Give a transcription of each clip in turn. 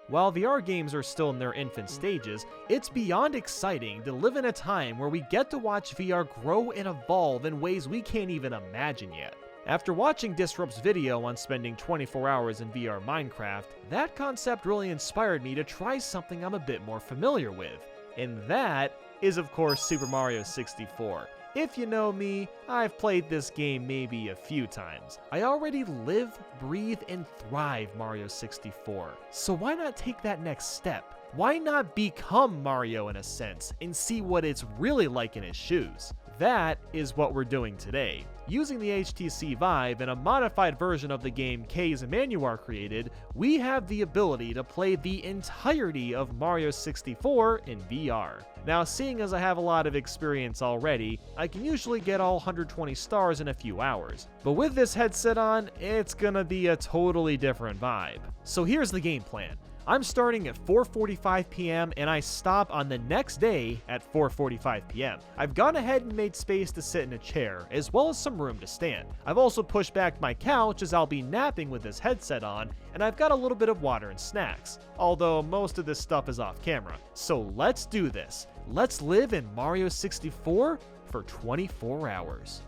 While VR games are still in their infant stages, it's beyond exciting to live in a time where we get to watch VR grow and evolve in ways we can't even imagine yet. After watching Disrupt's video on spending 24 hours in VR Minecraft, that concept really inspired me to try something I'm a bit more familiar with, and that is of course Super Mario 64. If you know me, I've played this game maybe a few times. I already live, breathe, and thrive Mario 64, so why not take that next step? Why not become Mario in a sense, and see what it's really like in his shoes? That is what we're doing today. Using the HTC Vive and a modified version of the game K's and Manuar created, we have the ability to play the entirety of Mario 64 in VR. Now, seeing as I have a lot of experience already, I can usually get all 120 stars in a few hours. But with this headset on, it's gonna be a totally different vibe. So here's the game plan. I'm starting at 4:45 p.m. and I stop on the next day at 4:45 p.m. I've gone ahead and made space to sit in a chair, as well as some room to stand. I've also pushed back my couch as I'll be napping with this headset on, and I've got a little bit of water and snacks, although most of this stuff is off camera. So let's do this. Let's live in Mario 64 for 24 hours.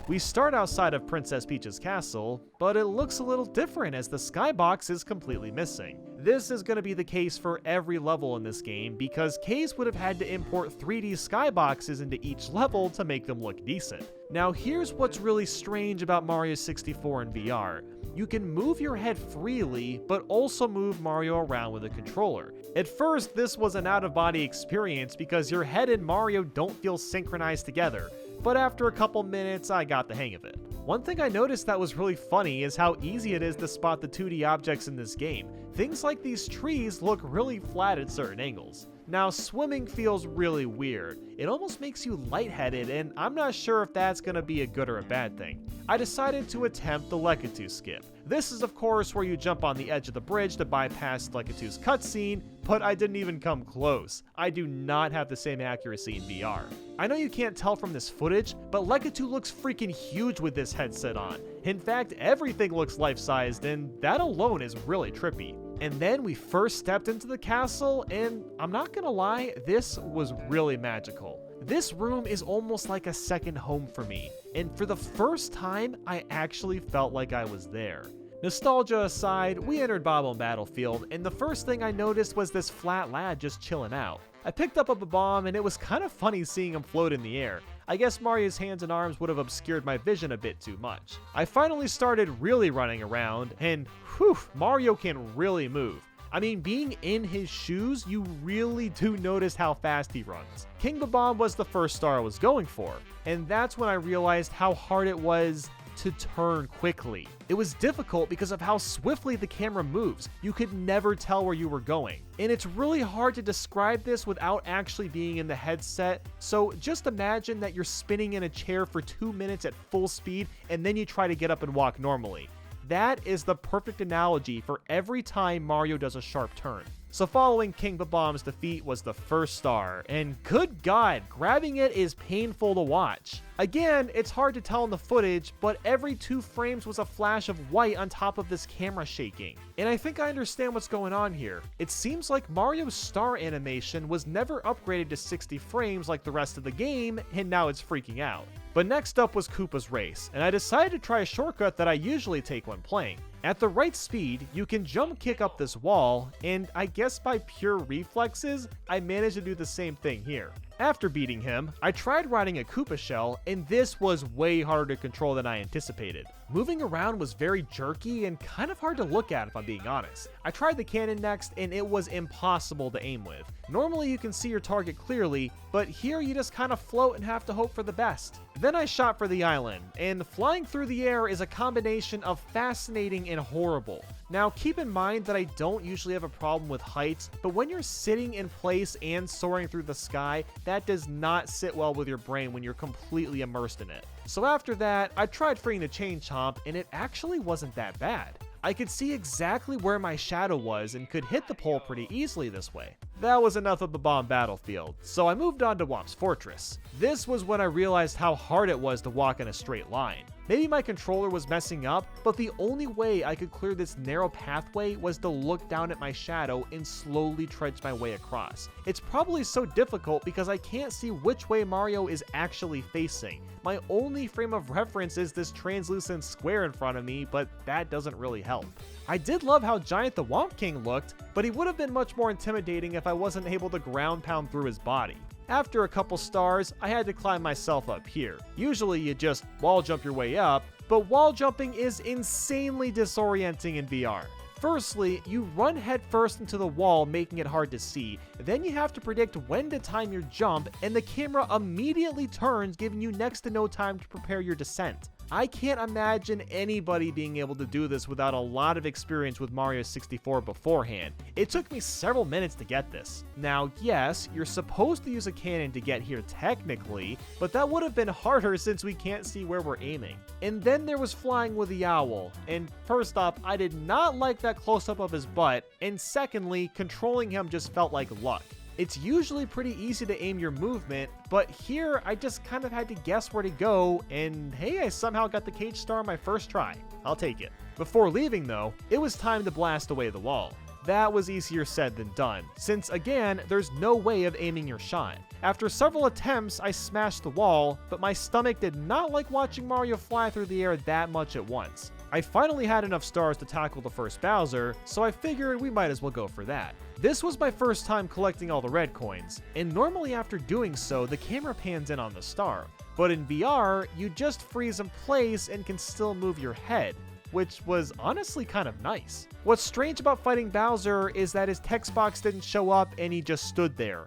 We start outside of Princess Peach's castle, but it looks a little different as the skybox is completely missing. This is going to be the case for every level in this game because K's would have had to import 3D skyboxes into each level to make them look decent. Now here's what's really strange about Mario 64 in VR. You can move your head freely, but also move Mario around with a controller. At first, this was an out-of-body experience because your head and Mario don't feel synchronized together, but after a couple minutes, I got the hang of it. One thing I noticed that was really funny is how easy it is to spot the 2D objects in this game. Things like these trees look really flat at certain angles. Now, swimming feels really weird. It almost makes you lightheaded, and I'm not sure if that's going to be a good or a bad thing. I decided to attempt the Lekatu skip. This is of course where you jump on the edge of the bridge to bypass Lekatu's cutscene, but I didn't even come close. I do not have the same accuracy in VR. I know you can't tell from this footage, but Lekatu looks freaking huge with this headset on. In fact, everything looks life-sized, and that alone is really trippy. And then we first stepped into the castle, and I'm not gonna lie, this was really magical. This room is almost like a second home for me, and for the first time, I actually felt like I was there. Nostalgia aside, we entered Bob-omb Battlefield, and the first thing I noticed was this flat lad just chilling out. I picked up a bomb, and it was kind of funny seeing him float in the air. I guess Mario's hands and arms would have obscured my vision a bit too much. I finally started really running around, and whew, Mario can really move. I mean, being in his shoes, you really do notice how fast he runs. King Bomb was the first star I was going for, and that's when I realized how hard it was to turn quickly. It was difficult because of how swiftly the camera moves. You could never tell where you were going. And it's really hard to describe this without actually being in the headset, so just imagine that you're spinning in a chair for 2 minutes at full speed and then you try to get up and walk normally. That is the perfect analogy for every time Mario does a sharp turn. So following King Bomb's defeat was the first star, and good God, grabbing it is painful to watch. Again, it's hard to tell in the footage, but every 2 frames was a flash of white on top of this camera shaking. And I think I understand what's going on here. It seems like Mario's star animation was never upgraded to 60 frames like the rest of the game, and now it's freaking out. But next up was Koopa's Race, and I decided to try a shortcut that I usually take when playing. At the right speed, you can jump kick up this wall, and I guess by pure reflexes, I managed to do the same thing here. After beating him, I tried riding a Koopa shell, and this was way harder to control than I anticipated. Moving around was very jerky and kind of hard to look at if I'm being honest. I tried the cannon next, and it was impossible to aim with. Normally you can see your target clearly, but here you just kind of float and have to hope for the best. Then I shot for the island, and flying through the air is a combination of fascinating and horrible. Now keep in mind that I don't usually have a problem with heights, but when you're sitting in place and soaring through the sky, that does not sit well with your brain when you're completely immersed in it. So after that, I tried freeing the chain chomp, and it actually wasn't that bad. I could see exactly where my shadow was and could hit the pole pretty easily this way. That was enough of the Bomb Battlefield, so I moved on to Womp's Fortress. This was when I realized how hard it was to walk in a straight line. Maybe my controller was messing up, but the only way I could clear this narrow pathway was to look down at my shadow and slowly trudge my way across. It's probably so difficult because I can't see which way Mario is actually facing. My only frame of reference is this translucent square in front of me, but that doesn't really help. I did love how giant the Womp King looked, but he would have been much more intimidating if I wasn't able to ground pound through his body. After a couple stars, I had to climb myself up here. Usually you just wall jump your way up, but wall jumping is insanely disorienting in VR. Firstly, you run headfirst into the wall, making it hard to see. Then you have to predict when to time your jump, and the camera immediately turns, giving you next to no time to prepare your descent. I can't imagine anybody being able to do this without a lot of experience with Mario 64 beforehand. It took me several minutes to get this. Now, yes, you're supposed to use a cannon to get here technically, but that would have been harder since we can't see where we're aiming. And then there was flying with the owl, and first off, I did not like that close-up of his butt, and secondly, controlling him just felt like luck. It's usually pretty easy to aim your movement, but here I just kind of had to guess where to go, and hey, I somehow got the cage star on my first try. I'll take it. Before leaving though, it was time to blast away the wall. That was easier said than done, since again, there's no way of aiming your shot. After several attempts, I smashed the wall, but my stomach did not like watching Mario fly through the air that much at once. I finally had enough stars to tackle the first Bowser, so I figured we might as well go for that. This was my first time collecting all the red coins, and normally after doing so, the camera pans in on the star. But in VR, you just freeze in place and can still move your head, which was honestly kind of nice. What's strange about fighting Bowser is that his text box didn't show up and he just stood there,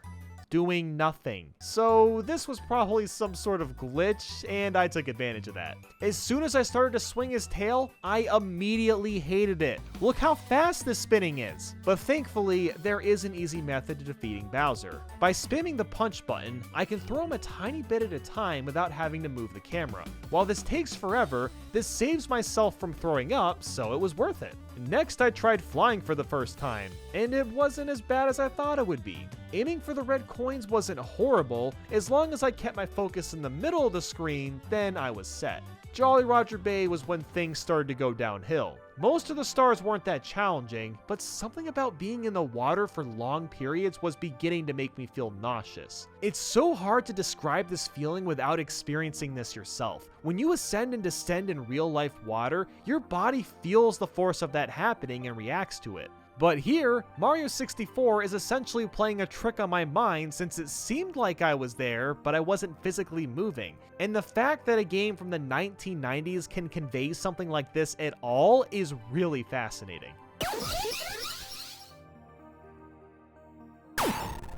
doing nothing. So this was probably some sort of glitch, and I took advantage of that. As soon as I started to swing his tail, I immediately hated it. Look how fast this spinning is. But thankfully, there is an easy method to defeating Bowser. By spamming the punch button, I can throw him a tiny bit at a time without having to move the camera. While this takes forever, this saves myself from throwing up, so it was worth it. Next, I tried flying for the first time, and it wasn't as bad as I thought it would be. Aiming for the red coins wasn't horrible. As long as I kept my focus in the middle of the screen, then I was set. Jolly Roger Bay was when things started to go downhill. Most of the stars weren't that challenging, but something about being in the water for long periods was beginning to make me feel nauseous. It's so hard to describe this feeling without experiencing this yourself. When you ascend and descend in real-life water, your body feels the force of that happening and reacts to it. But here, Mario 64 is essentially playing a trick on my mind since it seemed like I was there, but I wasn't physically moving. And the fact that a game from the 1990s can convey something like this at all is really fascinating.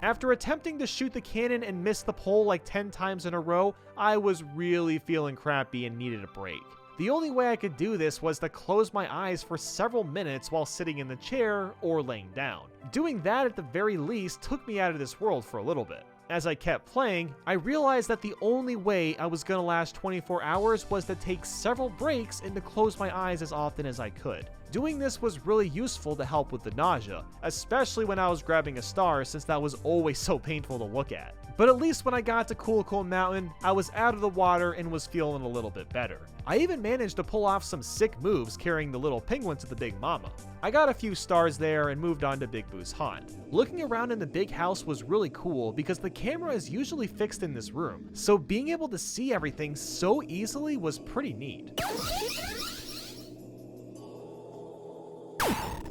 After attempting to shoot the cannon and miss the pole like 10 times in a row, I was really feeling crappy and needed a break. The only way I could do this was to close my eyes for several minutes while sitting in the chair or laying down. Doing that at the very least took me out of this world for a little bit. As I kept playing, I realized that the only way I was gonna last 24 hours was to take several breaks and to close my eyes as often as I could. Doing this was really useful to help with the nausea, especially when I was grabbing a star since that was always so painful to look at. But at least when I got to Cool Mountain, I was out of the water and was feeling a little bit better. I even managed to pull off some sick moves carrying the little penguin to the Big Mama. I got a few stars there and moved on to Big Boo's haunt. Looking around in the big house was really cool because the camera is usually fixed in this room, so being able to see everything so easily was pretty neat.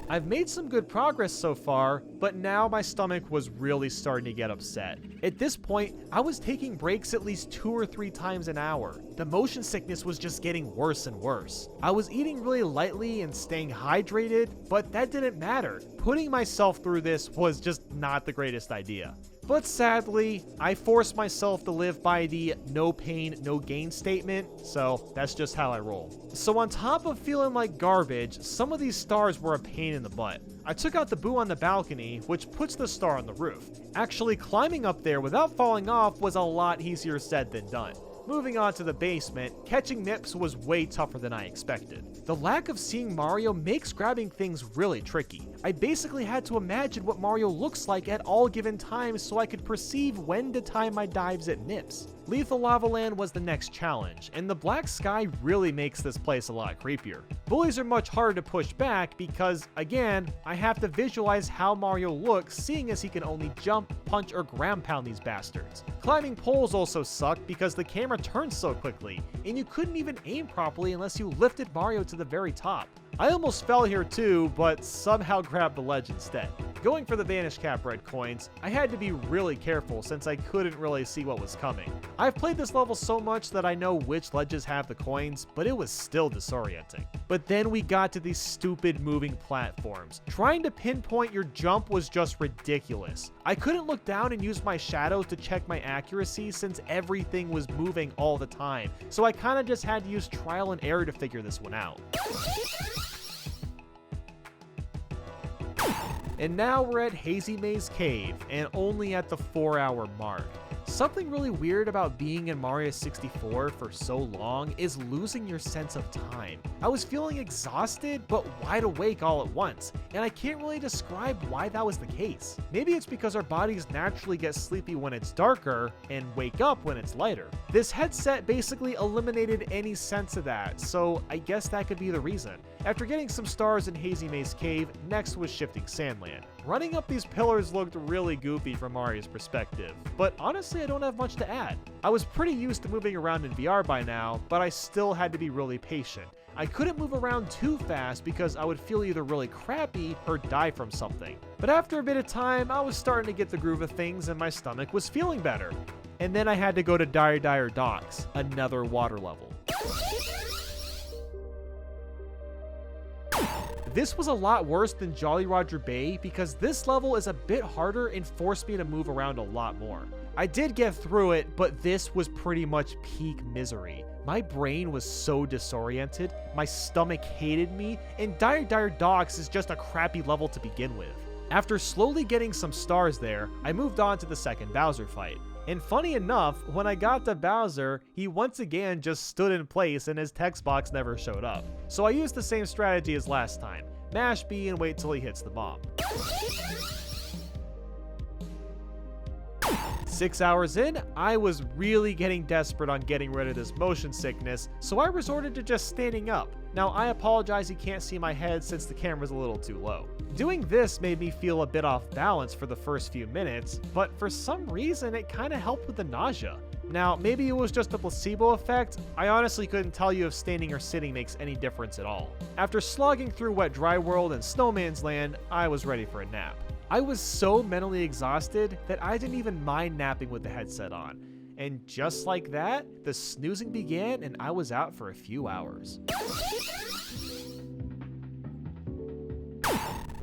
I've made some good progress so far, but now my stomach was really starting to get upset. At this point, I was taking breaks at least 2 or 3 times an hour. The motion sickness was just getting worse and worse. I was eating really lightly and staying hydrated, but that didn't matter. Putting myself through this was just not the greatest idea. But sadly, I forced myself to live by the no pain, no gain statement, so that's just how I roll. So on top of feeling like garbage, some of these stars were a pain in the butt. I took out the Boo on the balcony, which puts the star on the roof. Actually climbing up there without falling off was a lot easier said than done. Moving on to the basement, catching nips was way tougher than I expected. The lack of seeing Mario makes grabbing things really tricky. I basically had to imagine what Mario looks like at all given times so I could perceive when to time my dives at nips. Lethal Lava Land was the next challenge, and the black sky really makes this place a lot creepier. Bullies are much harder to push back because, again, I have to visualize how Mario looks seeing as he can only jump, punch, or ground pound these bastards. Climbing poles also sucked because the camera turns so quickly, and you couldn't even aim properly unless you lifted Mario to the very top. I almost fell here too, but somehow grabbed the ledge instead. Going for the Vanish Cap red coins, I had to be really careful since I couldn't really see what was coming. I've played this level so much that I know which ledges have the coins, but it was still disorienting. But then we got to these stupid moving platforms. Trying to pinpoint your jump was just ridiculous. I couldn't look down and use my shadows to check my accuracy since everything was moving all the time, so I kinda just had to use trial and error to figure this one out. And now we're at Hazy Maze Cave, and only at the 4-hour mark. Something really weird about being in Mario 64 for so long is losing your sense of time. I was feeling exhausted, but wide awake all at once, and I can't really describe why that was the case. Maybe it's because our bodies naturally get sleepy when it's darker, and wake up when it's lighter. This headset basically eliminated any sense of that, so I guess that could be the reason. After getting some stars in Hazy Maze Cave, next was Shifting Sandland. Running up these pillars looked really goofy from Mario's perspective, but honestly I don't have much to add. I was pretty used to moving around in VR by now, but I still had to be really patient. I couldn't move around too fast because I would feel either really crappy or die from something. But after a bit of time, I was starting to get the groove of things and my stomach was feeling better. And then I had to go to Dire Docks, another water level. This was a lot worse than Jolly Roger Bay because this level is a bit harder and forced me to move around a lot more. I did get through it, but this was pretty much peak misery. My brain was so disoriented, my stomach hated me, and Dire Docks is just a crappy level to begin with. After slowly getting some stars there, I moved on to the second Bowser fight. And funny enough, when I got to Bowser, he once again just stood in place and his text box never showed up. So I used the same strategy as last time, mash B and wait till he hits the bomb. 6 hours in, I was really getting desperate on getting rid of this motion sickness, so I resorted to just standing up. Now I apologize you can't see my head since the camera's a little too low. Doing this made me feel a bit off balance for the first few minutes, but for some reason it kinda helped with the nausea. Now, maybe it was just a placebo effect. I honestly couldn't tell you if standing or sitting makes any difference at all. After slogging through Wet Dry World and Snowman's Land, I was ready for a nap. I was so mentally exhausted that I didn't even mind napping with the headset on. And just like that, the snoozing began and I was out for a few hours.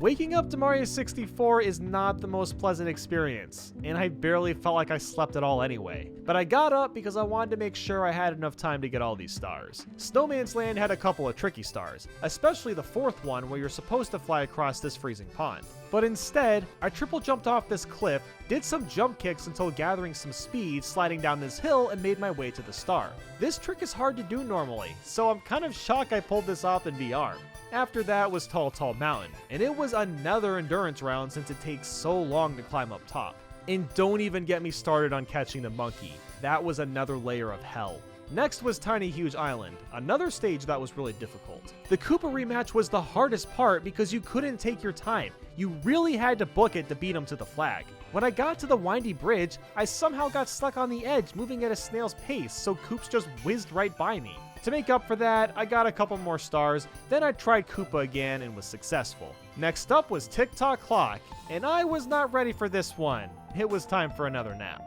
Waking up to Mario 64 is not the most pleasant experience, and I barely felt like I slept at all anyway. But I got up because I wanted to make sure I had enough time to get all these stars. Snowman's Land had a couple of tricky stars, especially the fourth one where you're supposed to fly across this freezing pond. But instead, I triple jumped off this cliff, did some jump kicks until gathering some speed, sliding down this hill, and made my way to the star. This trick is hard to do normally, so I'm kind of shocked I pulled this off in VR. After that was Tall Mountain, and it was another endurance round since it takes so long to climb up top. And don't even get me started on catching the monkey. That was another layer of hell. Next was Tiny Huge Island, another stage that was really difficult. The Koopa rematch was the hardest part because you couldn't take your time. You really had to book it to beat him to the flag. When I got to the windy bridge, I somehow got stuck on the edge moving at a snail's pace, so Koops just whizzed right by me. To make up for that, I got a couple more stars, then I tried Koopa again and was successful. Next up was Tick Tock Clock, and I was not ready for this one. It was time for another nap.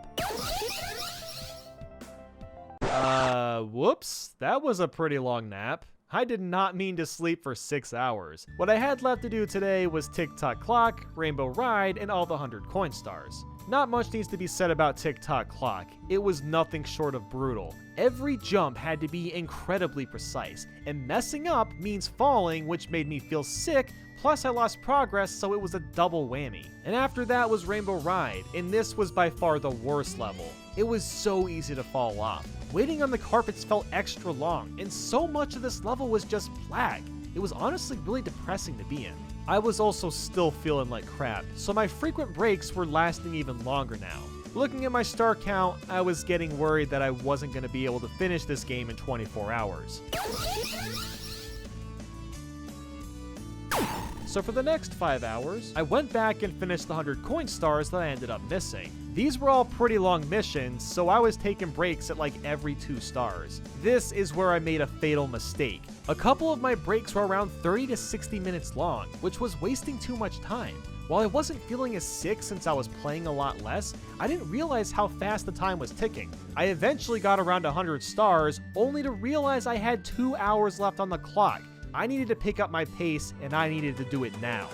Whoops, that was a pretty long nap. I did not mean to sleep for 6 hours. What I had left to do today was Tick Tock Clock, Rainbow Ride, and all the 100 coin stars. Not much needs to be said about Tick Tock Clock. It was nothing short of brutal. Every jump had to be incredibly precise, and messing up means falling, which made me feel sick, plus I lost progress, so it was a double whammy. And after that was Rainbow Ride, and this was by far the worst level. It was so easy to fall off. Waiting on the carpets felt extra long, and so much of this level was just flag. It was honestly really depressing to be in. I was also still feeling like crap, so my frequent breaks were lasting even longer now. Looking at my star count, I was getting worried that I wasn't going to be able to finish this game in 24 hours. So for the next 5 hours, I went back and finished the 100 coin stars that I ended up missing. These were all pretty long missions, so I was taking breaks at like every 2 stars. This is where I made a fatal mistake. A couple of my breaks were around 30 to 60 minutes long, which was wasting too much time. While I wasn't feeling as sick since I was playing a lot less, I didn't realize how fast the time was ticking. I eventually got around 100 stars, only to realize I had 2 hours left on the clock. I needed to pick up my pace, and I needed to do it now.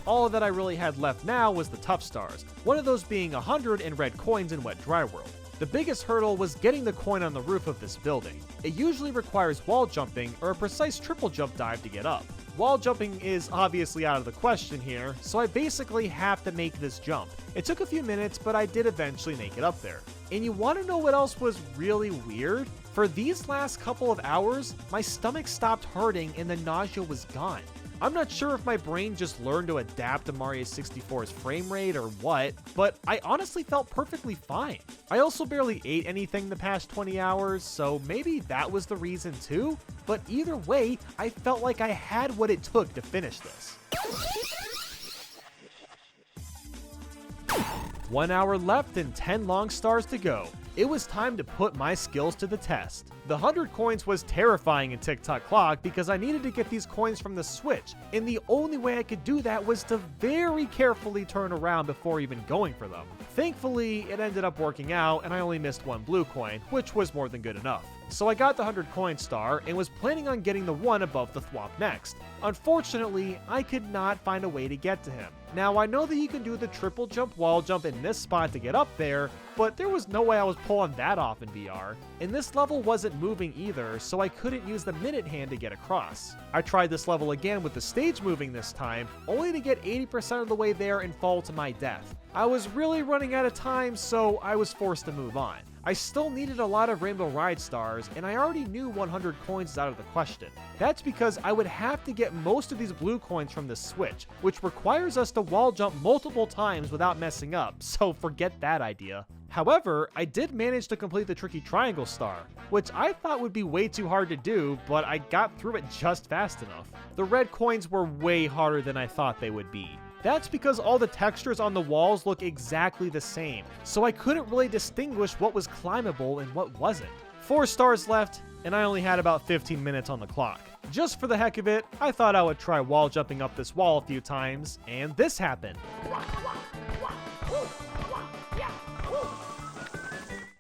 All that I really had left now was the tough stars, one of those being 100 in red coins in Wet Dry World. The biggest hurdle was getting the coin on the roof of this building. It usually requires wall jumping or a precise triple jump dive to get up. Wall jumping is obviously out of the question here, so I basically have to make this jump. It took a few minutes, but I did eventually make it up there. And you want to know what else was really weird? For these last couple of hours, my stomach stopped hurting and the nausea was gone. I'm not sure if my brain just learned to adapt to Mario 64's frame rate or what, but I honestly felt perfectly fine. I also barely ate anything the past 20 hours, so maybe that was the reason too, but either way, I felt like I had what it took to finish this. 1 hour left and 10 long stars to go. It was time to put my skills to the test. The 100 coins was terrifying in Tick-Tock Clock because I needed to get these coins from the Switch, and the only way I could do that was to very carefully turn around before even going for them. Thankfully, it ended up working out and I only missed 1 blue coin, which was more than good enough. So I got the 100 coin star and was planning on getting the one above the Thwomp next. Unfortunately, I could not find a way to get to him. Now I know that you can do the triple jump wall jump in this spot to get up there, but there was no way I was pulling that off in VR. And this level wasn't moving either, so I couldn't use the minute hand to get across. I tried this level again with the stage moving this time, only to get 80% of the way there and fall to my death. I was really running out of time, so I was forced to move on. I still needed a lot of Rainbow Ride stars, and I already knew 100 coins is out of the question. That's because I would have to get most of these blue coins from the Switch, which requires us to wall jump multiple times without messing up, so forget that idea. However, I did manage to complete the tricky triangle star, which I thought would be way too hard to do, but I got through it just fast enough. The red coins were way harder than I thought they would be. That's because all the textures on the walls look exactly the same, so I couldn't really distinguish what was climbable and what wasn't. 4 stars left, and I only had about 15 minutes on the clock. Just for the heck of it, I thought I would try wall jumping up this wall a few times, and this happened.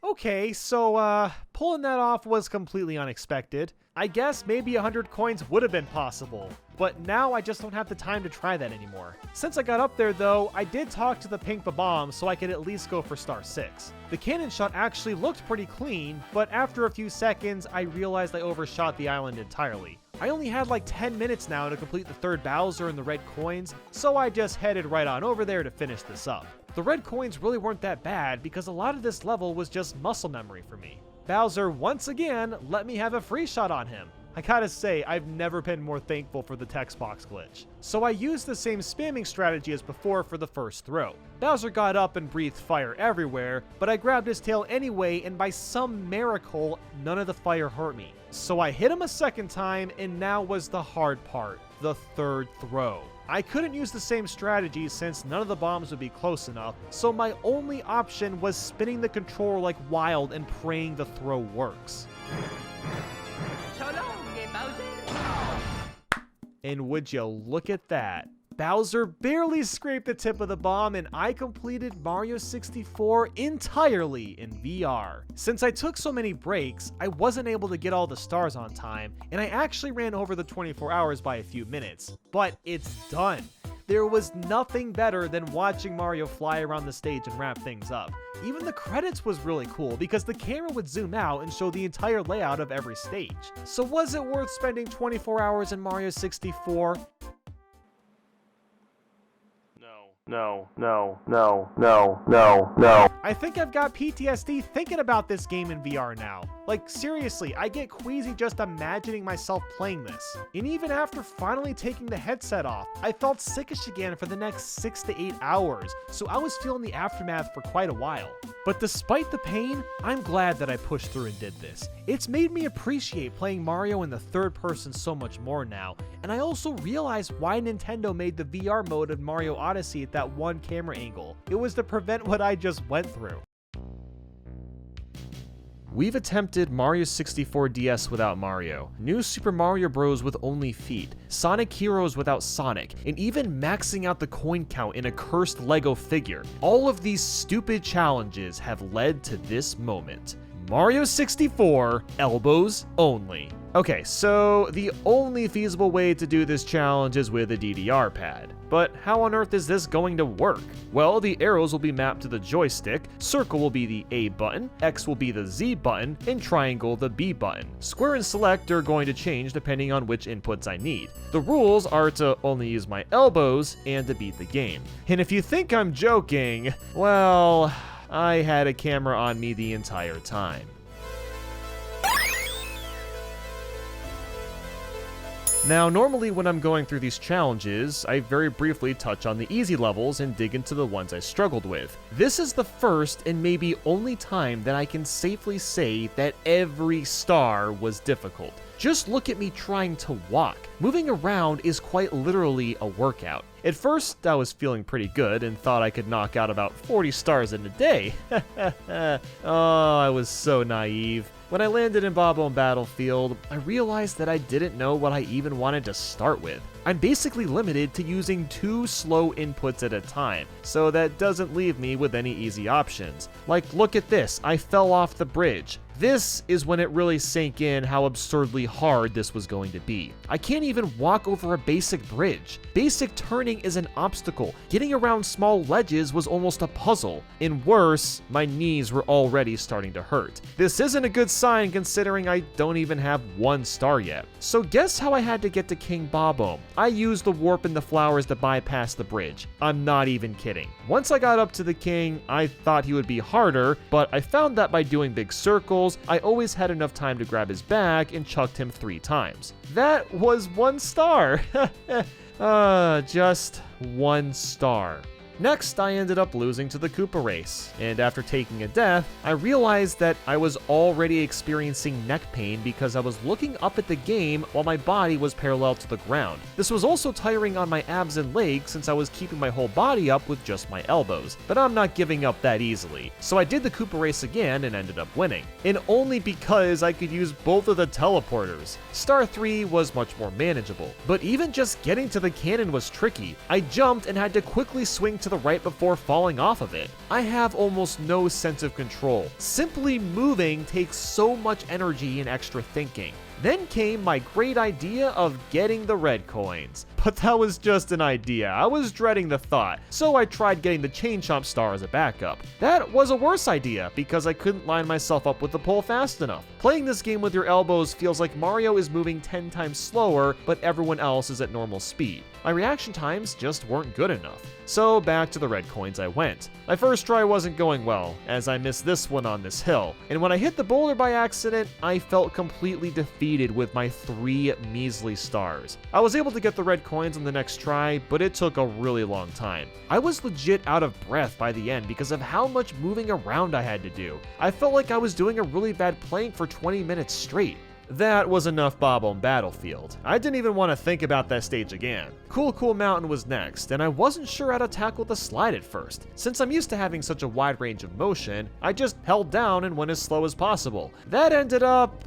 Okay, so pulling that off was completely unexpected. I guess maybe 100 coins would have been possible, but now I just don't have the time to try that anymore. Since I got up there though, I did talk to the Pink Bomb so I could at least go for star 6. The cannon shot actually looked pretty clean, but after a few seconds, I realized I overshot the island entirely. I only had like 10 minutes now to complete the 3rd Bowser and the red coins, so I just headed right on over there to finish this up. The red coins really weren't that bad because a lot of this level was just muscle memory for me. Bowser once again let me have a free shot on him. I gotta say, I've never been more thankful for the text box glitch. So I used the same spamming strategy as before for the first throw. Bowser got up and breathed fire everywhere, but I grabbed his tail anyway, and by some miracle, none of the fire hurt me. So I hit him a second time, and now was the hard part, the 3rd throw. I couldn't use the same strategy since none of the bombs would be close enough, so my only option was spinning the controller like wild and praying the throw works. And would you look at that? Bowser barely scraped the tip of the bomb and I completed Mario 64 entirely in VR. Since I took so many breaks, I wasn't able to get all the stars on time, and I actually ran over the 24 hours by a few minutes. But it's done. There was nothing better than watching Mario fly around the stage and wrap things up. Even the credits was really cool because the camera would zoom out and show the entire layout of every stage. So was it worth spending 24 hours in Mario 64? No. I think I've got PTSD thinking about this game in VR now. Like, seriously, I get queasy just imagining myself playing this. And even after finally taking the headset off, I felt sickish again for the next 6 to 8 hours, so I was feeling the aftermath for quite a while. But despite the pain, I'm glad that I pushed through and did this. It's made me appreciate playing Mario in the third person so much more now, and I also realized why Nintendo made the VR mode of Mario Odyssey at that one camera angle. It was to prevent what I just went through. We've attempted Mario 64 DS without Mario, New Super Mario Bros. With only feet, Sonic Heroes without Sonic, and even maxing out the coin count in a cursed Lego figure. All of these stupid challenges have led to this moment. Mario 64, elbows only. Okay, so the only feasible way to do this challenge is with a DDR pad. But how on earth is this going to work? Well, the arrows will be mapped to the joystick, circle will be the A button, X will be the Z button, and triangle the B button. Square and select are going to change depending on which inputs I need. The rules are to only use my elbows and to beat the game. And if you think I'm joking, well, I had a camera on me the entire time. Now, normally when I'm going through these challenges, I very briefly touch on the easy levels and dig into the ones I struggled with. This is the first and maybe only time that I can safely say that every star was difficult. Just look at me trying to walk. Moving around is quite literally a workout. At first, I was feeling pretty good and thought I could knock out about 40 stars in a day. Oh, I was so naive. When I landed in Bob-omb Battlefield, I realized that I didn't know what I even wanted to start with. I'm basically limited to using 2 slow inputs at a time, so that doesn't leave me with any easy options. Like, look at this, I fell off the bridge. This is when it really sank in how absurdly hard this was going to be. I can't even walk over a basic bridge. Basic turning is an obstacle. Getting around small ledges was almost a puzzle. And worse, my knees were already starting to hurt. This isn't a good sign considering I don't even have 1 star yet. So guess how I had to get to King Bob-omb? I used the warp and the flowers to bypass the bridge. I'm not even kidding. Once I got up to the king, I thought he would be harder, but I found that by doing big circles, I always had enough time to grab his back and chucked him 3 times. That was 1 star. Just 1 star. Next, I ended up losing to the Koopa race, and after taking a death, I realized that I was already experiencing neck pain because I was looking up at the game while my body was parallel to the ground. This was also tiring on my abs and legs since I was keeping my whole body up with just my elbows, but I'm not giving up that easily. So I did the Koopa race again and ended up winning, and only because I could use both of the teleporters. Star 3 was much more manageable, but even just getting to the cannon was tricky. I jumped and had to quickly swing to the right before falling off of it. I have almost no sense of control. Simply moving takes so much energy and extra thinking. Then came my great idea of getting the red coins. But that was just an idea. I was dreading the thought, so I tried getting the Chain Chomp star as a backup. That was a worse idea because I couldn't line myself up with the pole fast enough. Playing this game with your elbows feels like Mario is moving 10 times slower, but everyone else is at normal speed. My reaction times just weren't good enough. So back to the red coins I went. My first try wasn't going well, as I missed this one on this hill, and when I hit the boulder by accident, I felt completely defeated with my 3 measly stars. I was able to get the red coins on the next try, but it took a really long time. I was legit out of breath by the end because of how much moving around I had to do. I felt like I was doing a really bad plank for 20 minutes straight. That was enough Bob-omb Battlefield. I didn't even want to think about that stage again. Cool Mountain was next, and I wasn't sure how to tackle the slide at first. Since I'm used to having such a wide range of motion, I just held down and went as slow as possible. That ended up,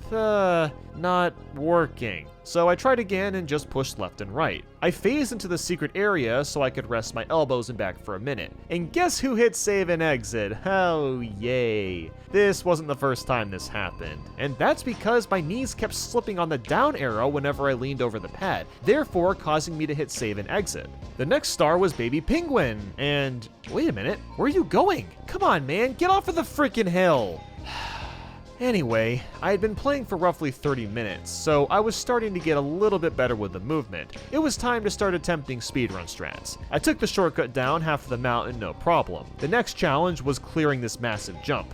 not working. So I tried again and just pushed left and right. I phased into the secret area so I could rest my elbows and back for a minute. And guess who hit save and exit? Oh yay. This wasn't the first time this happened, and that's because my knees kept slipping on the down arrow whenever I leaned over the pad, therefore causing me to hit save and exit. The next star was Baby Penguin, and wait a minute, where are you going? Come on man, get off of the freaking hill. Anyway, I had been playing for roughly 30 minutes, so I was starting to get a little bit better with the movement. It was time to start attempting speedrun strats. I took the shortcut down half of the mountain, no problem. The next challenge was clearing this massive jump.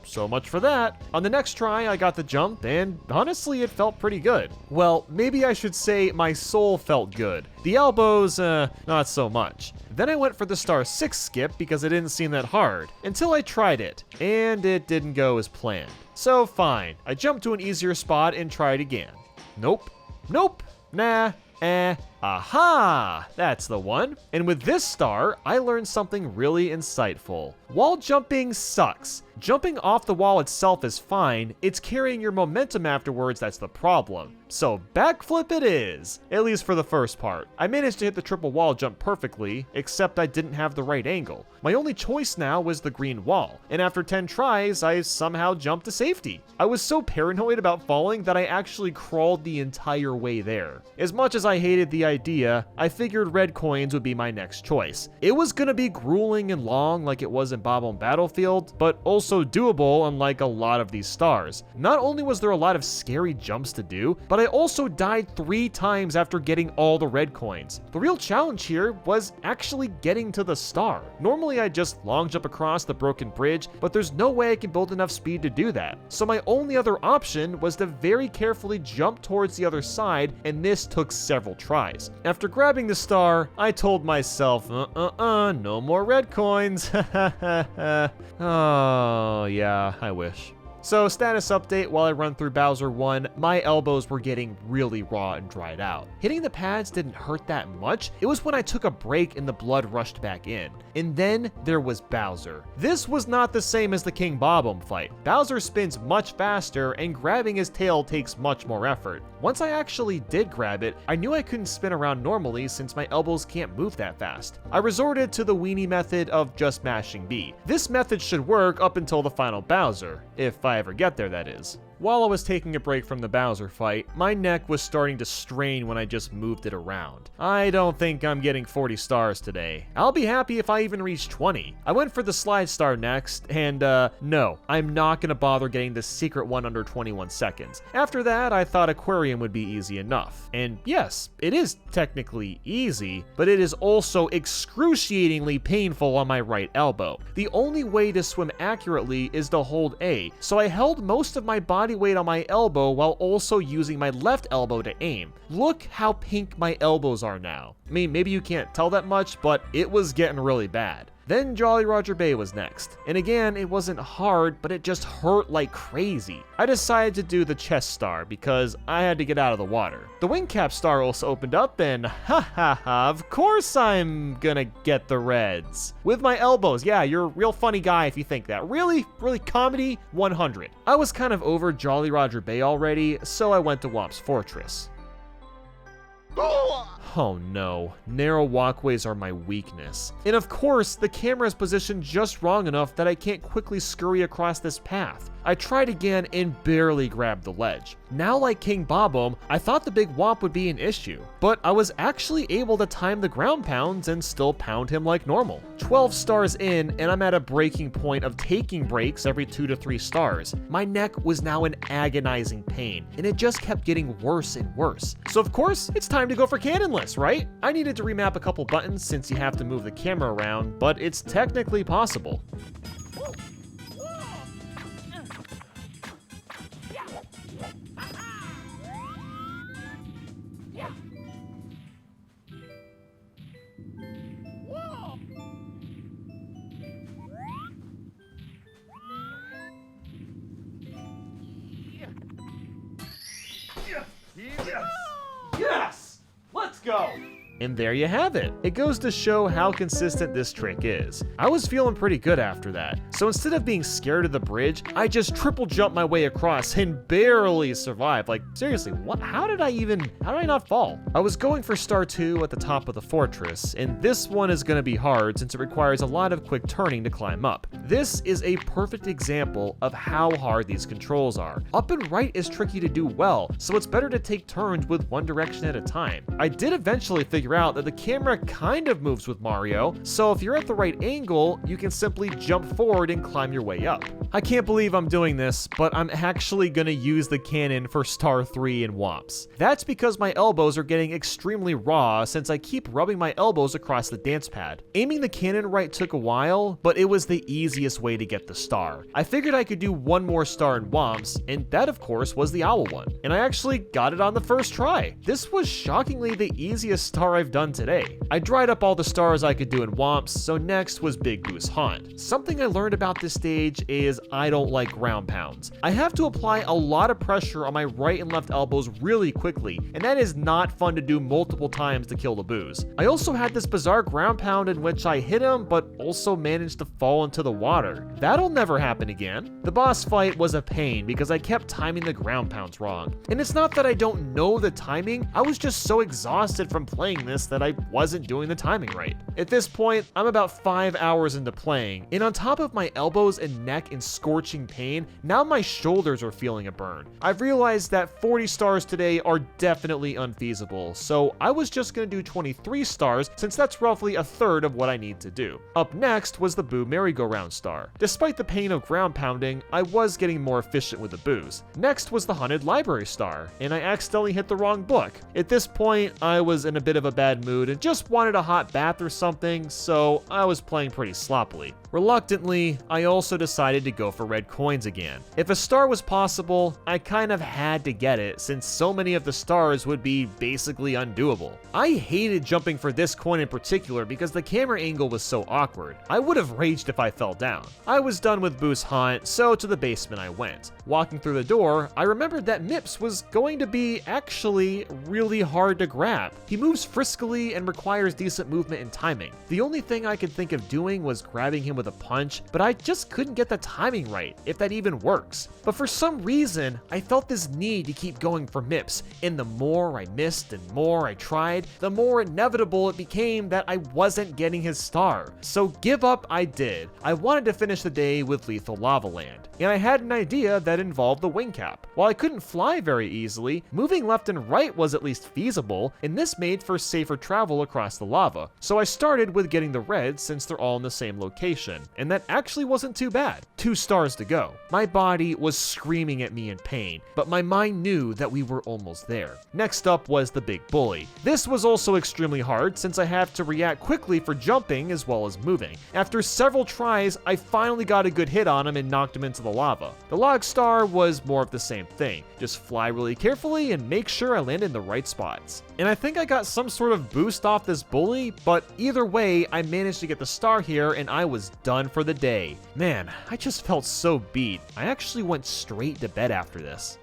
So much for that. On the next try, I got the jump, and honestly, it felt pretty good. Well, maybe I should say my soul felt good. The elbows, not so much. Then I went for the star 6 skip because it didn't seem that hard, until I tried it, and it didn't go as planned. So fine, I jumped to an easier spot and tried again. Nope. Nah. Aha! That's the one. And with this star, I learned something really insightful. Wall jumping sucks. Jumping off the wall itself is fine, it's carrying your momentum afterwards that's the problem. So backflip it is, at least for the first part. I managed to hit the triple wall jump perfectly, except I didn't have the right angle. My only choice now was the green wall, and after 10 tries, I somehow jumped to safety. I was so paranoid about falling that I actually crawled the entire way there. As much as I hated the idea, I figured red coins would be my next choice. It was gonna be grueling and long like it was in Bob on Battlefield, but also doable unlike a lot of these stars. Not only was there a lot of scary jumps to do, but I also died 3 times after getting all the red coins. The real challenge here was actually getting to the star. Normally I just long jump across the broken bridge, but there's no way I can build enough speed to do that. So my only other option was to very carefully jump towards the other side, and this took several tries. After grabbing the star, I told myself, no more red coins. Oh, yeah, I wish. So, status update, while I run through Bowser 1, my elbows were getting really raw and dried out. Hitting the pads didn't hurt that much, it was when I took a break and the blood rushed back in. And then there was Bowser. This was not the same as the King Bob-omb fight. Bowser spins much faster and grabbing his tail takes much more effort. Once I actually did grab it, I knew I couldn't spin around normally since my elbows can't move that fast. I resorted to the weenie method of just mashing B. This method should work up until the final Bowser, if I ever get there, that is. While I was taking a break from the Bowser fight, my neck was starting to strain when I just moved it around. I don't think I'm getting 40 stars today. I'll be happy if I even reach 20. I went for the slide star next, and no, I'm not gonna bother getting the secret one under 21 seconds. After that, I thought aquarium would be easy enough. And yes, it is technically easy, but it is also excruciatingly painful on my right elbow. The only way to swim accurately is to hold A, so I held most of my body weight on my elbow while also using my left elbow to aim. Look how pink my elbows are now. I mean, maybe you can't tell that much, but it was getting really bad. Then Jolly Roger Bay was next. And again, it wasn't hard, but it just hurt like crazy. I decided to do the chest star because I had to get out of the water. The wing cap star also opened up and of course I'm gonna get the reds. With my elbows, yeah, you're a real funny guy if you think that. Really comedy, 100. I was kind of over Jolly Roger Bay already, so I went to Womp's Fortress. Oh no, narrow walkways are my weakness. And of course, the camera is positioned just wrong enough that I can't quickly scurry across this path. I tried again and barely grabbed the ledge. Now, like King Bob-omb, I thought the big womp would be an issue, but I was actually able to time the ground pounds and still pound him like normal. 12 stars in, and I'm at a breaking point of taking breaks every 2 to 3 stars. My neck was now in agonizing pain, and it just kept getting worse and worse. So of course, it's time to go for cannonless, right? I needed to remap a couple buttons since you have to move the camera around, but it's technically possible. Yes! Let's go! And there you have it. It goes to show how consistent this trick is. I was feeling pretty good after that. So instead of being scared of the bridge, I just triple jumped my way across and barely survived. Like, seriously, what? How did I not fall? I was going for star 2 at the top of the fortress, and this one is gonna be hard since it requires a lot of quick turning to climb up. This is a perfect example of how hard these controls are. Up and right is tricky to do well, so it's better to take turns with one direction at a time. I did eventually figure out that the camera kind of moves with Mario, so if you're at the right angle, you can simply jump forward and climb your way up. I can't believe I'm doing this, but I'm actually gonna use the cannon for Star 3 in Whomps. That's because my elbows are getting extremely raw since I keep rubbing my elbows across the dance pad. Aiming the cannon right took a while, but it was the easiest way to get the star. I figured I could do one more star in Whomps, and that of course was the owl one. And I actually got it on the first try. This was shockingly the easiest star I've done today. I dried up all the stars I could do in Whomps, so next was Big Boo's Haunt. Something I learned about this stage is I don't like ground pounds. I have to apply a lot of pressure on my right and left elbows really quickly, and that is not fun to do multiple times to kill the boos. I also had this bizarre ground pound in which I hit him, but also managed to fall into the water. That'll never happen again. The boss fight was a pain because I kept timing the ground pounds wrong. And it's not that I don't know the timing, I was just so exhausted from playing this that I wasn't doing the timing right. At this point, I'm about 5 hours into playing, and on top of my elbows and neck in scorching pain, now my shoulders are feeling a burn. I've realized that 40 stars today are definitely unfeasible, so I was just gonna do 23 stars since that's roughly a third of what I need to do. Up next was the Boo merry-go-round star. Despite the pain of ground pounding, I was getting more efficient with the boos. Next was the Haunted Library star, and I accidentally hit the wrong book. At this point, I was in a bit of a bad mood and just wanted a hot bath or something, so I was playing pretty sloppily. Reluctantly, I also decided to go for red coins again. If a star was possible, I kind of had to get it since so many of the stars would be basically undoable. I hated jumping for this coin in particular because the camera angle was so awkward. I would have raged if I fell down. I was done with Boo's Haunt, so to the basement I went. Walking through the door, I remembered that Mips was going to be actually really hard to grab. He moves friskily and requires decent movement and timing. The only thing I could think of doing was grabbing him with a punch, but I just couldn't get the timing right, if that even works. But for some reason, I felt this need to keep going for Mips, and the more I missed and more I tried, the more inevitable it became that I wasn't getting his star. So give up I did. I wanted to finish the day with Lethal Lava Land, and I had an idea that involved the wing cap. While I couldn't fly very easily, moving left and right was at least feasible, and this made for safer travel across the lava. So I started with getting the reds since they're all in the same location, and that actually wasn't too bad. 2 stars to go. My body was screaming at me in pain, but my mind knew that we were almost there. Next up was the Big Bully. This was also extremely hard since I have to react quickly for jumping as well as moving. After several tries, I finally got a good hit on him and knocked him into the lava. The log star was more of the same thing. Just fly really carefully and make sure I land in the right spots. And I think I got some sort of boost off this bully, but either way, I managed to get the star here and I was done for the day. Man, I just felt so beat. I actually went straight to bed after this.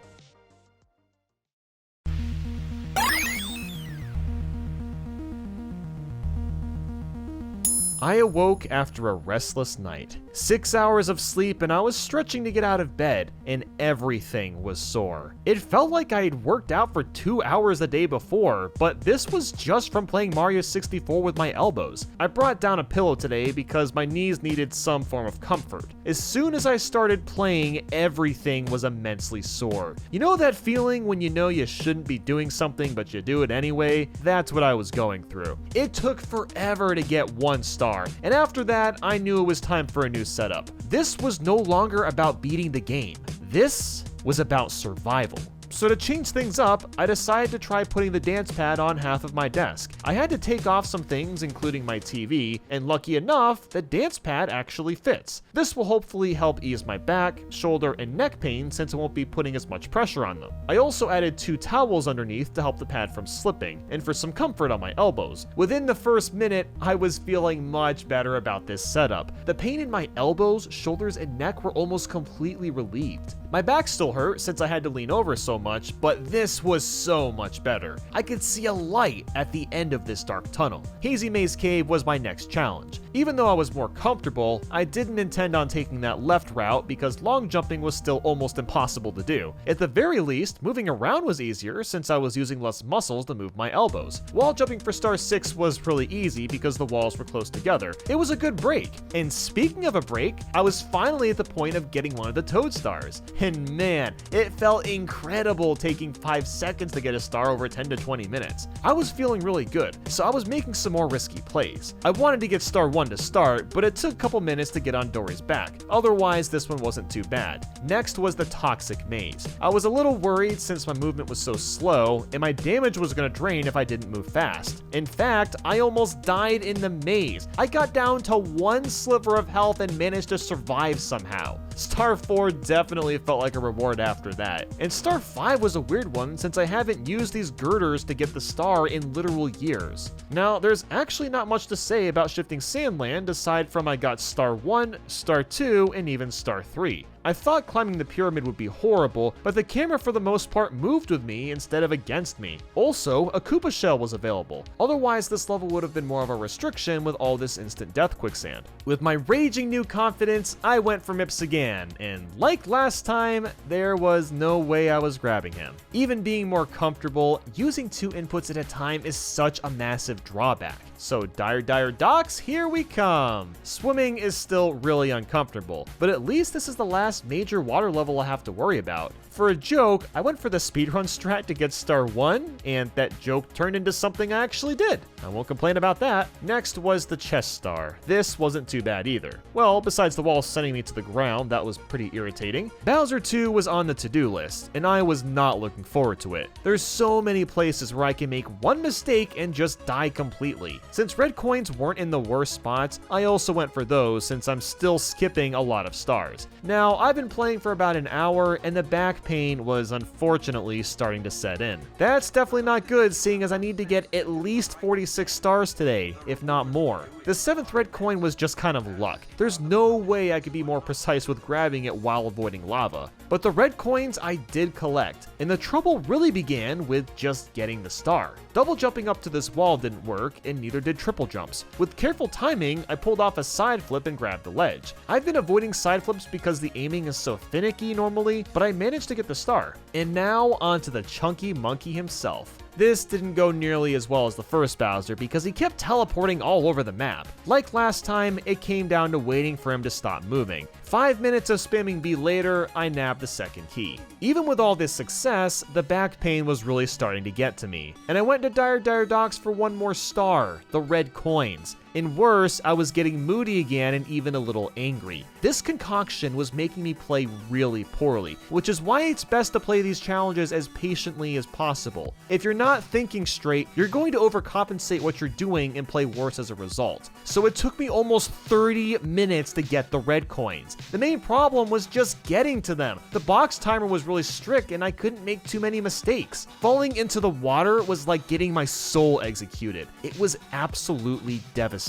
I awoke after a restless night. 6 hours of sleep and I was stretching to get out of bed, and everything was sore. It felt like I had worked out for 2 hours the day before, but this was just from playing Mario 64 with my elbows. I brought down a pillow today because my knees needed some form of comfort. As soon as I started playing, everything was immensely sore. You know that feeling when you know you shouldn't be doing something but you do it anyway? That's what I was going through. It took forever to get 1 star, and after that, I knew it was time for a new setup. This was no longer about beating the game. This was about survival. So to change things up, I decided to try putting the dance pad on half of my desk. I had to take off some things, including my TV, and lucky enough, the dance pad actually fits. This will hopefully help ease my back, shoulder, and neck pain since I won't be putting as much pressure on them. I also added 2 towels underneath to help the pad from slipping, and for some comfort on my elbows. Within the first minute, I was feeling much better about this setup. The pain in my elbows, shoulders, and neck were almost completely relieved. My back still hurt since I had to lean over so much, but this was so much better. I could see a light at the end of this dark tunnel. Hazy Maze Cave was my next challenge. Even though I was more comfortable, I didn't intend on taking that left route because long jumping was still almost impossible to do. At the very least, moving around was easier since I was using less muscles to move my elbows. Wall jumping for star 6 was really easy because the walls were close together. It was a good break. And speaking of a break, I was finally at the point of getting one of the toad stars. And man, it felt incredible taking 5 seconds to get a star over 10 to 20 minutes. I was feeling really good, so I was making some more risky plays. I wanted to get star 1 to start, but it took a couple minutes to get on Dory's back. Otherwise, this one wasn't too bad. Next was the toxic maze. I was a little worried since my movement was so slow, and my damage was going to drain if I didn't move fast. In fact, I almost died in the maze. I got down to 1 sliver of health and managed to survive somehow. Star 4 definitely felt like a reward after that. And Star 5 was a weird one since I haven't used these girders to get the star in literal years. Now, there's actually not much to say about Shifting Sandland aside from I got Star 1, Star 2, and even Star 3. I thought climbing the pyramid would be horrible, but the camera for the most part moved with me instead of against me. Also, a Koopa shell was available. Otherwise, this level would have been more of a restriction with all this instant death quicksand. With my raging new confidence, I went for Mips again, and like last time, there was no way I was grabbing him. Even being more comfortable, using 2 inputs at a time is such a massive drawback. So dire docks, here we come. Swimming is still really uncomfortable, but at least this is the last major water level I have to worry about. For a joke, I went for the speedrun strat to get star 1, and that joke turned into something I actually did. I won't complain about that. Next was the chest star. This wasn't too bad either. Well, besides the wall sending me to the ground, that was pretty irritating. Bowser 2 was on the to-do list, and I was not looking forward to it. There's so many places where I can make one mistake and just die completely. Since red coins weren't in the worst spots, I also went for those since I'm still skipping a lot of stars. Now, I've been playing for about an hour, and the back pain was unfortunately starting to set in. That's definitely not good, seeing as I need to get at least 46 stars today, if not more. The 7th red coin was just kind of luck. There's no way I could be more precise with grabbing it while avoiding lava. But the red coins I did collect, and the trouble really began with just getting the star. Double jumping up to this wall didn't work, and neither did triple jumps. With careful timing, I pulled off a side flip and grabbed the ledge. I've been avoiding side flips because the aiming is so finicky normally, but I managed to get the star. And now onto the chunky monkey himself. This didn't go nearly as well as the first Bowser because he kept teleporting all over the map. Like last time, it came down to waiting for him to stop moving. 5 minutes of spamming B later, I nabbed the second key. Even with all this success, the back pain was really starting to get to me, and I went to dire docks for one more star, the red coins. And worse, I was getting moody again and even a little angry. This concoction was making me play really poorly, which is why it's best to play these challenges as patiently as possible. If you're not thinking straight, you're going to overcompensate what you're doing and play worse as a result. So it took me almost 30 minutes to get the red coins. The main problem was just getting to them. The box timer was really strict and I couldn't make too many mistakes. Falling into the water was like getting my soul executed. It was absolutely devastating.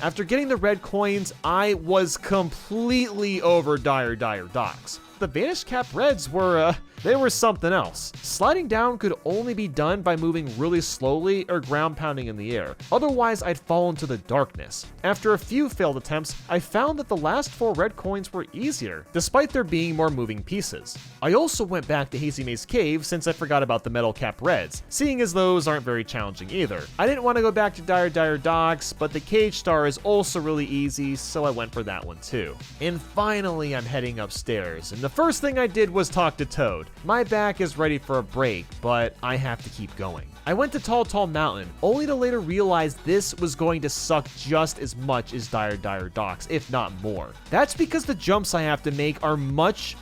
After getting the red coins, I was completely over dire docks. The Vanished Cap Reds were, they were something else. Sliding down could only be done by moving really slowly or ground pounding in the air. Otherwise, I'd fall into the darkness. After a few failed attempts, I found that the last 4 red coins were easier, despite there being more moving pieces. I also went back to Hazy Maze Cave since I forgot about the Metal Cap Reds, seeing as those aren't very challenging either. I didn't want to go back to dire docks, but the Cage Star is also really easy, so I went for that one too. And finally, I'm heading upstairs, and the first thing I did was talk to Toad. My back is ready for a break, but I have to keep going. I went to Tall Mountain, only to later realize this was going to suck just as much as dire docks, if not more. That's because the jumps I have to make are much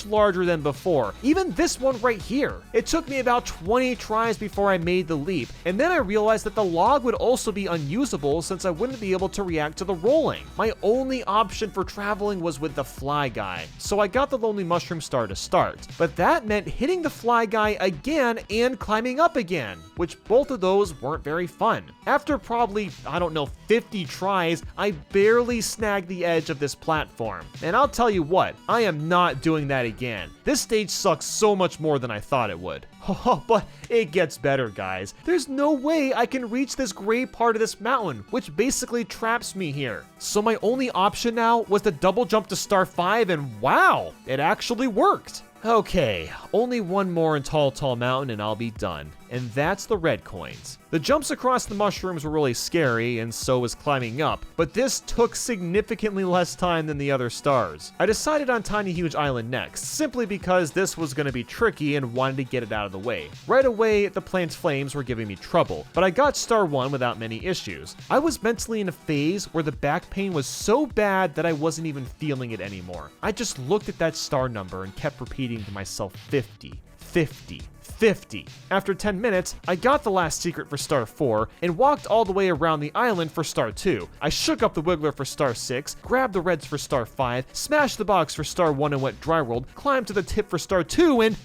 larger than before. Even this one right here. It took me about 20 tries before I made the leap, and then I realized that the log would also be unusable since I wouldn't be able to react to the rolling. My only option for traveling was with the Fly Guy, so I got the Lonely Mushroom Star to start. But that meant hitting the Fly Guy again and climbing up again. which both of those weren't very fun. After probably, 50 tries, I barely snagged the edge of this platform. And I'll tell you what, I am not doing that again. This stage sucks so much more than I thought it would. Oh, but it gets better, guys. There's no way I can reach this gray part of this mountain, which basically traps me here. So my only option now was to double jump to star 5, and wow, it actually worked. Okay, only one more in Tall Tall Mountain and I'll be done. And that's the red coins. The jumps across the mushrooms were really scary, and so was climbing up, but this took significantly less time than the other stars. I decided on Tiny Huge Island next, simply because this was going to be tricky and wanted to get it out of the way. Right away, the plant flames were giving me trouble, but I got star 1 without many issues. I was mentally in a phase where the back pain was so bad that I wasn't even feeling it anymore. I just looked at that star number and kept repeating to myself 50, 50, 50. After 10 minutes, I got the last secret for star 4 and walked all the way around the island for star 2. I shook up the wiggler for star 6, grabbed the reds for star 5, smashed the box for star 1 and went dry rolled, climbed to the tip for star 2 and...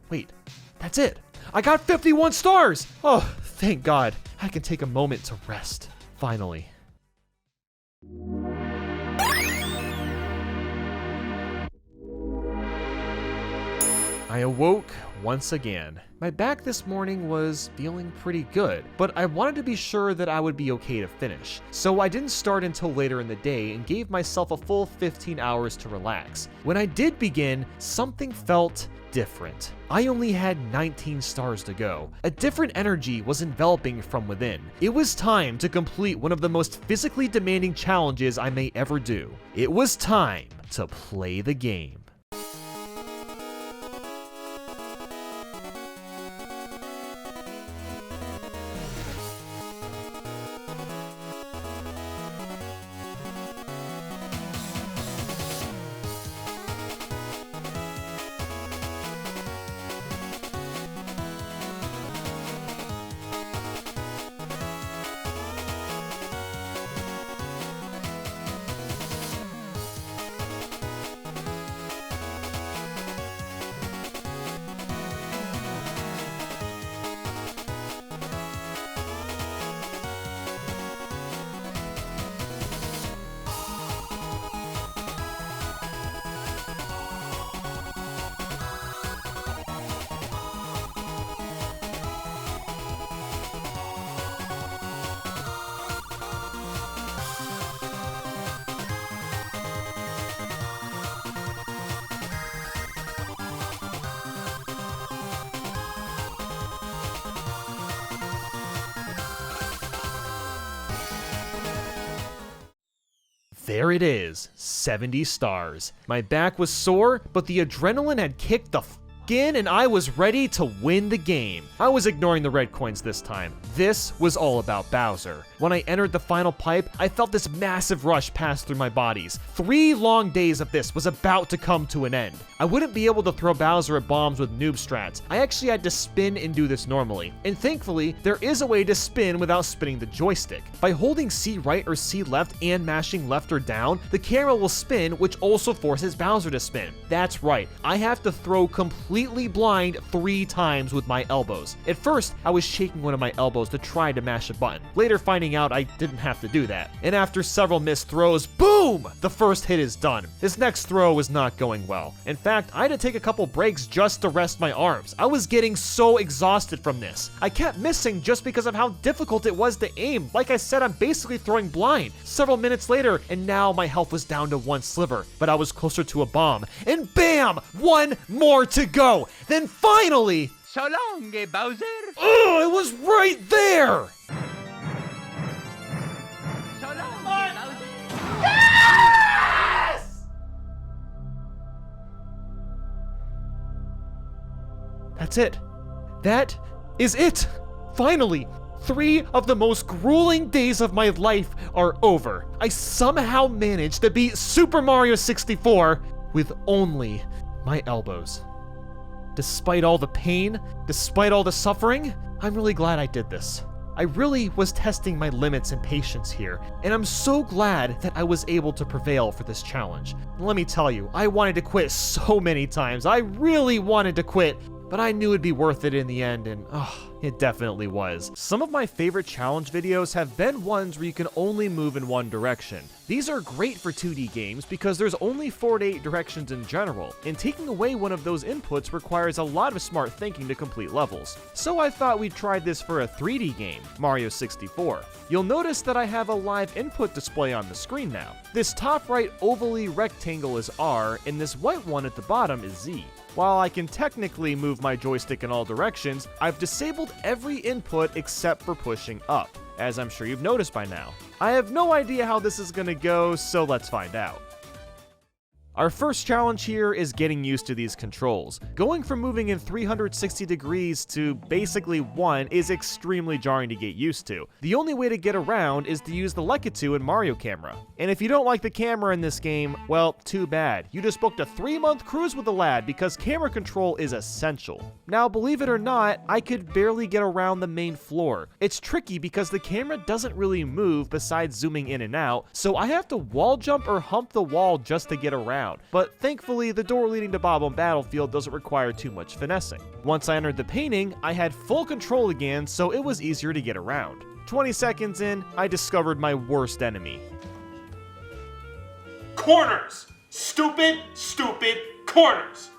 Wait, that's it. I got 51 stars! Oh, thank God. I can take a moment to rest. Finally. I awoke once again. My back this morning was feeling pretty good, but I wanted to be sure that I would be okay to finish. So I didn't start until later in the day and gave myself a full 15 hours to relax. When I did begin, something felt different. I only had 19 stars to go. A different energy was enveloping from within. It was time to complete one of the most physically demanding challenges I may ever do. It was time to play the game. There it is, 70 stars. My back was sore, but the adrenaline had kicked the in and I was ready to win the game. I was ignoring the red coins this time. This was all about Bowser. When I entered the final pipe, I felt this massive rush pass through my bodies. 3 long days of this was about to come to an end. I wouldn't be able to throw Bowser at bombs with noob strats. I actually had to spin and do this normally. And thankfully, there is a way to spin without spinning the joystick. By holding C right or C left and mashing left or down, the camera will spin, which also forces Bowser to spin. That's right, I have to throw completely blind 3 times with my elbows. At first, I was shaking one of my elbows to try to mash a button. Later finding out I didn't have to do that. And after several missed throws, boom! The first hit is done. This next throw was not going well. In fact, I had to take a couple breaks just to rest my arms. I was getting so exhausted from this. I kept missing just because of how difficult it was to aim. Like I said, I'm basically throwing blind. Several minutes later, and now my health was down to 1 sliver, but I was closer to a bomb. And bam! 1 more to go. Then finally... So long, Bowser. Oh, it was right there! So long, Bowser. Yes! That's it. That is it. Finally, 3 of the most grueling days of my life are over. I somehow managed to beat Super Mario 64 with only my elbows. Despite all the pain, despite all the suffering, I'm really glad I did this. I really was testing my limits and patience here, and I'm so glad that I was able to prevail for this challenge. Let me tell you, I wanted to quit so many times. I really wanted to quit, but I knew it'd be worth it in the end, and It definitely was. Some of my favorite challenge videos have been ones where you can only move in one direction. These are great for 2D games because there's only 4 to 8 directions in general, and taking away one of those inputs requires a lot of smart thinking to complete levels. So I thought we'd try this for a 3D game, Mario 64. You'll notice that I have a live input display on the screen now. This top right ovally rectangle is R, and this white one at the bottom is Z. While I can technically move my joystick in all directions, I've disabled every input except for pushing up, as I'm sure you've noticed by now. I have no idea how this is gonna go, so let's find out. Our first challenge here is getting used to these controls. Going from moving in 360 degrees to basically 1 is extremely jarring to get used to. The only way to get around is to use the Lekitsu in Mario Camera. And if you don't like the camera in this game, well, too bad. You just booked a 3-month cruise with the lad because camera control is essential. Now, believe it or not, I could barely get around the main floor. It's tricky because the camera doesn't really move besides zooming in and out, so I have to wall jump or hump the wall just to get around. But thankfully, the door leading to Bob-omb Battlefield doesn't require too much finessing. Once I entered the painting, I had full control again, so it was easier to get around. 20 seconds in, I discovered my worst enemy. Corners! Stupid, stupid corners!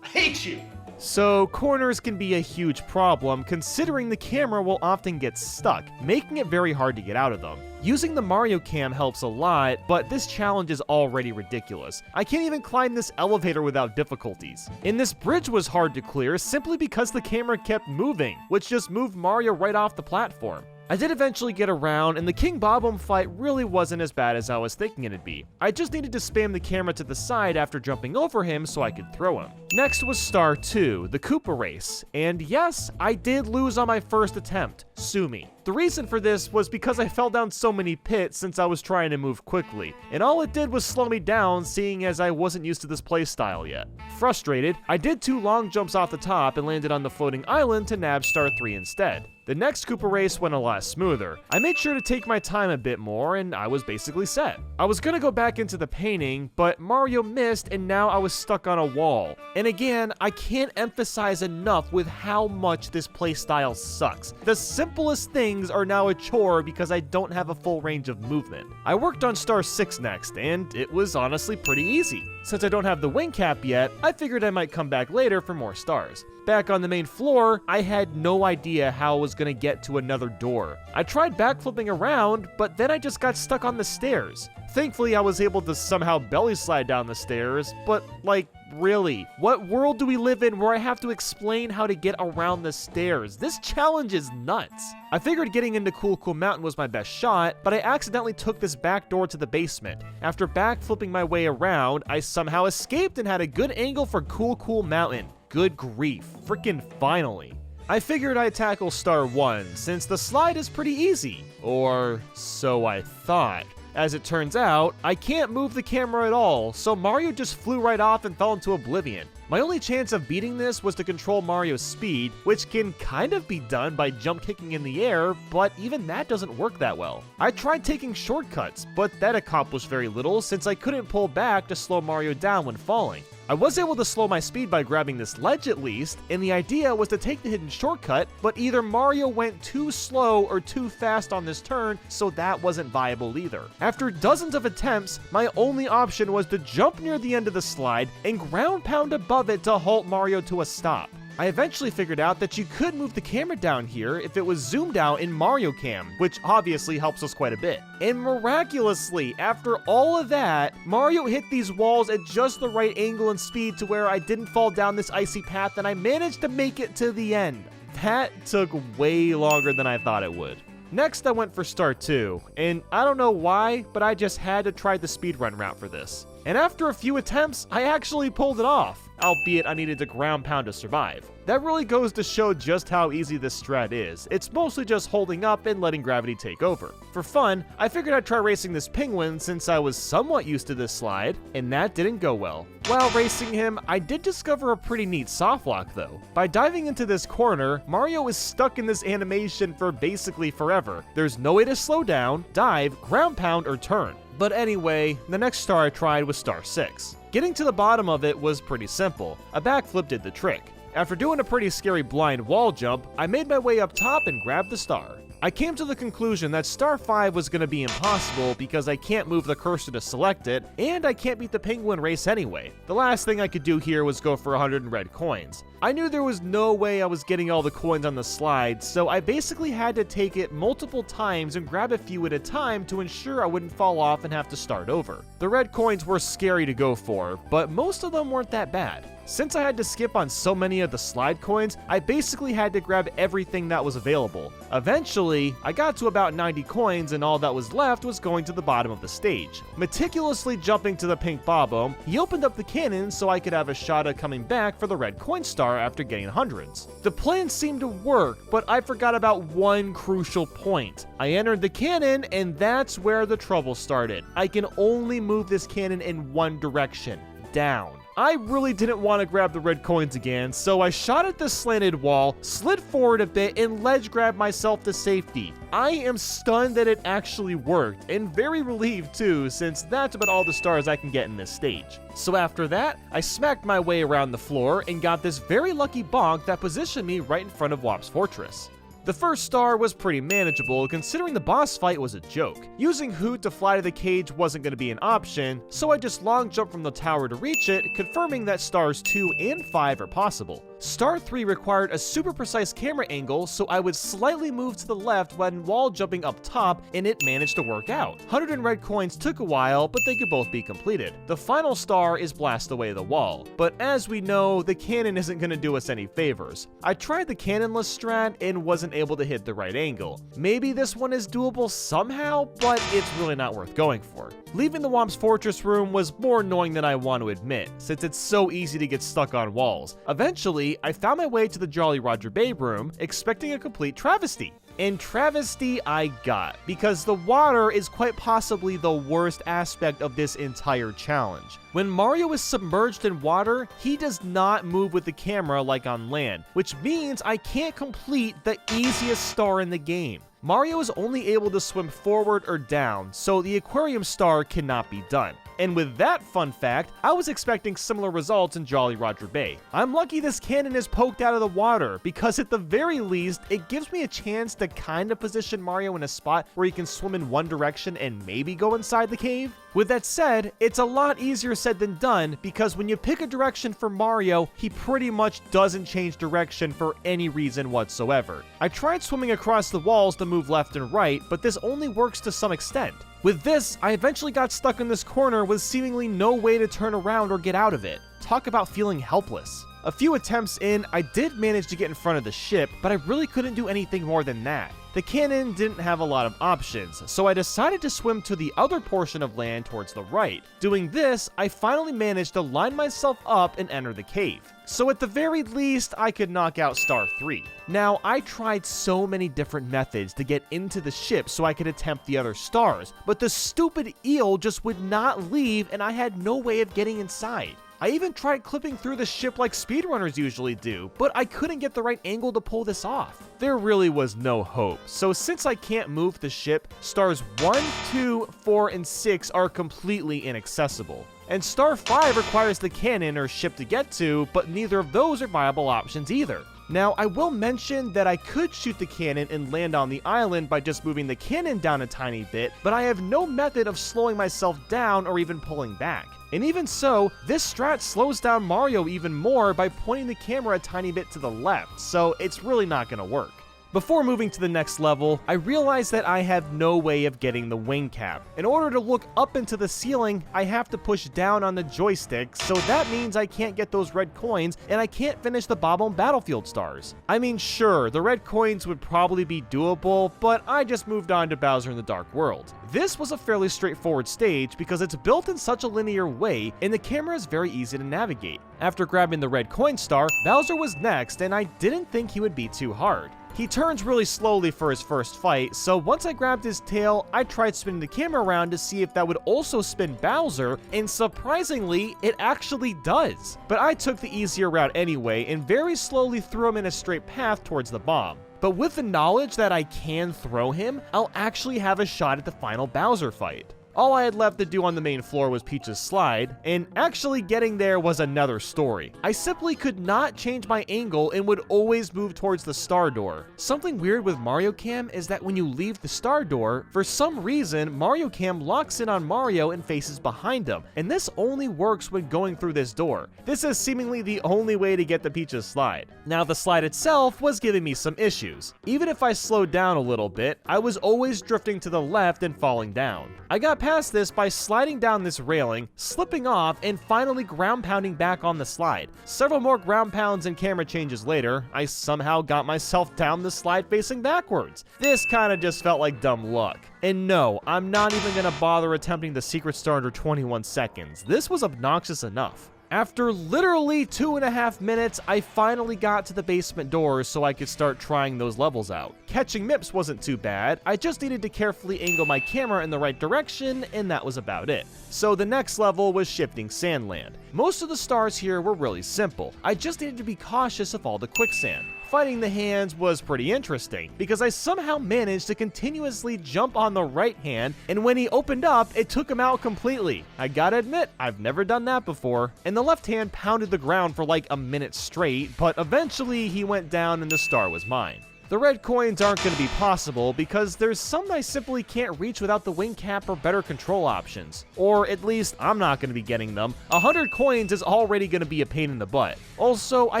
I hate you! So, corners can be a huge problem considering the camera will often get stuck, making it very hard to get out of them. Using the Mario Cam helps a lot, but this challenge is already ridiculous. I can't even climb this elevator without difficulties. And this bridge was hard to clear simply because the camera kept moving, which just moved Mario right off the platform. I did eventually get around, and the King Bob-omb fight really wasn't as bad as I was thinking it'd be. I just needed to spam the camera to the side after jumping over him so I could throw him. Next was Star 2, the Koopa race, and yes, I did lose on my first attempt. Sue me. The reason for this was because I fell down so many pits since I was trying to move quickly, and all it did was slow me down seeing as I wasn't used to this playstyle yet. Frustrated, I did 2 long jumps off the top and landed on the floating island to nab Star 3 instead. The next Koopa race went a lot smoother. I made sure to take my time a bit more and I was basically set. I was gonna go back into the painting, but Mario missed and now I was stuck on a wall. And again, I can't emphasize enough with how much this playstyle sucks. The simplest things are now a chore because I don't have a full range of movement. I worked on Star 6 next, and it was honestly pretty easy. Since I don't have the wing cap yet, I figured I might come back later for more stars. Back on the main floor, I had no idea how I was gonna get to another door. I tried backflipping around, but then I just got stuck on the stairs. Thankfully, I was able to somehow belly slide down the stairs, but like, really? What world do we live in where I have to explain how to get around the stairs? This challenge is nuts. I figured getting into Cool Cool Mountain was my best shot, but I accidentally took this back door to the basement. After backflipping my way around, I somehow escaped and had a good angle for Cool Cool Mountain. Good grief, frickin' finally. I figured I'd tackle Star 1 since the slide is pretty easy, or so I thought. As it turns out, I can't move the camera at all, so Mario just flew right off and fell into oblivion. My only chance of beating this was to control Mario's speed, which can kind of be done by jump kicking in the air, but even that doesn't work that well. I tried taking shortcuts, but that accomplished very little since I couldn't pull back to slow Mario down when falling. I was able to slow my speed by grabbing this ledge at least, and the idea was to take the hidden shortcut, but either Mario went too slow or too fast on this turn, so that wasn't viable either. After dozens of attempts, my only option was to jump near the end of the slide and ground pound above it to halt Mario to a stop. I eventually figured out that you could move the camera down here if it was zoomed out in Mario Cam, which obviously helps us quite a bit. And miraculously, after all of that, Mario hit these walls at just the right angle and speed to where I didn't fall down this icy path and I managed to make it to the end. That took way longer than I thought it would. Next, I went for Star 2, and I don't know why, but I just had to try the speedrun route for this. And after a few attempts, I actually pulled it off, albeit I needed to ground pound to survive. That really goes to show just how easy this strat is. It's mostly just holding up and letting gravity take over. For fun, I figured I'd try racing this penguin since I was somewhat used to this slide, and that didn't go well. While racing him, I did discover a pretty neat soft lock though. By diving into this corner, Mario is stuck in this animation for basically forever. There's no way to slow down, dive, ground pound, or turn. But anyway, the next star I tried was Star 6. Getting to the bottom of it was pretty simple. A backflip did the trick. After doing a pretty scary blind wall jump, I made my way up top and grabbed the star. I came to the conclusion that star 5 was going to be impossible because I can't move the cursor to select it, and I can't beat the penguin race anyway. The last thing I could do here was go for 100 in red coins. I knew there was no way I was getting all the coins on the slide, so I basically had to take it multiple times and grab a few at a time to ensure I wouldn't fall off and have to start over. The red coins were scary to go for, but most of them weren't that bad. Since I had to skip on so many of the slide coins, I basically had to grab everything that was available. Eventually, I got to about 90 coins and all that was left was going to the bottom of the stage. Meticulously jumping to the pink bob-omb, he opened up the cannon so I could have a shot at coming back for the red coin star after getting hundreds. The plan seemed to work, but I forgot about one crucial point. I entered the cannon and that's where the trouble started. I can only move this cannon in one direction, down. I really didn't want to grab the red coins again, so I shot at the slanted wall, slid forward a bit, and ledge grabbed myself to safety. I am stunned that it actually worked, and very relieved too, since that's about all the stars I can get in this stage. So after that, I smacked my way around the floor and got this very lucky bonk that positioned me right in front of Wop's fortress. The first star was pretty manageable considering the boss fight was a joke. Using Hoot to fly to the cage wasn't going to be an option, so I just long jumped from the tower to reach it, confirming that stars 2 and 5 are possible. Star 3 required a super precise camera angle, so I would slightly move to the left when wall jumping up top, and it managed to work out. 100 in red coins took a while, but they could both be completed. The final star is blast away the wall, but as we know, the cannon isn't going to do us any favors. I tried the cannonless strat and wasn't able to hit the right angle. Maybe this one is doable somehow, but it's really not worth going for. Leaving the Womp's Fortress room was more annoying than I want to admit, since it's so easy to get stuck on walls. Eventually, I found my way to the Jolly Roger Babe room, expecting a complete travesty. And travesty I got, because the water is quite possibly the worst aspect of this entire challenge. When Mario is submerged in water, he does not move with the camera like on land, which means I can't complete the easiest star in the game. Mario is only able to swim forward or down, so the aquarium star cannot be done. And with that fun fact, I was expecting similar results in Jolly Roger Bay. I'm lucky this cannon is poked out of the water, because at the very least, it gives me a chance to kind of position Mario in a spot where he can swim in one direction and maybe go inside the cave. With that said, it's a lot easier said than done, because when you pick a direction for Mario, he pretty much doesn't change direction for any reason whatsoever. I tried swimming across the walls to move left and right, but this only works to some extent. With this, I eventually got stuck in this corner with seemingly no way to turn around or get out of it. Talk about feeling helpless. A few attempts in, I did manage to get in front of the ship, but I really couldn't do anything more than that. The cannon didn't have a lot of options, so I decided to swim to the other portion of land towards the right. Doing this, I finally managed to line myself up and enter the cave. So at the very least, I could knock out Star 3. Now, I tried so many different methods to get into the ship so I could attempt the other stars, but the stupid eel just would not leave and I had no way of getting inside. I even tried clipping through the ship like speedrunners usually do, but I couldn't get the right angle to pull this off. There really was no hope, so since I can't move the ship, stars 1, 2, 4, and 6 are completely inaccessible. And star 5 requires the cannon or ship to get to, but neither of those are viable options either. Now, I will mention that I could shoot the cannon and land on the island by just moving the cannon down a tiny bit, but I have no method of slowing myself down or even pulling back. And even so, this strat slows down Mario even more by pointing the camera a tiny bit to the left, so it's really not going to work. Before moving to the next level, I realized that I have no way of getting the wing cap. In order to look up into the ceiling, I have to push down on the joystick, so that means I can't get those red coins, and I can't finish the Bob-omb Battlefield stars. I mean, sure, the red coins would probably be doable, but I just moved on to Bowser in the Dark World. This was a fairly straightforward stage because it's built in such a linear way, and the camera is very easy to navigate. After grabbing the red coin star, Bowser was next, and I didn't think he would be too hard. He turns really slowly for his first fight, so once I grabbed his tail, I tried spinning the camera around to see if that would also spin Bowser, and surprisingly, it actually does. But I took the easier route anyway, and very slowly threw him in a straight path towards the bomb. But with the knowledge that I can throw him, I'll actually have a shot at the final Bowser fight. All I had left to do on the main floor was Peach's slide, and actually getting there was another story. I simply could not change my angle and would always move towards the star door. Something weird with Mario Cam is that when you leave the star door, for some reason Mario Cam locks in on Mario and faces behind him, and this only works when going through this door. This is seemingly the only way to get the Peach's slide. Now the slide itself was giving me some issues. Even if I slowed down a little bit, I was always drifting to the left and falling down. I got past this by sliding down this railing, slipping off, and finally ground pounding back on the slide. Several more ground pounds and camera changes later, I somehow got myself down the slide facing backwards. This kinda just felt like dumb luck. And no, I'm not even gonna bother attempting the secret star under 21 seconds. This was obnoxious enough. After literally 2.5 minutes, I finally got to the basement doors so I could start trying those levels out. Catching Mips wasn't too bad, I just needed to carefully angle my camera in the right direction, and that was about it. So the next level was Shifting Sandland. Most of the stars here were really simple, I just needed to be cautious of all the quicksand. Fighting the hands was pretty interesting, because I somehow managed to continuously jump on the right hand, and when he opened up, it took him out completely. I gotta admit, I've never done that before. And the left hand pounded the ground for like a minute straight, but eventually he went down and the star was mine. The red coins aren't going to be possible because there's some I simply can't reach without the wing cap or better control options. Or at least I'm not going to be getting them. 100 coins is already going to be a pain in the butt. Also, I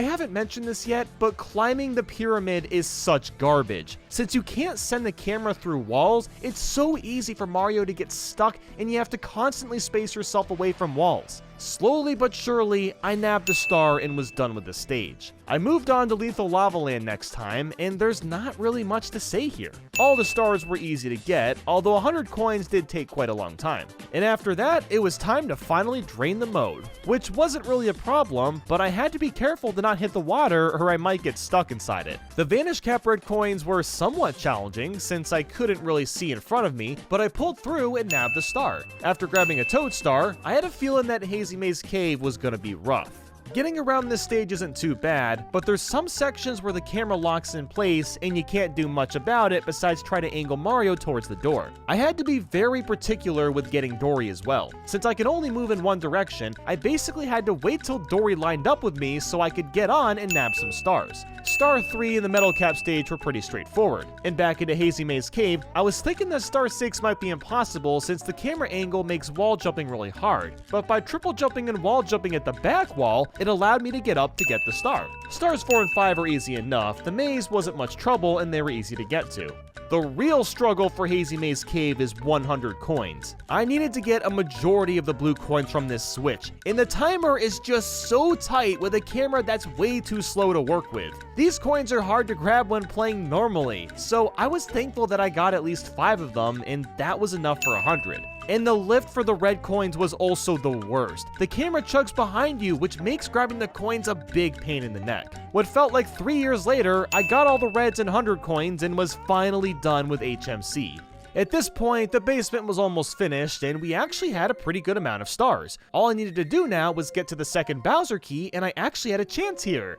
haven't mentioned this yet, but climbing the pyramid is such garbage. Since you can't send the camera through walls, it's so easy for Mario to get stuck and you have to constantly space yourself away from walls. Slowly but surely, I nabbed a star and was done with the stage. I moved on to Lethal Lava Land next time, and there's not really much to say here. All the stars were easy to get, although 100 coins did take quite a long time. And after that, it was time to finally drain the mode, which wasn't really a problem, but I had to be careful to not hit the water or I might get stuck inside it. The Vanish Cap red coins were somewhat challenging since I couldn't really see in front of me, but I pulled through and nabbed the star. After grabbing a Toad Star, I had a feeling that Hazy Maze Cave was gonna be rough. Getting around this stage isn't too bad, but there's some sections where the camera locks in place and you can't do much about it besides try to angle Mario towards the door. I had to be very particular with getting Dory as well. Since I could only move in one direction, I basically had to wait till Dory lined up with me so I could get on and nab some stars. Star 3 and the Metal Cap stage were pretty straightforward. And back into Hazy Maze Cave, I was thinking that Star 6 might be impossible since the camera angle makes wall jumping really hard. But by triple jumping and wall jumping at the back wall, it allowed me to get up to get the star. Stars 4 and 5 are easy enough, the maze wasn't much trouble and they were easy to get to. The real struggle for Hazy Maze Cave is 100 coins. I needed to get a majority of the blue coins from this switch, and the timer is just so tight with a camera that's way too slow to work with. These coins are hard to grab when playing normally, so I was thankful that I got at least 5 of them, and that was enough for 100. And the lift for the red coins was also the worst. The camera chugs behind you, which makes grabbing the coins a big pain in the neck. What felt like 3 years later, I got all the reds and 100 coins and was finally done with HMC. At this point, the basement was almost finished, and we actually had a pretty good amount of stars. All I needed to do now was get to the second Bowser key, and I actually had a chance here.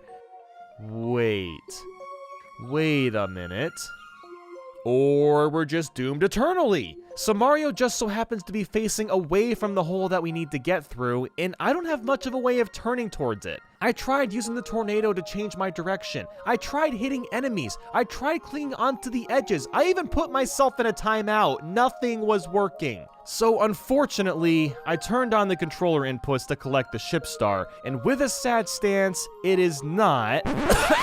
Wait a minute. Or we're just doomed eternally. So Mario just so happens to be facing away from the hole that we need to get through, and I don't have much of a way of turning towards it. I tried using the tornado to change my direction. I tried hitting enemies. I tried clinging onto the edges. I even put myself in a timeout. Nothing was working. So unfortunately, I turned on the controller inputs to collect the ship star, and with a sad stance, it is not,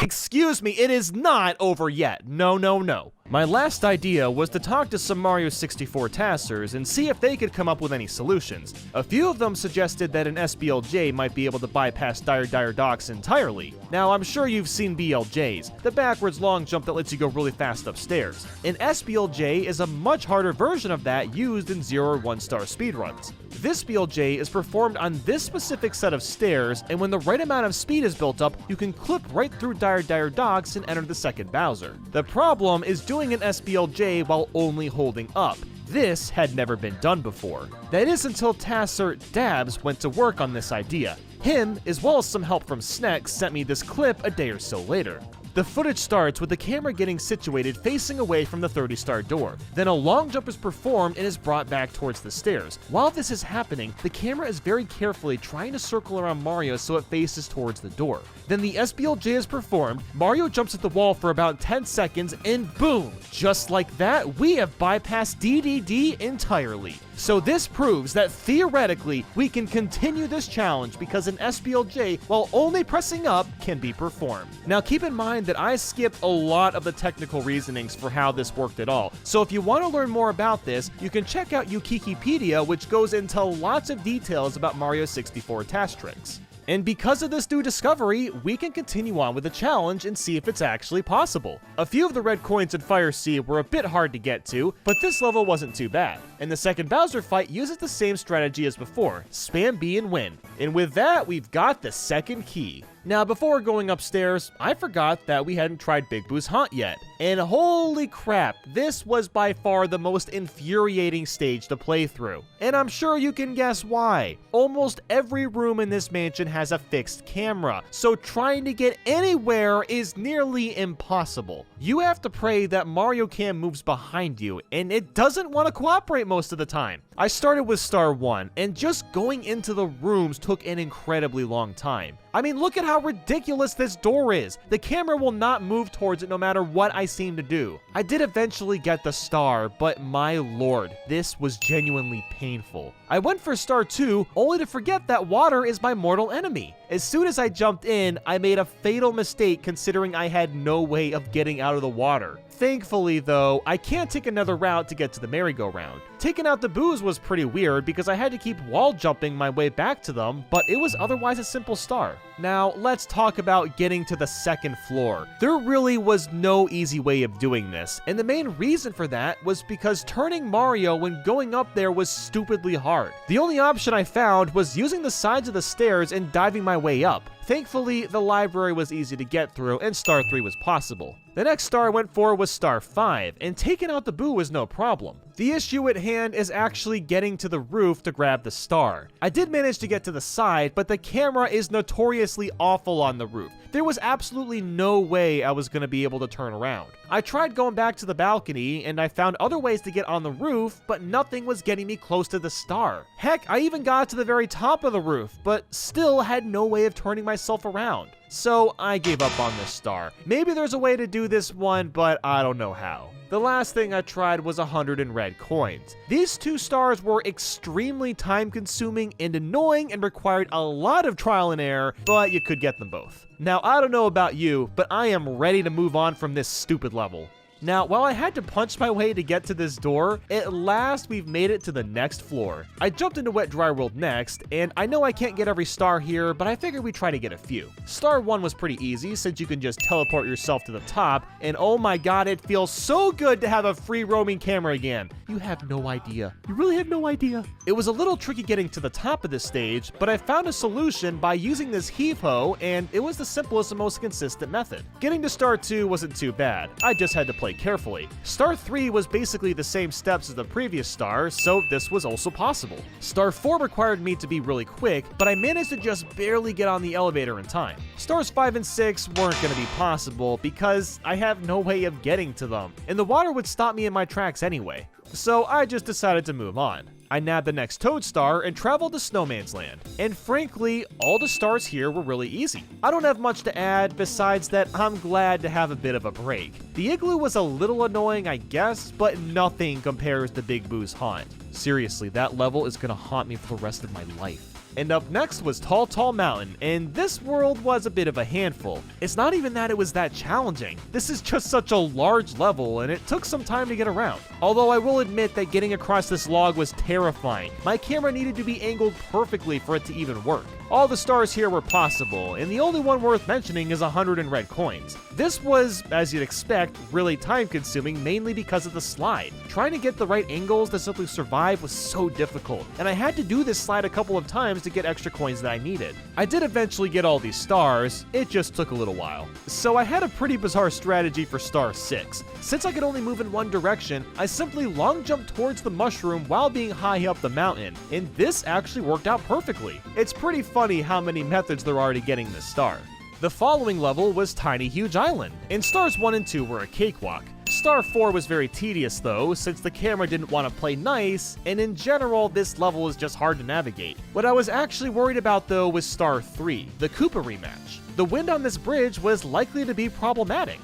excuse me, it is not over yet. No. My last idea was to talk to some Mario 64 tasters and see if they could come up with any solutions. A few of them suggested that an SBLJ might be able to bypass Dire Docks entirely. Now, I'm sure you've seen BLJs, the backwards long jump that lets you go really fast upstairs. An SBLJ is a much harder version of that used in 0 or 1 star speedruns. This BLJ is performed on this specific set of stairs, and when the right amount of speed is built up, you can clip right through Dire Docks and enter the second Bowser. The problem is doing an SBLJ while only holding up. This had never been done before. That is until Tasser Dabs went to work on this idea. Him, as well as some help from Sneck, sent me this clip a day or so later. The footage starts with the camera getting situated facing away from the 30-star door. Then a long jump is performed and is brought back towards the stairs. While this is happening, the camera is very carefully trying to circle around Mario so it faces towards the door. Then the SBLJ is performed, Mario jumps at the wall for about 10 seconds, and boom! Just like that, we have bypassed DDD entirely. So this proves that theoretically, we can continue this challenge because an SBLJ, while only pressing up, can be performed. Now keep in mind that I skipped a lot of the technical reasonings for how this worked at all, so if you want to learn more about this, you can check out Wikipedia, which goes into lots of details about Mario 64 task tricks. And because of this new discovery, we can continue on with the challenge and see if it's actually possible. A few of the red coins in Fire Sea were a bit hard to get to, but this level wasn't too bad. And the second Bowser fight uses the same strategy as before, spam B and win. And with that, we've got the second key. Now, before going upstairs, I forgot that we hadn't tried Big Boo's Haunt yet. And holy crap, this was by far the most infuriating stage to play through. And I'm sure you can guess why. Almost every room in this mansion has a fixed camera, so trying to get anywhere is nearly impossible. You have to pray that Mario Cam moves behind you, and it doesn't want to cooperate most of the time. I started with Star 1, and just going into the rooms took an incredibly long time. I mean, look at how ridiculous this door is. The camera will not move towards it no matter what I seem to do. I did eventually get the star, but my lord, this was genuinely painful. I went for Star 2, only to forget that water is my mortal enemy. As soon as I jumped in, I made a fatal mistake considering I had no way of getting out of the water. Thankfully, though, I can't take another route to get to the merry-go-round. Taking out the boos was pretty weird because I had to keep wall jumping my way back to them, but it was otherwise a simple star. Now, let's talk about getting to the second floor. There really was no easy way of doing this, and the main reason for that was because turning Mario when going up there was stupidly hard. The only option I found was using the sides of the stairs and diving my way up. Thankfully, the library was easy to get through and Star 3 was possible. The next star I went for was Star 5, and taking out the boo was no problem. The issue at hand is actually getting to the roof to grab the star. I did manage to get to the side, but the camera is notoriously awful on the roof. There was absolutely no way I was going to be able to turn around. I tried going back to the balcony, and I found other ways to get on the roof, but nothing was getting me close to the star. Heck, I even got to the very top of the roof, but still had no way of turning myself around. So I gave up on this star. Maybe there's a way to do this one, but I don't know how. The last thing I tried was 100 in red coins. These two stars were extremely time-consuming and annoying and required a lot of trial and error, but you could get them both. Now, I don't know about you, but I am ready to move on from this stupid level. Now, while I had to punch my way to get to this door, at last we've made it to the next floor. I jumped into Wet Dry World next, and I know I can't get every star here, but I figured we'd try to get a few. Star 1 was pretty easy since you can just teleport yourself to the top, and oh my god, it feels so good to have a free roaming camera again. You have no idea. You really have no idea. It was a little tricky getting to the top of this stage, but I found a solution by using this heave-ho, and it was the simplest and most consistent method. Getting to Star 2 wasn't too bad. I just had to play carefully. Star 3 was basically the same steps as the previous star, so this was also possible. Star 4 required me to be really quick, but I managed to just barely get on the elevator in time. Stars 5 and 6 weren't going to be possible because I have no way of getting to them, and the water would stop me in my tracks anyway. So I just decided to move on. I nabbed the next Toad Star and traveled to Snowman's Land. And frankly, all the stars here were really easy. I don't have much to add besides that I'm glad to have a bit of a break. The igloo was a little annoying, I guess, but nothing compares to Big Boo's Haunt. Seriously, that level is gonna haunt me for the rest of my life. And up next was Tall Tall Mountain, and this world was a bit of a handful. It's not even that it was that challenging. This is just such a large level, and it took some time to get around. Although I will admit that getting across this log was terrifying. My camera needed to be angled perfectly for it to even work. All the stars here were possible, and the only one worth mentioning is 100 in red coins. This was, as you'd expect, really time-consuming, mainly because of the slide. Trying to get the right angles to simply survive was so difficult, and I had to do this slide a couple of times to get extra coins that I needed. I did eventually get all these stars, it just took a little while. So I had a pretty bizarre strategy for Star 6. Since I could only move in one direction, I simply long jumped towards the mushroom while being high up the mountain, and this actually worked out perfectly. It's pretty funny how many methods there are to getting this star. The following level was Tiny Huge Island, and stars 1 and 2 were a cakewalk. Star 4 was very tedious though, since the camera didn't want to play nice, and in general this level is just hard to navigate. What I was actually worried about though was Star 3, the Koopa rematch. The wind on this bridge was likely to be problematic.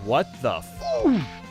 What the f?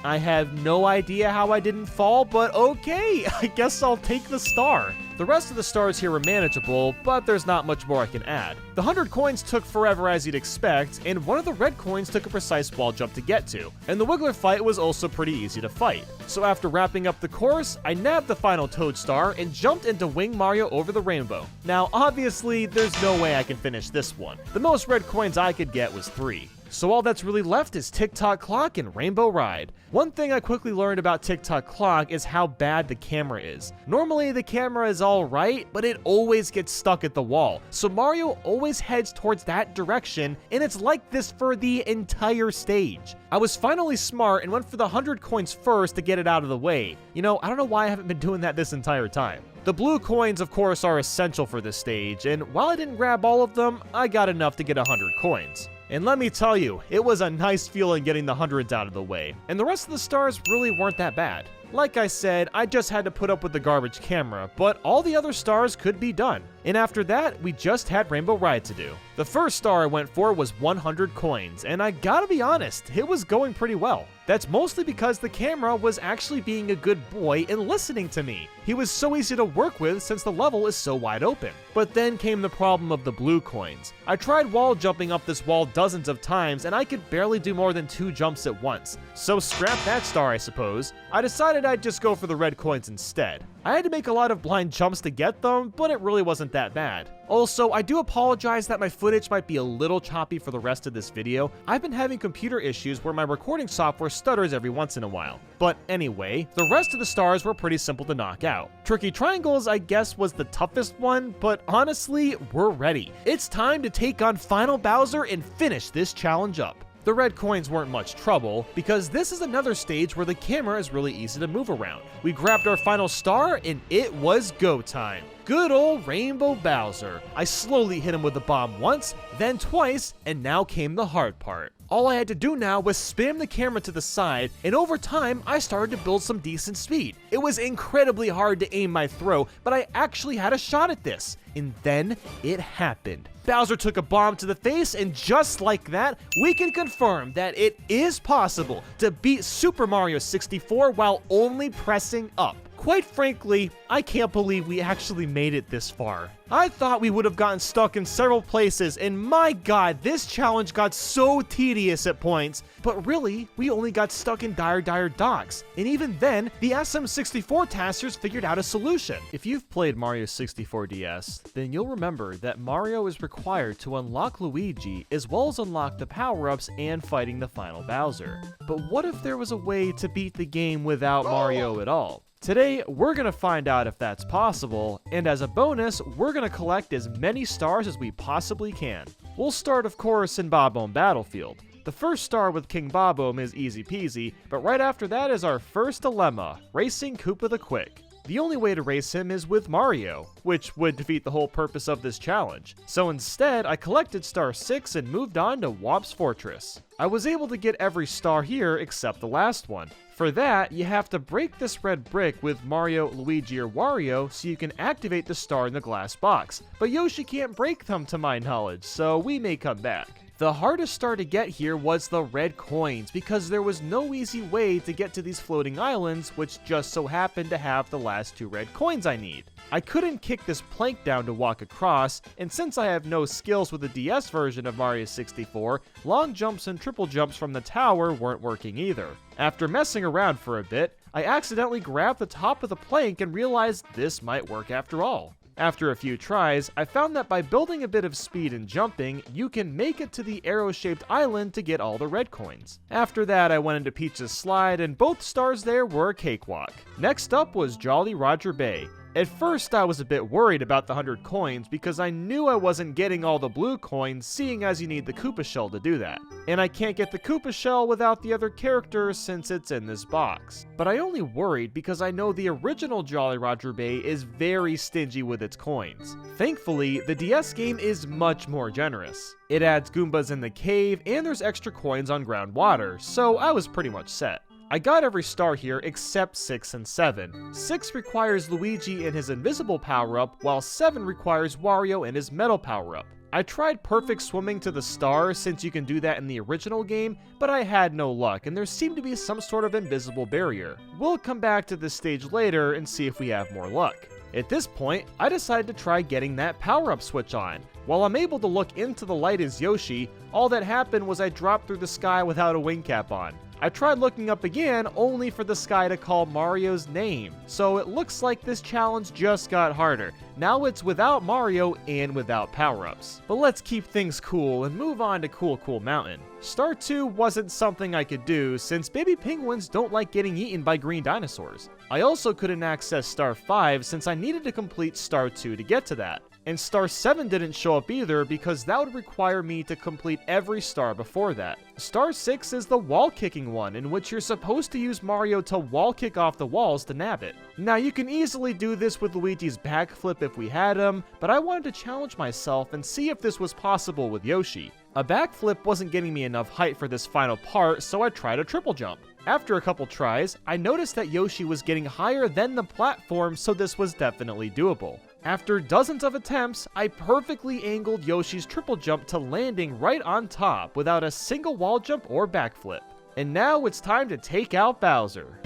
I have no idea how I didn't fall, but okay, I guess I'll take the star. The rest of the stars here were manageable, but there's not much more I can add. The 100 coins took forever as you'd expect, and one of the red coins took a precise wall jump to get to, and the Wiggler fight was also pretty easy to fight. So after wrapping up the course, I nabbed the final Toad star and jumped into Wing Mario over the rainbow. Now obviously, there's no way I can finish this one. The most red coins I could get was 3. So all that's really left is Tick-Tock Clock and Rainbow Ride. One thing I quickly learned about Tick-Tock Clock is how bad the camera is. Normally the camera is alright, but it always gets stuck at the wall. So Mario always heads towards that direction, and it's like this for the entire stage. I was finally smart and went for the 100 coins first to get it out of the way. You know, I don't know why I haven't been doing that this entire time. The blue coins, of course, are essential for this stage, and while I didn't grab all of them, I got enough to get 100 coins. And let me tell you, it was a nice feeling getting the hundreds out of the way, and the rest of the stars really weren't that bad. Like I said, I just had to put up with the garbage camera, but all the other stars could be done. And after that, we just had Rainbow Ride to do. The first star I went for was 100 coins, and I gotta be honest, it was going pretty well. That's mostly because the camera was actually being a good boy and listening to me. He was so easy to work with since the level is so wide open. But then came the problem of the blue coins. I tried wall jumping up this wall dozens of times, and I could barely do more than 2 jumps at once. So scrap that star, I suppose. I decided I'd just go for the red coins instead. I had to make a lot of blind jumps to get them, but it really wasn't that bad. Also, I do apologize that my footage might be a little choppy for the rest of this video. I've been having computer issues where my recording software stutters every once in a while. But anyway, the rest of the stars were pretty simple to knock out. Tricky Triangles, I guess, was the toughest one, but honestly, we're ready. It's time to take on Final Bowser and finish this challenge up. The red coins weren't much trouble, because this is another stage where the camera is really easy to move around. We grabbed our final star, and it was go time. Good old Rainbow Bowser. I slowly hit him with the bomb once, then twice, and now came the hard part. All I had to do now was spam the camera to the side, and over time, I started to build some decent speed. It was incredibly hard to aim my throw, but I actually had a shot at this. And then it happened. Bowser took a bomb to the face, and just like that, we can confirm that it is possible to beat Super Mario 64 while only pressing up. Quite frankly, I can't believe we actually made it this far. I thought we would have gotten stuck in several places, and my god, this challenge got so tedious at points, but really, we only got stuck in Dire Docks, and even then, the SM64 testers figured out a solution. If you've played Mario 64 DS, then you'll remember that Mario is required to unlock Luigi, as well as unlock the power-ups and fighting the final Bowser. But what if there was a way to beat the game without Mario at all? Today, we're gonna find out if that's possible, and as a bonus, we're gonna collect as many stars as we possibly can. We'll start, of course, in Bob-omb Battlefield. The first star with King Bob-omb is easy peasy, but right after that is our first dilemma, racing Koopa the Quick. The only way to race him is with Mario, which would defeat the whole purpose of this challenge. So instead, I collected star 6 and moved on to Womp's Fortress. I was able to get every star here except the last one. For that, you have to break this red brick with Mario, Luigi, or Wario so you can activate the star in the glass box. But Yoshi can't break them to my knowledge, so we may come back. The hardest star to get here was the red coins, because there was no easy way to get to these floating islands, which just so happened to have the last 2 red coins I need. I couldn't kick this plank down to walk across, and since I have no skills with the DS version of Mario 64, long jumps and triple jumps from the tower weren't working either. After messing around for a bit, I accidentally grabbed the top of the plank and realized this might work after all. After a few tries, I found that by building a bit of speed and jumping, you can make it to the arrow-shaped island to get all the red coins. After that, I went into Peach's Slide, and both stars there were a cakewalk. Next up was Jolly Roger Bay. At first I was a bit worried about the 100 coins because I knew I wasn't getting all the blue coins, seeing as you need the Koopa shell to do that. And I can't get the Koopa shell without the other characters since it's in this box. But I only worried because I know the original Jolly Roger Bay is very stingy with its coins. Thankfully, the DS game is much more generous. It adds Goombas in the cave and there's extra coins on groundwater, so I was pretty much set. I got every star here except 6 and 7. 6 requires Luigi and his invisible power-up, while 7 requires Wario and his metal power-up. I tried perfect swimming to the star since you can do that in the original game, but I had no luck and there seemed to be some sort of invisible barrier. We'll come back to this stage later and see if we have more luck. At this point, I decided to try getting that power-up switch on. While I'm able to look into the light as Yoshi, all that happened was I dropped through the sky without a wing cap on. I tried looking up again, only for the sky to call Mario's name. So it looks like this challenge just got harder. Now it's without Mario and without power-ups. But let's keep things cool and move on to Cool Cool Mountain. Star 2 wasn't something I could do since baby penguins don't like getting eaten by green dinosaurs. I also couldn't access Star 5 since I needed to complete Star 2 to get to that. And Star 7 didn't show up either because that would require me to complete every star before that. Star 6 is the wall kicking one, in which you're supposed to use Mario to wall kick off the walls to nab it. Now you can easily do this with Luigi's backflip if we had him, but I wanted to challenge myself and see if this was possible with Yoshi. A backflip wasn't getting me enough height for this final part, so I tried a triple jump. After a couple tries, I noticed that Yoshi was getting higher than the platform, so this was definitely doable. After dozens of attempts, I perfectly angled Yoshi's triple jump to landing right on top without a single wall jump or backflip. And now it's time to take out Bowser.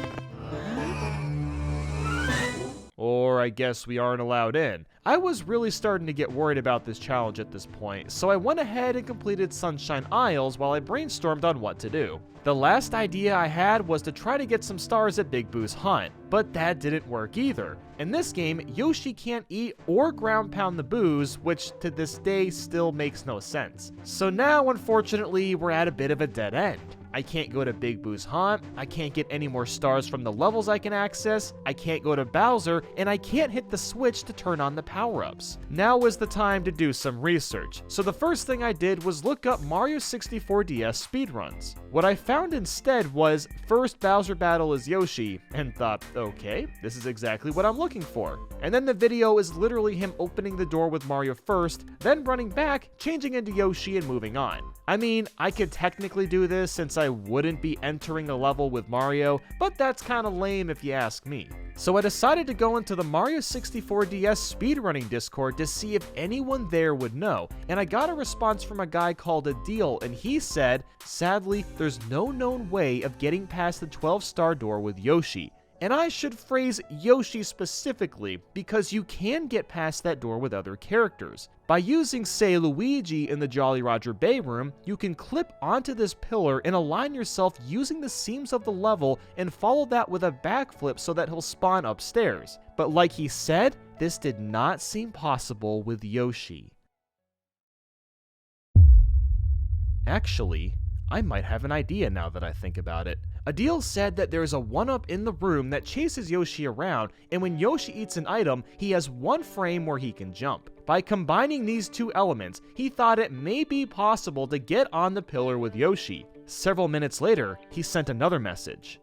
Or I guess we aren't allowed in. I was really starting to get worried about this challenge at this point, so I went ahead and completed Sunshine Isles while I brainstormed on what to do. The last idea I had was to try to get some stars at Big Boo's Hunt, but that didn't work either. In this game, Yoshi can't eat or ground pound the boos, which to this day still makes no sense. So now, unfortunately, we're at a bit of a dead end. I can't go to Big Boo's Haunt, I can't get any more stars from the levels I can access, I can't go to Bowser, and I can't hit the switch to turn on the power-ups. Now is the time to do some research, so the first thing I did was look up Mario 64 DS speedruns. What I found instead was first Bowser battle as Yoshi, and thought, okay, this is exactly what I'm looking for. And then the video is literally him opening the door with Mario first, then running back, changing into Yoshi and moving on. I mean, I could technically do this since I wouldn't be entering a level with Mario, but that's kinda lame if you ask me. So I decided to go into the Mario 64 DS speedrunning Discord to see if anyone there would know, and I got a response from a guy called Adil, and he said, sadly, there's no known way of getting past the 12-star door with Yoshi. And I should phrase Yoshi specifically, because you can get past that door with other characters. By using, say, Luigi in the Jolly Roger Bay room, you can clip onto this pillar and align yourself using the seams of the level and follow that with a backflip so that he'll spawn upstairs. But like he said, this did not seem possible with Yoshi. Actually, I might have an idea now that I think about it. Adil said that there's a 1-up in the room that chases Yoshi around, and when Yoshi eats an item, he has one frame where he can jump. By combining these two elements, he thought it may be possible to get on the pillar with Yoshi. Several minutes later, he sent another message.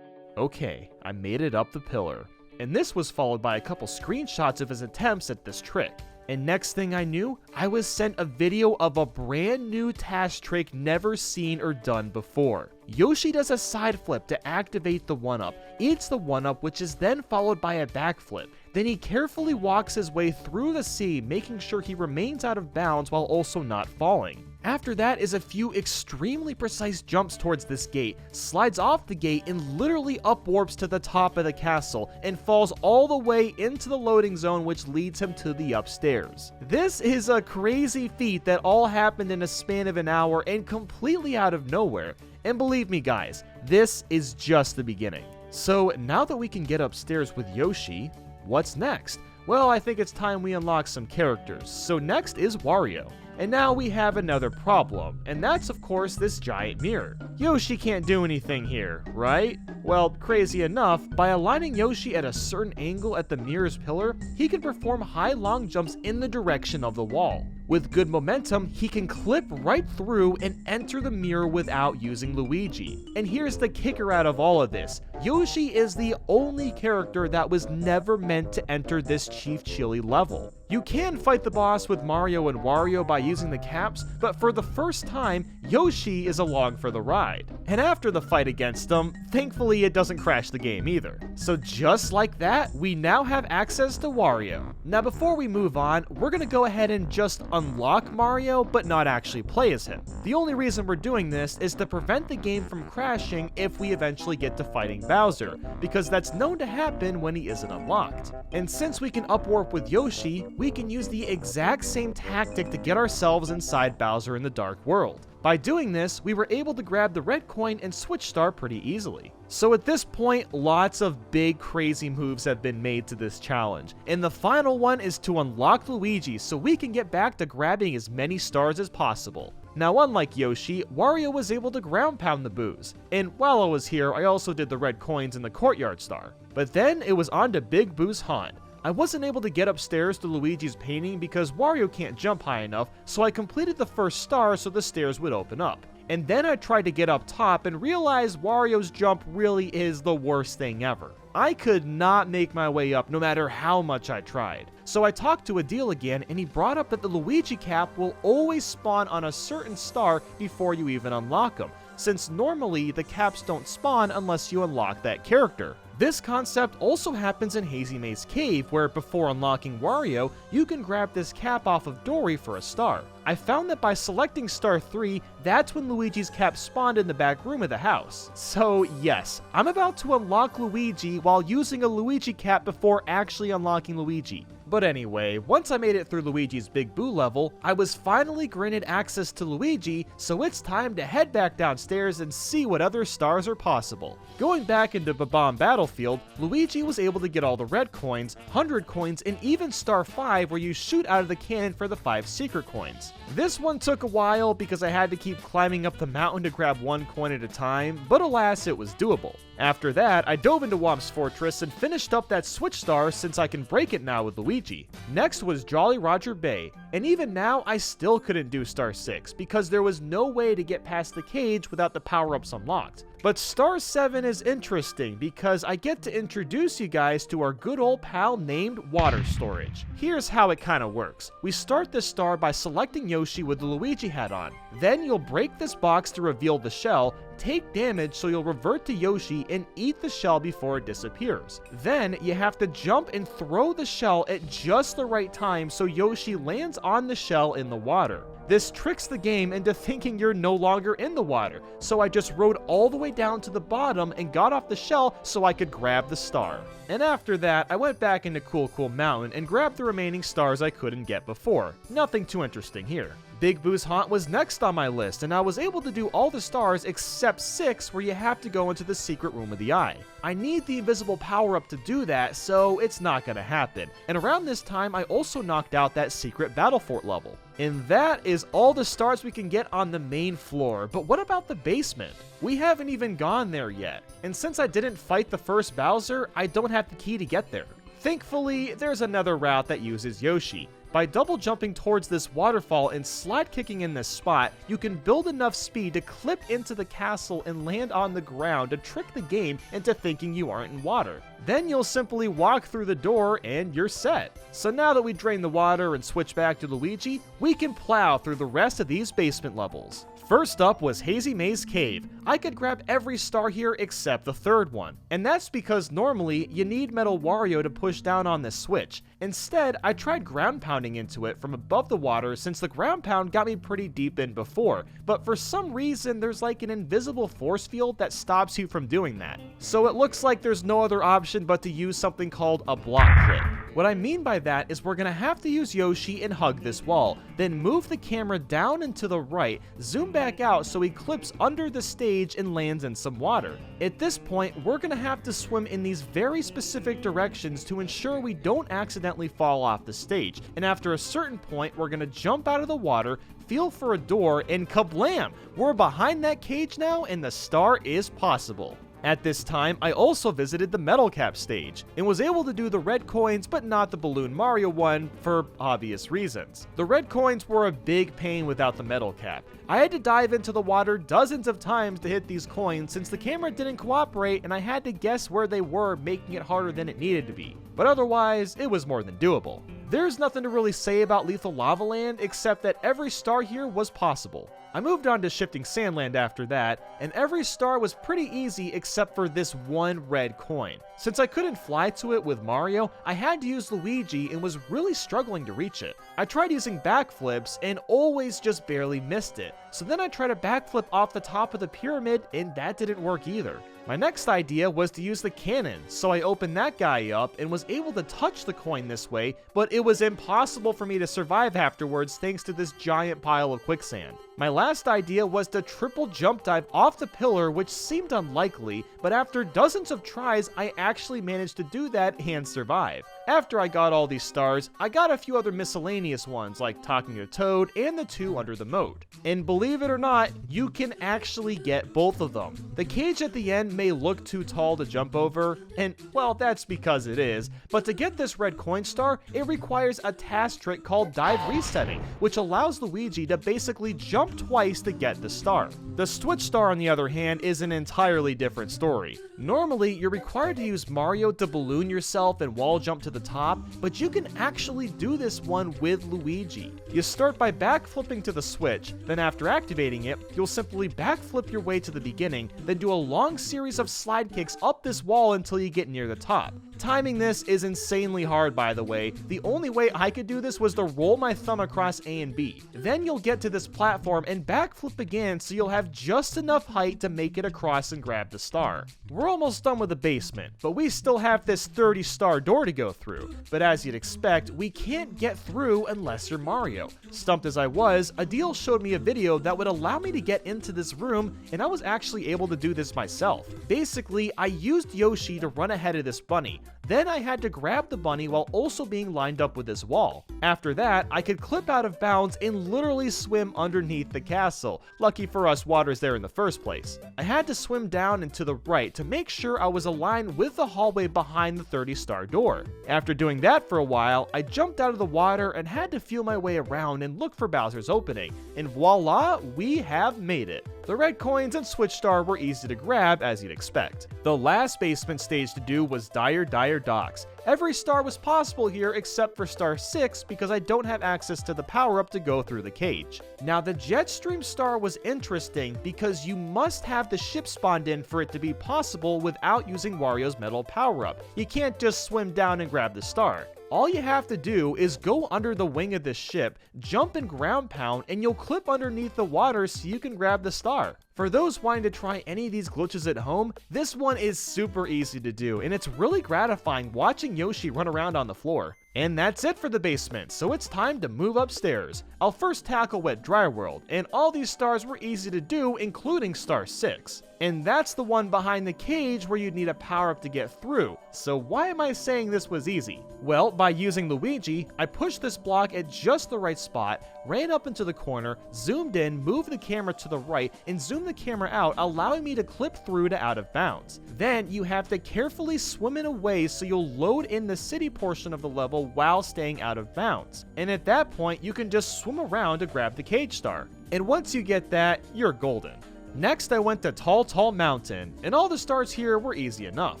Okay, I made it up the pillar. And this was followed by a couple screenshots of his attempts at this trick. And next thing I knew, I was sent a video of a brand new task trick never seen or done before. Yoshi does a side flip to activate the 1-up, eats the 1-up, which is then followed by a backflip. Then he carefully walks his way through the sea, making sure he remains out of bounds while also not falling. After that is a few extremely precise jumps towards this gate, slides off the gate and literally upwarps to the top of the castle, and falls all the way into the loading zone, which leads him to the upstairs. This is a crazy feat that all happened in a span of an hour and completely out of nowhere. And believe me guys, this is just the beginning. So now that we can get upstairs with Yoshi, what's next? Well, I think it's time we unlock some characters. So next is Wario. And now we have another problem, and that's of course this giant mirror. Yoshi can't do anything here, right? Well, crazy enough, by aligning Yoshi at a certain angle at the mirror's pillar, he can perform high long jumps in the direction of the wall. With good momentum, he can clip right through and enter the mirror without using Luigi. And here's the kicker out of all of this. Yoshi is the only character that was never meant to enter this Chief Chili level. You can fight the boss with Mario and Wario by using the caps, but for the first time, Yoshi is along for the ride. And after the fight against him, thankfully it doesn't crash the game either. So just like that, we now have access to Wario. Now before we move on, we're gonna go ahead and just unlock Mario, but not actually play as him. The only reason we're doing this is to prevent the game from crashing if we eventually get to fighting Bowser, because that's known to happen when he isn't unlocked. And since we can upwarp with Yoshi, we can use the exact same tactic to get ourselves inside Bowser in the Dark World. By doing this, we were able to grab the red coin and switch star pretty easily. So at this point, lots of big crazy moves have been made to this challenge, and the final one is to unlock Luigi so we can get back to grabbing as many stars as possible. Now unlike Yoshi, Wario was able to ground pound the boos, and while I was here, I also did the red coins in the courtyard star. But then it was on to Big Boo's haunt. I wasn't able to get upstairs to Luigi's painting because Wario can't jump high enough, so I completed the first star so the stairs would open up. And then I tried to get up top and realized Wario's jump really is the worst thing ever. I could not make my way up no matter how much I tried. So I talked to Adil again and he brought up that the Luigi cap will always spawn on a certain star before you even unlock them, since normally the caps don't spawn unless you unlock that character. This concept also happens in Hazy Maze Cave, where before unlocking Wario, you can grab this cap off of Dory for a star. I found that by selecting star 3, that's when Luigi's cap spawned in the back room of the house. So yes, I'm about to unlock Luigi while using a Luigi cap before actually unlocking Luigi. But anyway, once I made it through Luigi's Big Boo level, I was finally granted access to Luigi, so it's time to head back downstairs and see what other stars are possible. Going back into Bob-omb Battlefield, Luigi was able to get all the red coins, 100 coins, and even star 5 where you shoot out of the cannon for the 5 secret coins. This one took a while because I had to keep climbing up the mountain to grab one coin at a time, but alas, it was doable. After that, I dove into Whomp's Fortress and finished up that switch star since I can break it now with Luigi. Next was Jolly Roger Bay, and even now I still couldn't do star 6 because there was no way to get past the cage without the power-ups unlocked. But star 7 is interesting because I get to introduce you guys to our good old pal named Water Storage. Here's how it kinda works. We start this star by selecting Yoshi with the Luigi hat on. Then you'll break this box to reveal the shell, take damage so you'll revert to Yoshi and eat the shell before it disappears. Then you have to jump and throw the shell at just the right time so Yoshi lands on the shell in the water. This tricks the game into thinking you're no longer in the water, so I just rode all the way down to the bottom and got off the shell so I could grab the star. And after that, I went back into Cool Cool Mountain and grabbed the remaining stars I couldn't get before. Nothing too interesting here. Big Boo's Haunt was next on my list, and I was able to do all the stars except 6 where you have to go into the secret room of the eye. I need the invisible power-up to do that, so it's not gonna happen. And around this time, I also knocked out that secret Battle Fort level. And that is all the stars we can get on the main floor, but what about the basement? We haven't even gone there yet, and since I didn't fight the first Bowser, I don't have the key to get there. Thankfully, there's another route that uses Yoshi. By double jumping towards this waterfall and slide kicking in this spot, you can build enough speed to clip into the castle and land on the ground to trick the game into thinking you aren't in water. Then you'll simply walk through the door and you're set. So now that we drain the water and switch back to Luigi, we can plow through the rest of these basement levels. First up was Hazy Maze Cave. I could grab every star here except the third one, and that's because normally you need Metal Wario to push down on this switch. Instead, I tried ground pounding into it from above the water since the ground pound got me pretty deep in before, but for some reason there's like an invisible force field that stops you from doing that. So it looks like there's no other option but to use something called a block clip. What I mean by that is we're gonna have to use Yoshi and hug this wall, then move the camera down and to the right, zoom back out so he clips under the stage and lands in some water. At this point, we're gonna have to swim in these very specific directions to ensure we don't accidentally fall off the stage, and after a certain point, we're gonna jump out of the water, feel for a door, and kablam! We're behind that cage now and the star is possible. At this time, I also visited the Metal Cap stage, and was able to do the red coins but not the Balloon Mario one for obvious reasons. The red coins were a big pain without the Metal Cap. I had to dive into the water dozens of times to hit these coins since the camera didn't cooperate and I had to guess where they were, making it harder than it needed to be. But otherwise, it was more than doable. There's nothing to really say about Lethal Lava Land except that every star here was possible. I moved on to Shifting Sandland after that, and every star was pretty easy except for this one red coin. Since I couldn't fly to it with Mario, I had to use Luigi and was really struggling to reach it. I tried using backflips and always just barely missed it. So then I tried a backflip off the top of the pyramid and that didn't work either. My next idea was to use the cannon, so I opened that guy up and was able to touch the coin this way, but it was impossible for me to survive afterwards thanks to this giant pile of quicksand. My last idea was to triple jump dive off the pillar, which seemed unlikely, but after dozens of tries, I actually managed to do that and survive. After I got all these stars, I got a few other miscellaneous ones like Talking to Toad and the 2 under the moat. And believe it or not, you can actually get both of them. The cage at the end may look too tall to jump over, and well, that's because it is, but to get this red coin star, it requires a task trick called dive resetting, which allows Luigi to basically jump twice to get the star. The switch star, on the other hand, is an entirely different story. Normally, you're required to use Mario to balloon yourself and wall jump to the top, but you can actually do this one with Luigi. You start by backflipping to the switch, then after activating it, you'll simply backflip your way to the beginning, then do a long series of slide kicks up this wall until you get near the top. Timing this is insanely hard, by the way. The only way I could do this was to roll my thumb across A and B. Then you'll get to this platform and backflip again, so you'll have just enough height to make it across and grab the star. We're almost done with the basement, but we still have this 30-star door to go through. But as you'd expect, we can't get through unless you're Mario. Stumped as I was, Adil showed me a video that would allow me to get into this room, and I was actually able to do this myself. Basically, I used Yoshi to run ahead of this bunny. Then I had to grab the bunny while also being lined up with this wall. After that, I could clip out of bounds and literally swim underneath the castle. Lucky for us, water's there in the first place. I had to swim down and to the right to make sure I was aligned with the hallway behind the 30-star door. After doing that for a while, I jumped out of the water and had to feel my way around and look for Bowser's opening. And voila, we have made it. The red coins and Switch Star were easy to grab, as you'd expect. The last basement stage to do was Dire Docks. Every star was possible here except for star 6 because I don't have access to the power-up to go through the cage. Now the Jetstream star was interesting because you must have the ship spawned in for it to be possible without using Wario's metal power-up. You can't just swim down and grab the star. All you have to do is go under the wing of the ship, jump and ground pound, and you'll clip underneath the water so you can grab the star. For those wanting to try any of these glitches at home, this one is super easy to do, and it's really gratifying watching Yoshi run around on the floor. And that's it for the basement, so it's time to move upstairs. I'll first tackle Wet Dry World, and all these stars were easy to do, including star 6. And that's the one behind the cage where you'd need a power-up to get through. So why am I saying this was easy? Well, by using Luigi, I pushed this block at just the right spot, ran up into the corner, zoomed in, moved the camera to the right, and zoomed the camera out, allowing me to clip through to out of bounds. Then you have to carefully swim in a way so you'll load in the city portion of the level while staying out of bounds. And at that point, you can just swim around to grab the cage star. And once you get that, you're golden. Next, I went to Tall Mountain, and all the stars here were easy enough.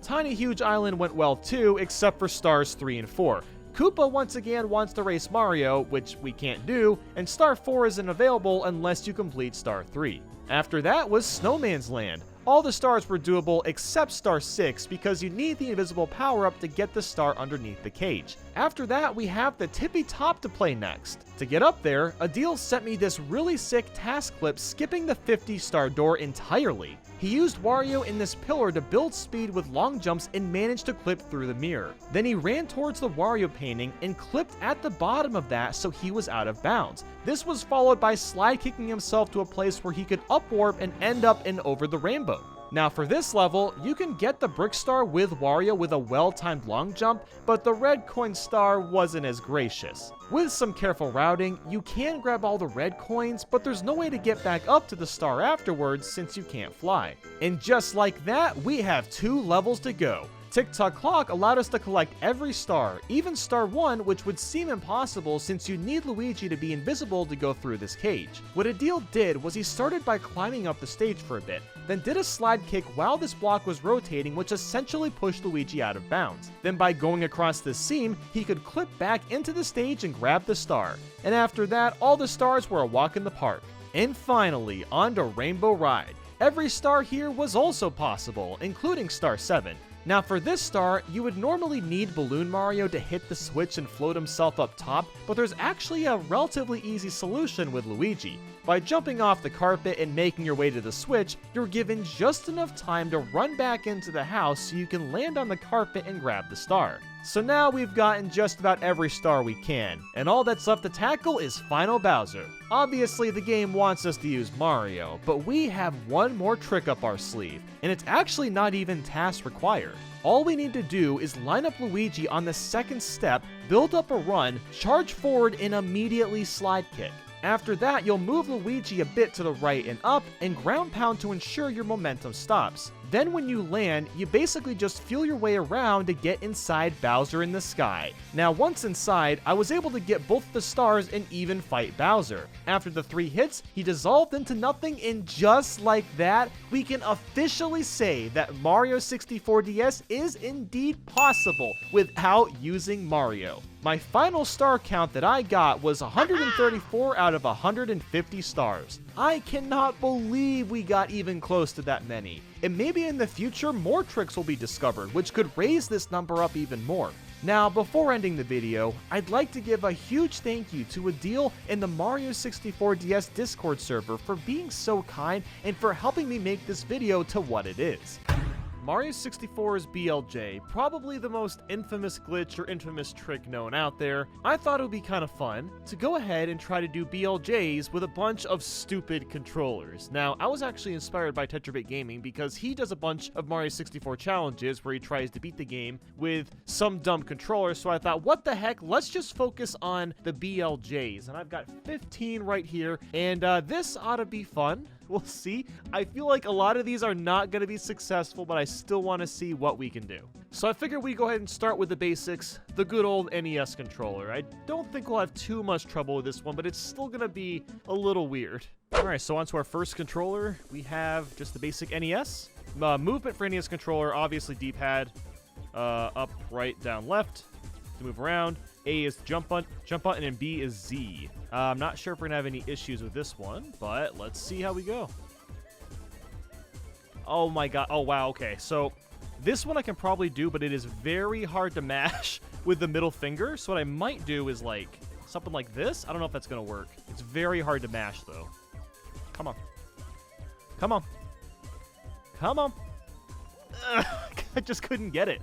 Tiny Huge Island went well too, except for stars 3 and 4. Koopa once again wants to race Mario, which we can't do, and star 4 isn't available unless you complete star 3. After that was Snowman's Land. All the stars were doable except star 6 because you need the invisible power-up to get the star underneath the cage. After that, we have the Tippy Top to play next. To get up there, Adil sent me this really sick task clip skipping the 50-star door entirely. He used Wario in this pillar to build speed with long jumps and managed to clip through the mirror. Then he ran towards the Wario painting and clipped at the bottom of that so he was out of bounds. This was followed by slide kicking himself to a place where he could up warp and end up in Over the Rainbow. Now for this level, you can get the brick star with Wario with a well-timed long jump, but the red coin star wasn't as gracious. With some careful routing, you can grab all the red coins, but there's no way to get back up to the star afterwards since you can't fly. And just like that, we have 2 levels to go. Tick-Tock Clock allowed us to collect every star, even star 1, which would seem impossible since you need Luigi to be invisible to go through this cage. What Adil did was he started by climbing up the stage for a bit, then did a slide kick while this block was rotating, which essentially pushed Luigi out of bounds. Then by going across this seam, he could clip back into the stage and grab the star. And after that, all the stars were a walk in the park. And finally, on to Rainbow Ride. Every star here was also possible, including star 7. Now for this star, you would normally need Balloon Mario to hit the switch and float himself up top, but there's actually a relatively easy solution with Luigi. By jumping off the carpet and making your way to the switch, you're given just enough time to run back into the house so you can land on the carpet and grab the star. So now we've gotten just about every star we can, and all that's left to tackle is Final Bowser. Obviously the game wants us to use Mario, but we have one more trick up our sleeve, and it's actually not even task required. All we need to do is line up Luigi on the second step, build up a run, charge forward, and immediately slide kick. After that, you'll move Luigi a bit to the right and up, and ground pound to ensure your momentum stops. Then when you land, you basically just feel your way around to get inside Bowser in the sky. Now once inside, I was able to get both the stars and even fight Bowser. After the 3 hits, he dissolved into nothing, and just like that, we can officially say that Mario 64 DS is indeed possible without using Mario. My final star count that I got was 134 out of 150 stars. I cannot believe we got even close to that many. And maybe in the future more tricks will be discovered, which could raise this number up even more. Now, before ending the video, I'd like to give a huge thank you to Adil in the Mario 64 DS Discord server for being so kind and for helping me make this video to what it is. Mario 64's BLJ, probably the most infamous glitch or infamous trick known out there. I thought it would be kind of fun to go ahead and try to do BLJs with a bunch of stupid controllers. Now, I was actually inspired by Tetrabit Gaming because he does a bunch of Mario 64 challenges where he tries to beat the game with some dumb controller, so I thought, what the heck, let's just focus on the BLJs. And I've got 15 right here, and this ought to be fun. We'll see. I feel like a lot of these are not going to be successful, but I still want to see what we can do. So I figured we go ahead and start with the basics, the good old NES controller. I don't think we'll have too much trouble with this one, but it's still going to be a little weird. Alright, so onto our first controller. We have just the basic NES. Movement for NES controller, obviously D-pad. Up, right, down, left to move around. A is jump button, and B is Z. I'm not sure if we're going to have any issues with this one, but let's see how we go. Oh my god. Oh, wow. Okay, so this one I can probably do, but it is very hard to mash with the middle finger. So what I might do is, like, something like this. I don't know if that's going to work. It's very hard to mash, though. Come on. Come on. Come on. I just couldn't get it.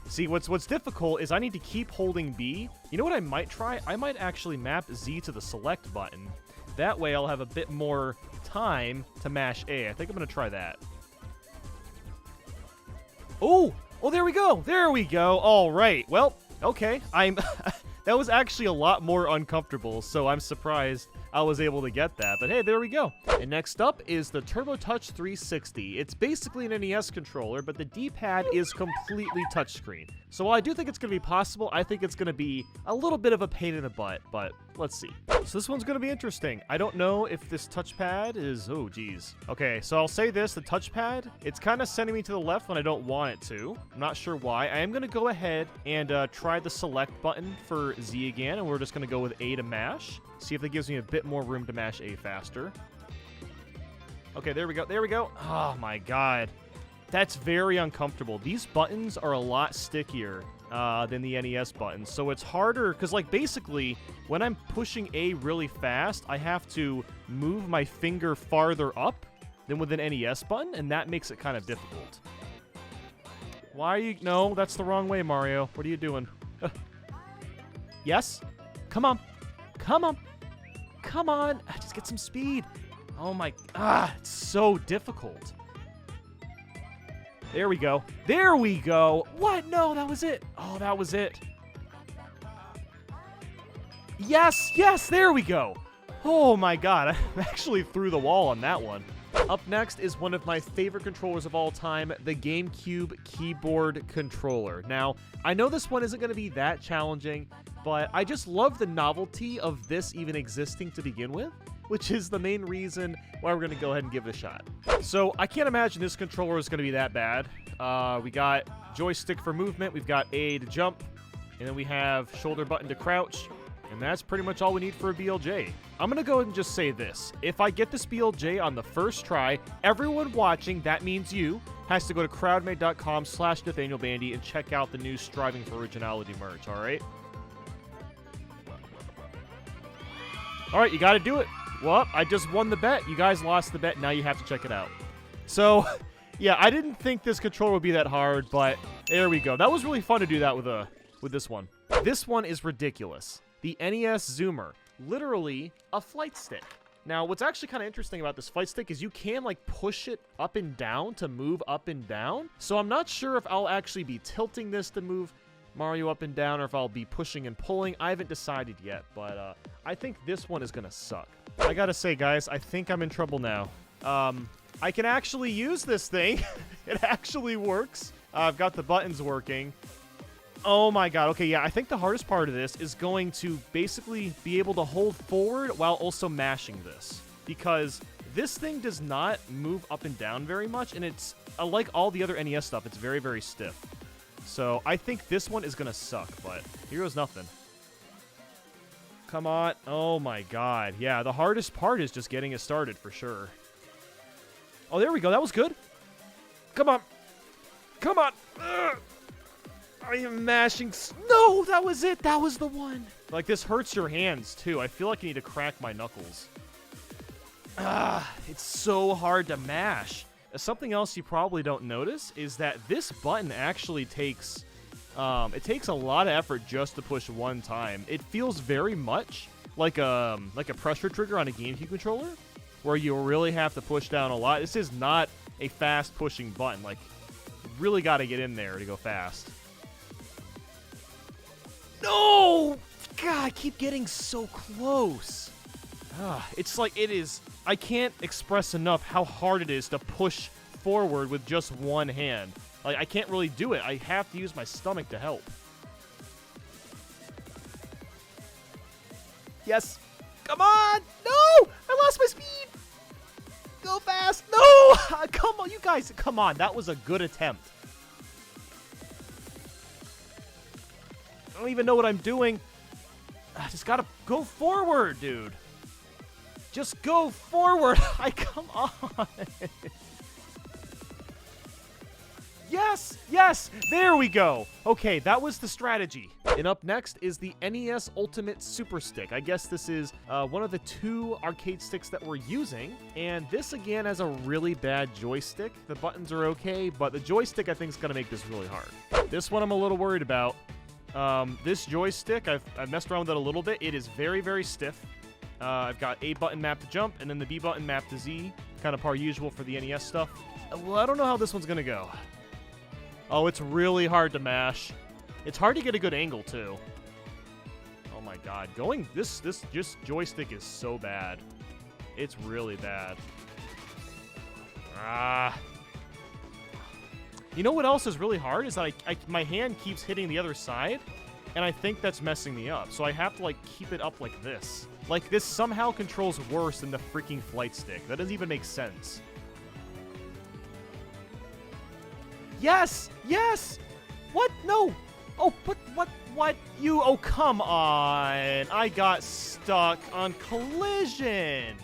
See, what's difficult is I need to keep holding B. You know what I might try? I might actually map Z to the select button. That way I'll have a bit more time to mash A. I think I'm going to try that. Oh, there we go. There we go. All right. Well, okay. That was actually a lot more uncomfortable, so I'm surprised I was able to get that. But hey, there we go. And next up is the Turbo Touch 360. It's basically an NES controller, but the D-pad is completely touchscreen. So while I do think it's going to be possible, I think it's going to be a little bit of a pain in the butt, but let's see. So this one's going to be interesting. I don't know if this touchpad is... Oh, geez. Okay, so I'll say this. The touchpad, it's kind of sending me to the left when I don't want it to. I'm not sure why. I am going to go ahead and try the select button for Z again, and we're just going to go with A to mash. See if that gives me a bit more room to mash A faster. Okay, there we go. There we go. Oh, my God. That's very uncomfortable. These buttons are a lot stickier than the NES buttons, so it's harder because, like, basically, when I'm pushing A really fast, I have to move my finger farther up than with an NES button, and that makes it kind of difficult. Why are you... No, that's the wrong way, Mario. What are you doing? Yes? Come on. Come on. Come on. Just get some speed. Oh my, it's so difficult. There we go. There we go. What? No, that was it. Oh, that was it. Yes, yes, there we go. Oh my god, I actually threw the wall on that one. Up next is one of my favorite controllers of all time, the GameCube keyboard controller. Now, I know this one isn't going to be that challenging, but I just love the novelty of this even existing to begin with, which is the main reason why we're going to go ahead and give it a shot. So, I can't imagine this controller is going to be that bad. We got joystick for movement, we've got A to jump, and then we have shoulder button to crouch, and that's pretty much all we need for a BLJ. I'm going to go ahead and just say this. If I get this BLJ on the first try, everyone watching, that means you, has to go to crowdmade.com/Nathaniel Bandy and check out the new Striving for Originality merch, alright? Alright, you got to do it. Well, I just won the bet. You guys lost the bet. Now you have to check it out. So, yeah, I didn't think this controller would be that hard, but there we go. That was really fun to do that with this one. This one is ridiculous. The NES Zoomer. Literally a flight stick. Now, what's actually kind of interesting about this flight stick is you can, like, push it up and down to move up and down. So I'm not sure if I'll actually be tilting this to move Mario up and down or if I'll be pushing and pulling. I haven't decided yet, but I think this one is going to suck. I gotta say, guys, I think I'm in trouble now. I can actually use this thing. It actually works. I've got the buttons working. Oh my god. Okay, yeah, I think the hardest part of this is going to basically be able to hold forward while also mashing this. Because this thing does not move up and down very much, and it's, like all the other NES stuff, it's very, very stiff. So I think this one is going to suck, but here goes nothing. Come on. Oh my god. Yeah, the hardest part is just getting it started for sure. Oh, there we go. That was good. Come on. Come on. Ugh. I am mashing. No, that was it. That was the one. Like, this hurts your hands, too. I feel like I need to crack my knuckles. It's so hard to mash. Something else you probably don't notice is that this button actually takes... it takes a lot of effort just to push one time. It feels very much like a pressure trigger on a GameCube controller, where you really have to push down a lot. This is not a fast pushing button. Like, you really got to get in there to go fast. No! God, I keep getting so close. It's like it is... I can't express enough how hard it is to push forward with just one hand. Like, I can't really do it. I have to use my stomach to help. Yes. Come on! No! I lost my speed! Go fast! No! Come on, you guys. Come on. That was a good attempt. I don't even know what I'm doing. I just gotta go forward, dude. Just go forward. Come on. Yes, yes, there we go. Okay, that was the strategy. And up next is the NES Ultimate Super Stick. I guess this is one of the two arcade sticks that we're using. And this, again, has a really bad joystick. The buttons are okay, but the joystick, I think, is going to make this really hard. This one I'm a little worried about. This joystick, I've messed around with it a little bit. It is very, very stiff. I've got A button mapped to jump, and then the B button mapped to Z. Kind of par usual for the NES stuff. Well, I don't know how this one's going to go. Oh, it's really hard to mash. It's hard to get a good angle, too. Oh my god. This just joystick is so bad. It's really bad. You know what else is really hard? Is that my hand keeps hitting the other side, and I think that's messing me up. So I have to, like, keep it up like this. Like, this somehow controls worse than the freaking flight stick. That doesn't even make sense. Yes! Yes! What? No! Oh, but what? You, oh, come on! I got stuck on collision!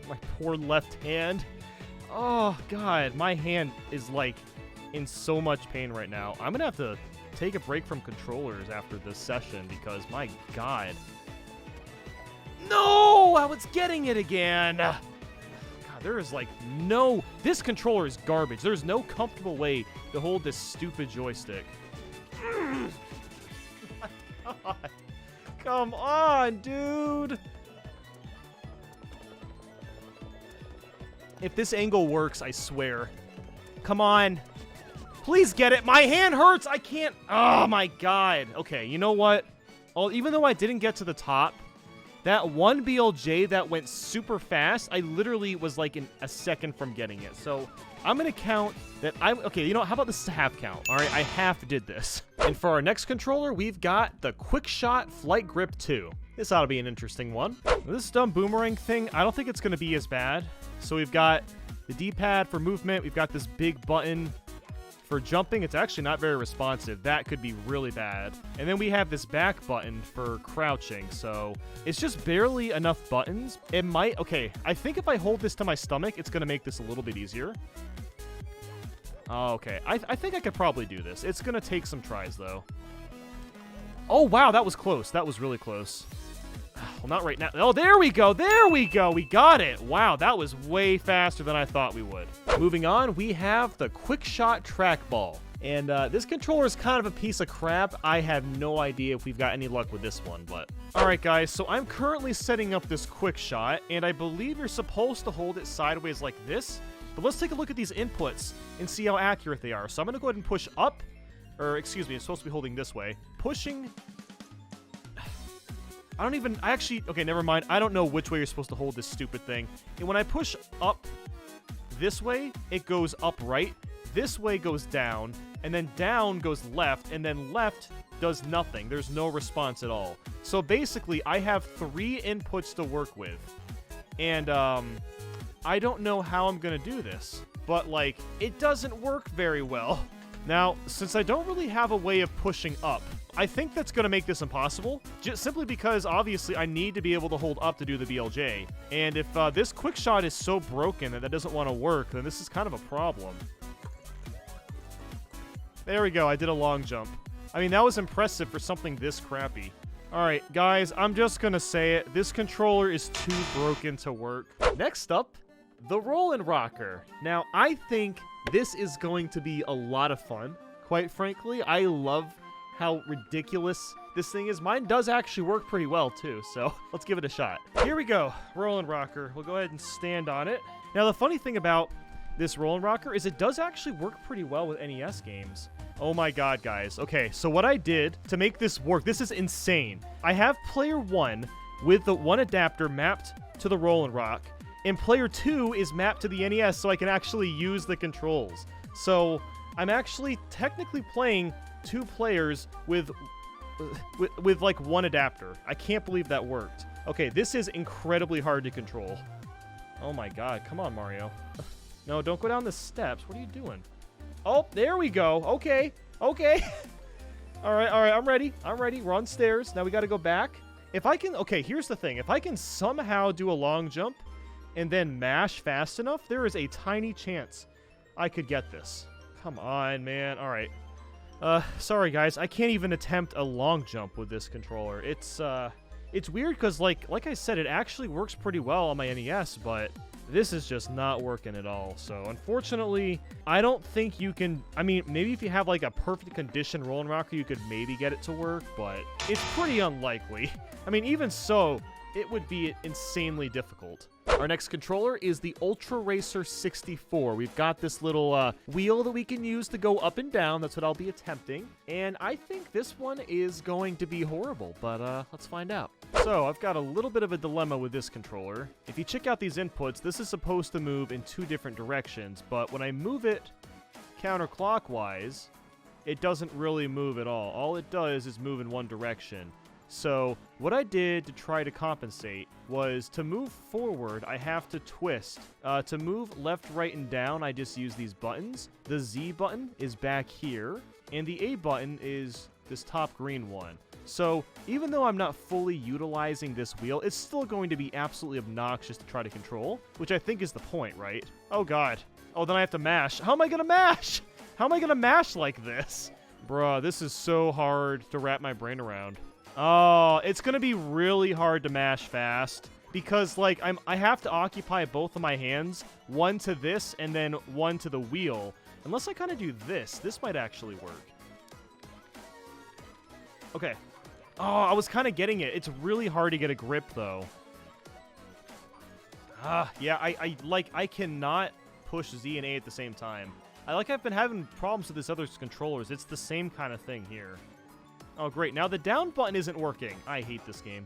My poor left hand. Oh, God. My hand is, like, in so much pain right now. I'm gonna have to take a break from controllers after this session because, my God. No! I was getting it again! There is, like, no... This controller is garbage. There's no comfortable way to hold this stupid joystick. Oh my God. Come on, dude! If this angle works, I swear. Come on. Please get it. My hand hurts. I can't. Oh, my God. Okay, you know what? Oh, even though I didn't get to the top, that one BLJ that went super fast, I literally was like in a second from getting it. So I'm going to count that okay, you know, how about this is a half count? All right, I half did this. And for our next controller, we've got the Quick Shot Flight Grip 2. This ought to be an interesting one. This dumb boomerang thing, I don't think it's going to be as bad. So we've got the D-pad for movement. We've got this big button for jumping. It's actually not very responsive. That could be really bad. And then we have this back button for crouching. So it's just barely enough buttons. It might, okay, I think if I hold this to my stomach, it's going to make this a little bit easier. Oh, okay, I think I could probably do this. It's going to take some tries, though. Oh, wow, that was close. That was really close. Well, not right now. Oh, there we go. There we go. We got it. Wow, that was way faster than I thought we would. Moving on, we have the Quick Shot Trackball. And this controller is kind of a piece of crap. I have no idea if we've got any luck with this one, but... Alright, guys, so I'm currently setting up this Quick Shot, and I believe you're supposed to hold it sideways like this. But let's take a look at these inputs and see how accurate they are. So I'm going to go ahead and push up. Or, excuse me, it's supposed to be holding this way. Pushing... okay, never mind. I don't know which way you're supposed to hold this stupid thing. And when I push up this way, it goes up right. This way goes down, and then down goes left, and then left does nothing. There's no response at all. So basically, I have 3 inputs to work with. And, I don't know how I'm gonna do this. But, like, it doesn't work very well. Now, since I don't really have a way of pushing up, I think that's going to make this impossible, just simply because, obviously, I need to be able to hold up to do the BLJ. And if this Quick Shot is so broken that doesn't want to work, then this is kind of a problem. There we go, I did a long jump. I mean, that was impressive for something this crappy. Alright, guys, I'm just going to say it. This controller is too broken to work. Next up, the Rollin' Rocker. Now, I think this is going to be a lot of fun. Quite frankly, I love how ridiculous this thing is. Mine does actually work pretty well, too, so let's give it a shot. Here we go, Rollin' Rocker. We'll go ahead and stand on it. Now, the funny thing about this Rollin' Rocker is it does actually work pretty well with NES games. Oh my god, guys. Okay, so what I did to make this work, this is insane. I have player 1 with the one adapter mapped to the Rollin' Rock, and player 2 is mapped to the NES so I can actually use the controls. So I'm actually technically playing 2 players with like one adapter. I can't believe that worked. Okay, this is incredibly hard to control. Oh my god, come on, Mario. No, don't go down the steps. What are you doing? Oh, there we go. Okay, okay. All right, I'm ready. I'm ready. We're on stairs. Now we got to go back. If I can, okay, here's the thing. If I can somehow do a long jump and then mash fast enough, there is a tiny chance I could get this. Come on, man. All right. Sorry, guys. I can't even attempt a long jump with this controller. It's weird because, like I said, it actually works pretty well on my NES, but this is just not working at all. So, unfortunately, I don't think you can... I mean, maybe if you have, like, a perfect condition Rollin' Rocker, you could maybe get it to work, but it's pretty unlikely. I mean, even so, it would be insanely difficult. Our next controller is the Ultra Racer 64. We've got this little wheel that we can use to go up and down. That's what I'll be attempting. And I think this one is going to be horrible, but let's find out. So I've got a little bit of a dilemma with this controller. If you check out these inputs, this is supposed to move in 2 different directions, but when I move it counterclockwise, it doesn't really move at all. All it does is move in one direction. So what I did to try to compensate was to move forward, I have to twist. To move left, right, and down, I just use these buttons. The Z button is back here, and the A button is this top green one. So even though I'm not fully utilizing this wheel, it's still going to be absolutely obnoxious to try to control, which I think is the point, right? Oh god. Oh, then I have to mash. How am I gonna mash? How am I gonna mash like this? Bruh, this is so hard to wrap my brain around. Oh, it's gonna be really hard to mash fast because, like, I have to occupy both of my hands, one to this and then one to the wheel. Unless I kind of do this. This might actually work. Okay. Oh, I was kind of getting it. It's really hard to get a grip, though. Yeah, I cannot push Z and A at the same time. I've been having problems with this other controllers. It's the same kind of thing here. Oh, great. Now the down button isn't working. I hate this game.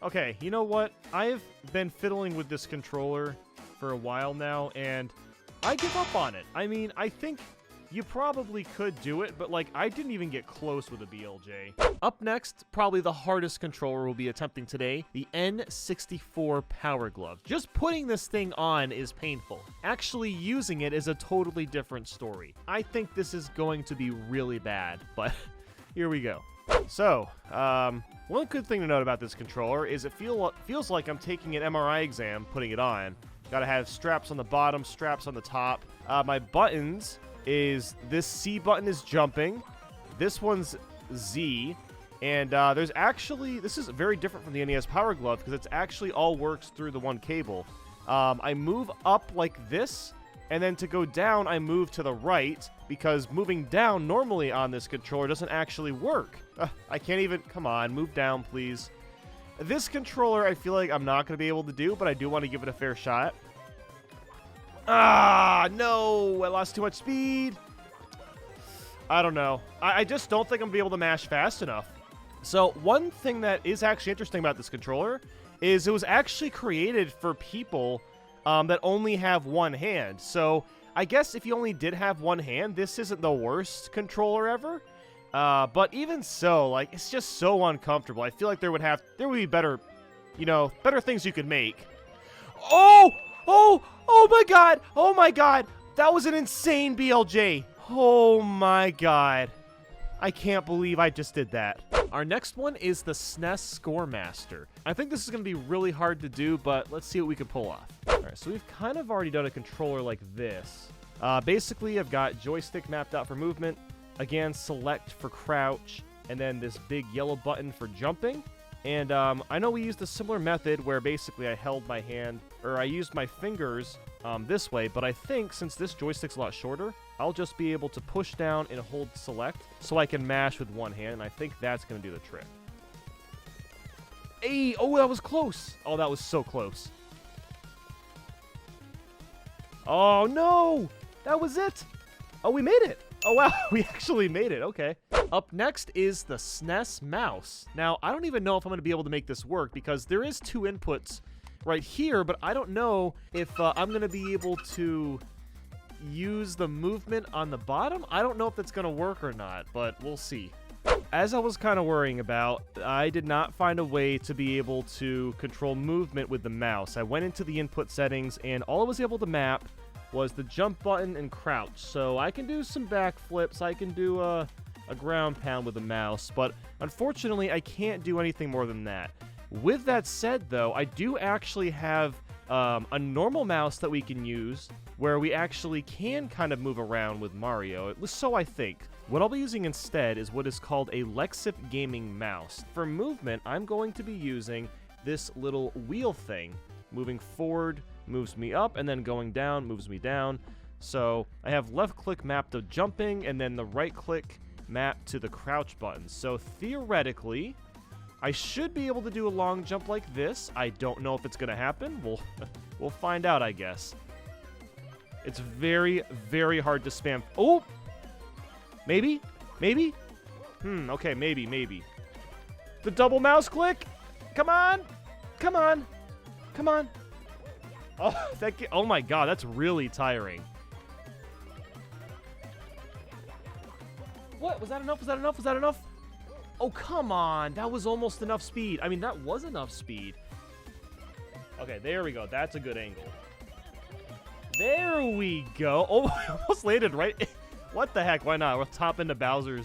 Okay, you know what? I've been fiddling with this controller for a while now, and I give up on it. I mean, I think you probably could do it, but, like, I didn't even get close with a BLJ. Up next, probably the hardest controller we'll be attempting today, the N64 Power Glove. Just putting this thing on is painful. Actually using it is a totally different story. I think this is going to be really bad, but here we go. So, one good thing to note about this controller is it feels like I'm taking an MRI exam putting it on. Gotta have straps on the bottom, straps on the top. My buttons is this C button is jumping, this one's Z, and there's actually, this is very different from the NES Power Glove because it's actually all works through the one cable. I move up like this, and then to go down, I move to the right, because moving down normally on this controller doesn't actually work. I can't even, come on, move down, please. This controller, I feel like I'm not going to be able to do, but I do want to give it a fair shot. Ah, no, I lost too much speed. I don't know. I just don't think I'm going to be able to mash fast enough. So one thing that is actually interesting about this controller is it was actually created for people that only have one hand. So I guess if you only did have one hand, this isn't the worst controller ever. But even so, like, it's just so uncomfortable. I feel like there would be better, better things you could make. Oh my god! Oh my god! That was an insane BLJ! Oh my god. I can't believe I just did that. Our next one is the SNES Scoremaster. I think this is going to be really hard to do, but let's see what we can pull off. Alright, so we've kind of already done a controller like this. Basically, I've got joystick mapped out for movement, again, select for crouch, and then this big yellow button for jumping. And I know we used a similar method where basically I held my hand, or I used my fingers this way, but I think since this joystick's a lot shorter, I'll just be able to push down and hold select so I can mash with one hand, and I think that's going to do the trick. Hey, oh, that was close. Oh, that was so close. Oh, no, that was it. Oh, we made it. Oh, wow, we actually made it. Okay. Up next is the SNES mouse. Now, I don't even know if I'm going to be able to make this work because there is two inputs right here, but I don't know if I'm going to be able to use the movement on the bottom. I don't know if that's going to work or not, but we'll see. As I was kind of worrying about, I did not find a way to be able to control movement with the mouse. I went into the input settings, and all I was able to map was the jump button and crouch. So I can do some backflips, I can do a ground pound with the mouse, but unfortunately I can't do anything more than that. With that said, though, I do actually have a normal mouse that we can use where we actually can kind of move around with Mario, at least so I think. What I'll be using instead is what is called a Lexip Gaming Mouse. For movement, I'm going to be using this little wheel thing. Moving forward moves me up, and then going down moves me down. So I have left click mapped to jumping, and then the right click mapped to the crouch button. So theoretically, I should be able to do a long jump like this. I don't know if it's going to happen. We'll find out, I guess. It's very, very hard to spam. Oh! Maybe? Maybe? Okay, maybe. The double mouse click? Come on! Come on! Come on! Oh, oh my god, that's really tiring. What? Was that enough? Was that enough? Was that enough? Oh, come on. That was almost enough speed. I mean, that was enough speed. Okay, there we go. That's a good angle. There we go. Oh, I almost landed right. What the heck? Why not? We'll top into Bowser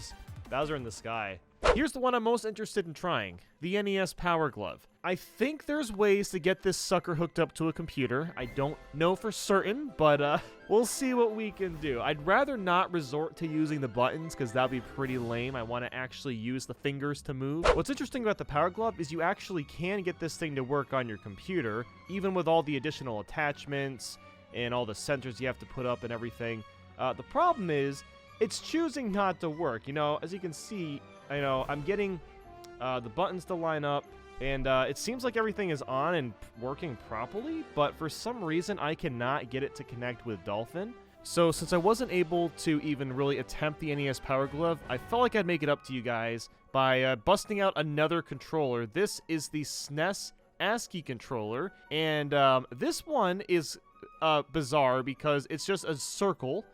in the sky. Here's the one I'm most interested in trying, the NES Power Glove. I think there's ways to get this sucker hooked up to a computer. I don't know for certain, but we'll see what we can do. I'd rather not resort to using the buttons because that'd be pretty lame. I want to actually use the fingers to move. What's interesting about the Power Glove is you actually can get this thing to work on your computer, even with all the additional attachments and all the sensors you have to put up and everything. The problem is it's choosing not to work. You know, as you can see, I'm getting the buttons to line up, And it seems like everything is on and working properly, but for some reason I cannot get it to connect with Dolphin. So since I wasn't able to even really attempt the NES Power Glove, I felt like I'd make it up to you guys by busting out another controller. This is the SNES ASCII controller, and this one is bizarre because it's just a circle.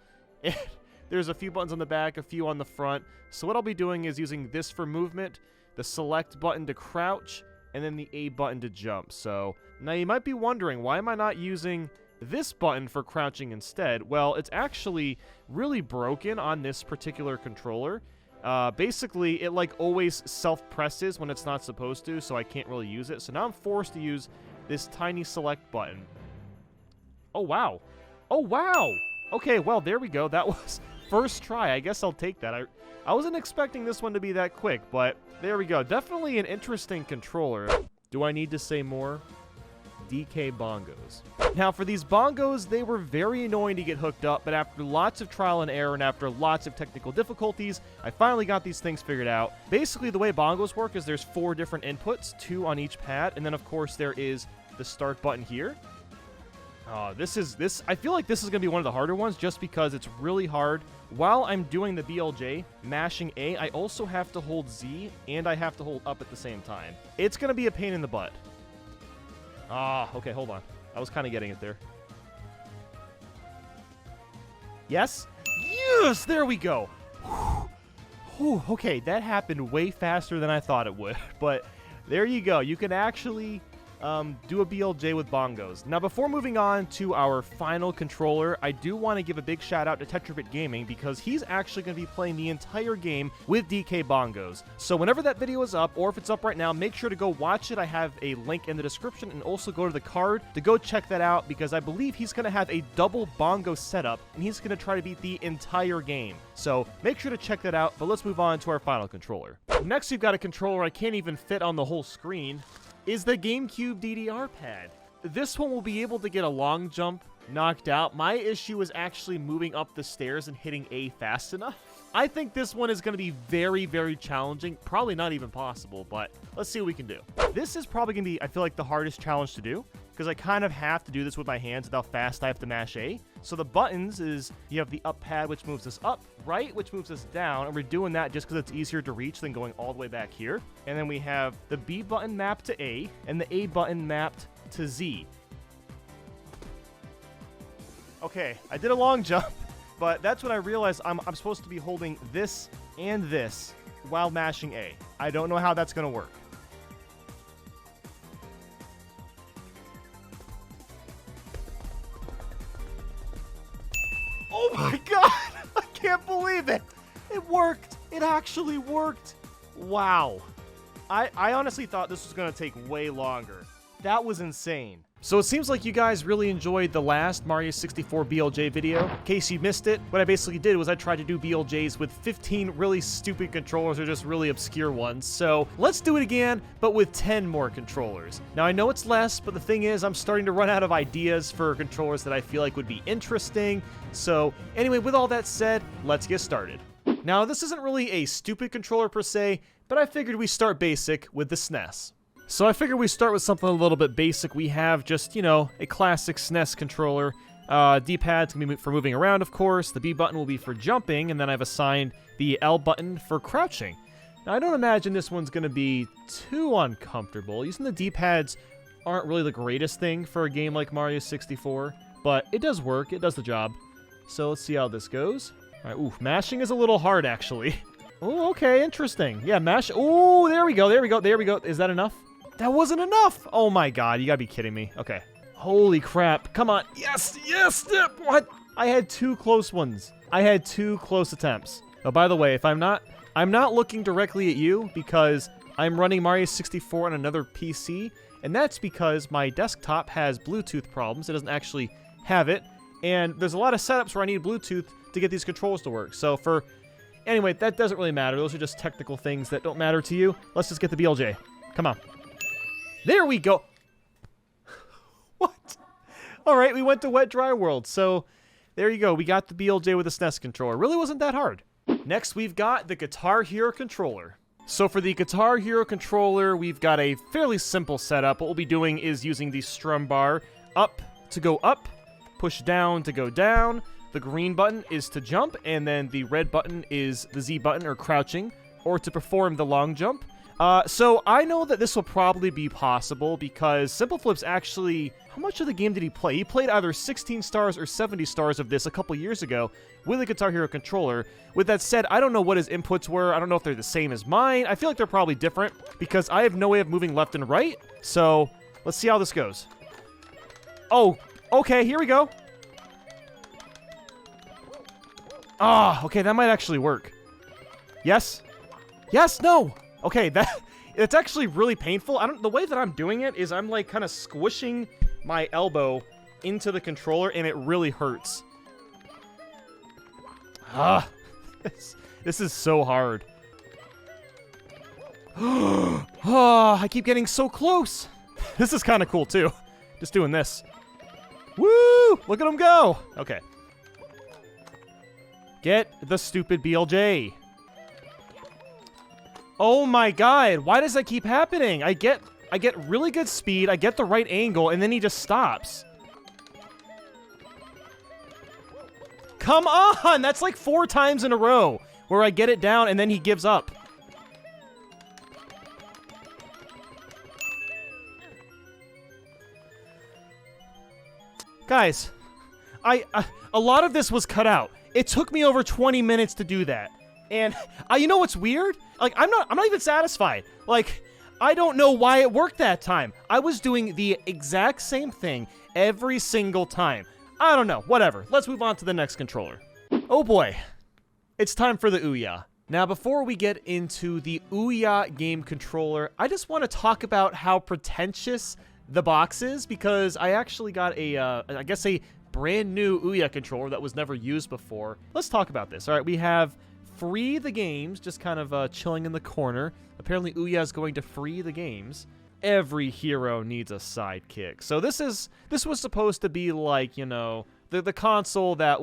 There's a few buttons on the back, a few on the front. So what I'll be doing is using this for movement, the select button to crouch, and then the A button to jump. So now you might be wondering, why am I not using this button for crouching instead? Well, it's actually really broken on this particular controller. Basically, it like always self-presses when it's not supposed to, so I can't really use it. So now I'm forced to use this tiny select button. Oh, wow. Oh, wow. Okay, well, there we go. That was first try. I guess I'll take that. I wasn't expecting this one to be that quick, but there we go. Definitely an interesting controller. Do I need to say more? DK bongos. Now, for these bongos, they were very annoying to get hooked up, but after lots of trial and error and after lots of technical difficulties, I finally got these things figured out. Basically, the way bongos work is there's 4 different inputs, 2 on each pad, and then, of course, there is the start button here. I feel like this is going to be one of the harder ones just because it's really hard. While I'm doing the BLJ, mashing A, I also have to hold Z, and I have to hold up at the same time. It's going to be a pain in the butt. Okay, hold on. I was kind of getting it there. Yes? Yes! There we go! Whew, okay, that happened way faster than I thought it would. But there you go. You can actually do a BLJ with bongos. Now, before moving on to our final controller, I do want to give a big shout out to Tetrabit Gaming because he's actually going to be playing the entire game with DK bongos. So whenever that video is up, or if it's up right now, make sure to go watch it. I have a link in the description, and also go to the card to go check that out because I believe he's going to have a double bongo setup, and he's going to try to beat the entire game. So make sure to check that out, but let's move on to our final controller. Next, we've got a controller I can't even fit on the whole screen. Is the GameCube DDR pad. This one will be able to get a long jump knocked out. My issue is actually moving up the stairs and hitting A fast enough. I think this one is going to be very, very challenging. Probably not even possible, but let's see what we can do. This is probably going to be, I feel like, the hardest challenge to do because I kind of have to do this with my hands with how fast I have to mash A. So the buttons is, you have the up pad, which moves us up, right, which moves us down, and we're doing that just because it's easier to reach than going all the way back here. And then we have the B button mapped to A, and the A button mapped to Z. Okay, I did a long jump, but that's when I realized I'm supposed to be holding this and this while mashing A. I don't know how that's going to work. Oh my god! I can't believe it! It worked! It actually worked! Wow. I honestly thought this was going to take way longer. That was insane. So it seems like you guys really enjoyed the last Mario 64 BLJ video. In case you missed it, what I basically did was I tried to do BLJs with 15 really stupid controllers or just really obscure ones. So let's do it again, but with 10 more controllers. Now I know it's less, but the thing is I'm starting to run out of ideas for controllers that I feel like would be interesting. So anyway, with all that said, let's get started. Now this isn't really a stupid controller per se, but I figured we start basic with the SNES. So I figured we start with something a little bit basic. We have just, you know, a classic SNES controller. D-pad's going to be for moving around, of course. The B button will be for jumping, and then I've assigned the L button for crouching. Now, I don't imagine this one's going to be too uncomfortable. Using the D-pads aren't really the greatest thing for a game like Mario 64, but it does work. It does the job. So let's see how this goes. All right, ooh, mashing is a little hard, actually. Oh, okay, interesting. Yeah, mash. Oh, there we go, there we go, there we go. Is that enough? That wasn't enough! Oh my god, you gotta be kidding me. Okay. Holy crap. Come on. Yes! Yes! What? I had 2 close ones. I had 2 close attempts. Oh, by the way, if I'm not looking directly at you because I'm running Mario 64 on another PC, and that's because my desktop has Bluetooth problems. It doesn't actually have it, and there's a lot of setups where I need Bluetooth to get these controls to work. So anyway, that doesn't really matter. Those are just technical things that don't matter to you. Let's just get the BLJ. Come on. There we go. What? All right, we went to Wet Dry World. So there you go. We got the BLJ with the SNES controller. Really wasn't that hard. Next, we've got the Guitar Hero controller. So for the Guitar Hero controller, we've got a fairly simple setup. What we'll be doing is using the strum bar up to go up, push down to go down. The green button is to jump, and then the red button is the Z button, or crouching, or to perform the long jump. So I know that this will probably be possible because Simple Flip's actually... How much of the game did he play? He played either 16 stars or 70 stars of this a couple years ago with a Guitar Hero controller. With that said, I don't know what his inputs were. I don't know if they're the same as mine. I feel like they're probably different because I have no way of moving left and right. So let's see how this goes. Oh, okay, here we go. Ah, okay, that might actually work. Yes? Yes, no! Okay, it's actually really painful. The way that I'm doing it is I'm like kind of squishing my elbow into the controller, and it really hurts. Ah, this is so hard. Oh, I keep getting so close. This is kind of cool too. Just doing this. Woo! Look at him go. Okay. Get the stupid BLJ. Oh my god, why does that keep happening? I get really good speed, I get the right angle, and then he just stops. Come on! That's like 4 times in a row where I get it down and then he gives up. Guys, a lot of this was cut out. It took me over 20 minutes to do that. And you know what's weird? Like, I'm not even satisfied. Like, I don't know why it worked that time. I was doing the exact same thing every single time. I don't know. Whatever. Let's move on to the next controller. Oh boy. It's time for the Ouya. Now, before we get into the Ouya game controller, I just want to talk about how pretentious the box is, because I actually got I guess a brand new Ouya controller that was never used before. Let's talk about this. All right, we have Free the Games, just kind of chilling in the corner. Apparently, Ouya is going to free the games. Every hero needs a sidekick. So this was supposed to be like, you know, the console that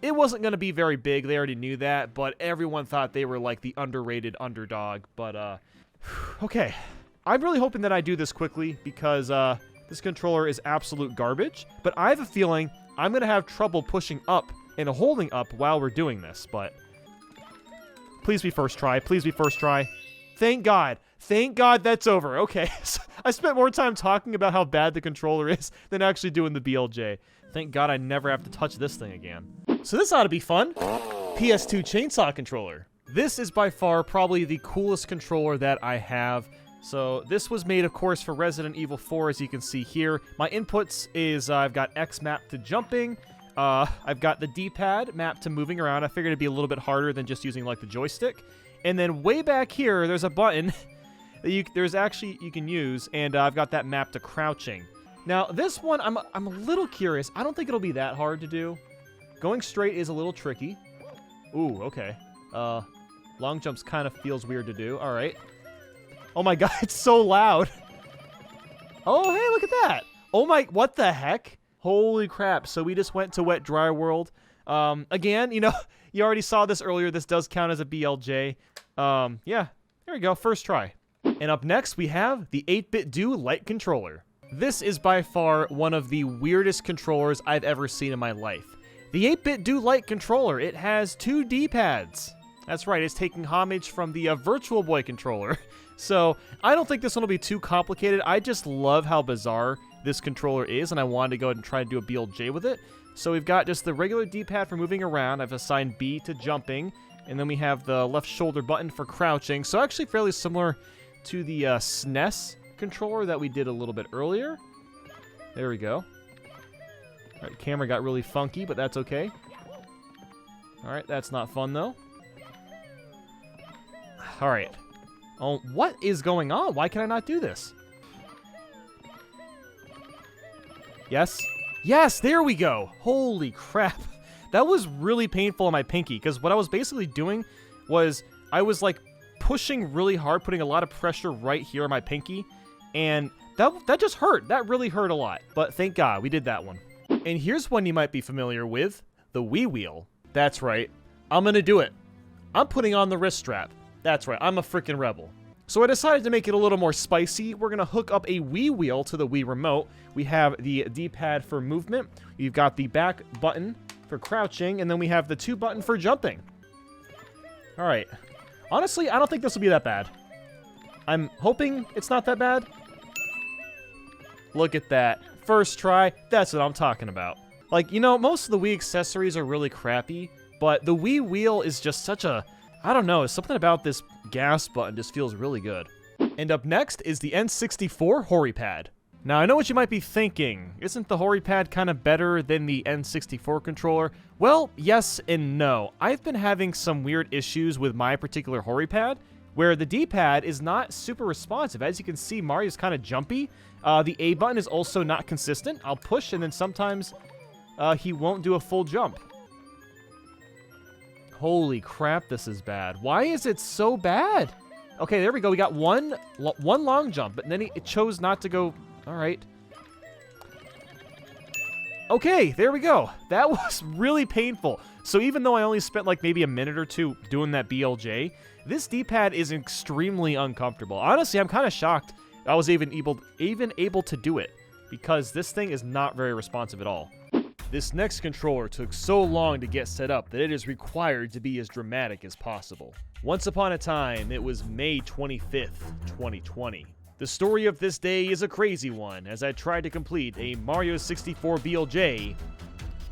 it wasn't going to be very big. They already knew that, but everyone thought they were like the underrated underdog. But, okay. I'm really hoping that I do this quickly because this controller is absolute garbage. But I have a feeling I'm going to have trouble pushing up and holding up while we're doing this, but... Please be first try. Please be first try. Thank God. Thank God that's over. Okay. So I spent more time talking about how bad the controller is than actually doing the BLJ. Thank God I never have to touch this thing again. So this ought to be fun. PS2 chainsaw controller. This is by far probably the coolest controller that I have. So this was made, of course, for Resident Evil 4, as you can see here. My inputs is I've got X mapped to jumping. I've got the D-pad mapped to moving around. I figured it'd be a little bit harder than just using like the joystick. And then way back here, there's a button that you can use, and I've got that mapped to crouching. Now this one, I'm a little curious. I don't think it'll be that hard to do. Going straight is a little tricky. Ooh, okay. Long jumps kind of feels weird to do. All right. Oh my God, it's so loud. Oh, hey, look at that. Oh my, what the heck? Holy crap. So we just went to Wet Dry World. Again, you know, you already saw this earlier. This does count as a BLJ. Yeah, there we go. First try. And up next, we have the 8-Bit Do Light Controller. This is by far one of the weirdest controllers I've ever seen in my life. The 8-Bit Do Light Controller, it has 2 D-pads. That's right, it's taking homage from the Virtual Boy controller. So, I don't think this one will be too complicated. I just love how bizarre this controller is, and I wanted to go ahead and try to do a BLJ with it. So we've got just the regular D-pad for moving around. I've assigned B to jumping, and then we have the left shoulder button for crouching. So actually fairly similar to the SNES controller that we did a little bit earlier. There we go. All right, camera got really funky, but that's okay. All right, that's not fun though. All right. Oh, what is going on? Why can I not do this? Yes? Yes, there we go. Holy crap. That was really painful on my pinky, because what I was basically doing was I was like pushing really hard, putting a lot of pressure right here on my pinky, and that just hurt. That really hurt a lot, but thank God we did that one. And here's one you might be familiar with, the Wii Wheel. That's right. I'm gonna do it. I'm putting on the wrist strap. That's right, I'm a freaking rebel. So I decided to make it a little more spicy. We're gonna hook up a Wii wheel to the Wii remote. We have the D-pad for movement. You've got the back button for crouching, and then we have the 2 button for jumping. All right. Honestly, I don't think this will be that bad. I'm hoping it's not that bad. Look at that. First try, that's what I'm talking about. Like, you know, most of the Wii accessories are really crappy, but the Wii wheel is just such a, I don't know, something about this gas button just feels really good. And up next is the N64 HoriPad. Now, I know what you might be thinking. Isn't the HoriPad kind of better than the N64 controller? Well, yes and no. I've been having some weird issues with my particular HoriPad, where the D-pad is not super responsive. As you can see, Mario's kind of jumpy. The A button is also not consistent. I'll push, and then sometimes he won't do a full jump. Holy crap, this is bad. Why is it so bad? Okay, there we go. We got one long jump, but then it chose not to go. All right. Okay, there we go. That was really painful. So even though I only spent like maybe a minute or two doing that BLJ, this D-pad is extremely uncomfortable. Honestly, I'm kind of shocked I was even able to do it, because this thing is not very responsive at all. This next controller took so long to get set up that it is required to be as dramatic as possible. Once upon a time, it was May 25th, 2020. The story of this day is a crazy one, as I tried to complete a Mario 64 BLJ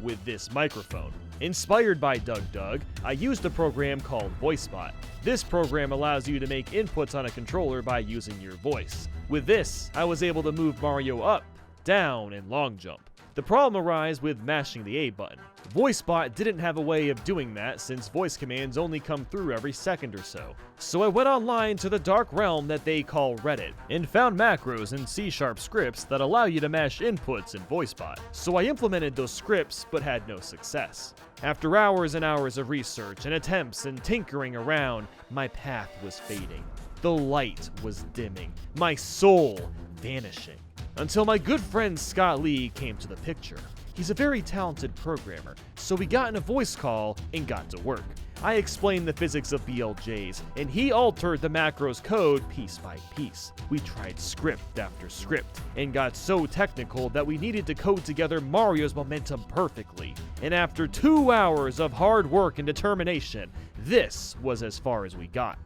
with this microphone. Inspired by Doug, I used a program called VoiceBot. This program allows you to make inputs on a controller by using your voice. With this, I was able to move Mario up, down, and long jump. The problem arose with mashing the A button. VoiceBot didn't have a way of doing that since voice commands only come through every second or so. So I went online to the dark realm that they call Reddit and found macros and C# scripts that allow you to mash inputs in VoiceBot. So I implemented those scripts but had no success. After hours and hours of research and attempts and tinkering around, my path was fading. The light was dimming. My soul vanishing. Until my good friend Scott Lee came to the picture. He's a very talented programmer, so we got in a voice call and got to work. I explained the physics of BLJs, and he altered the macros code piece by piece. We tried script after script, and got so technical that we needed to code together Mario's momentum perfectly. And after 2 hours of hard work and determination, this was as far as we got.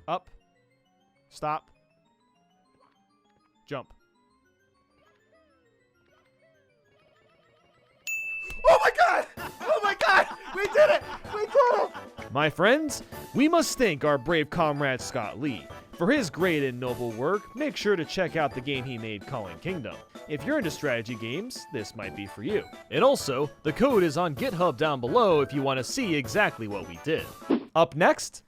Up, stop, jump. Oh my god! Oh my god! We did it! We did it! My friends, we must thank our brave comrade Scott Lee. For his great and noble work, make sure to check out the game he made, Calling Kingdom. If you're into strategy games, this might be for you. And also, the code is on GitHub down below if you want to see exactly what we did. Up next,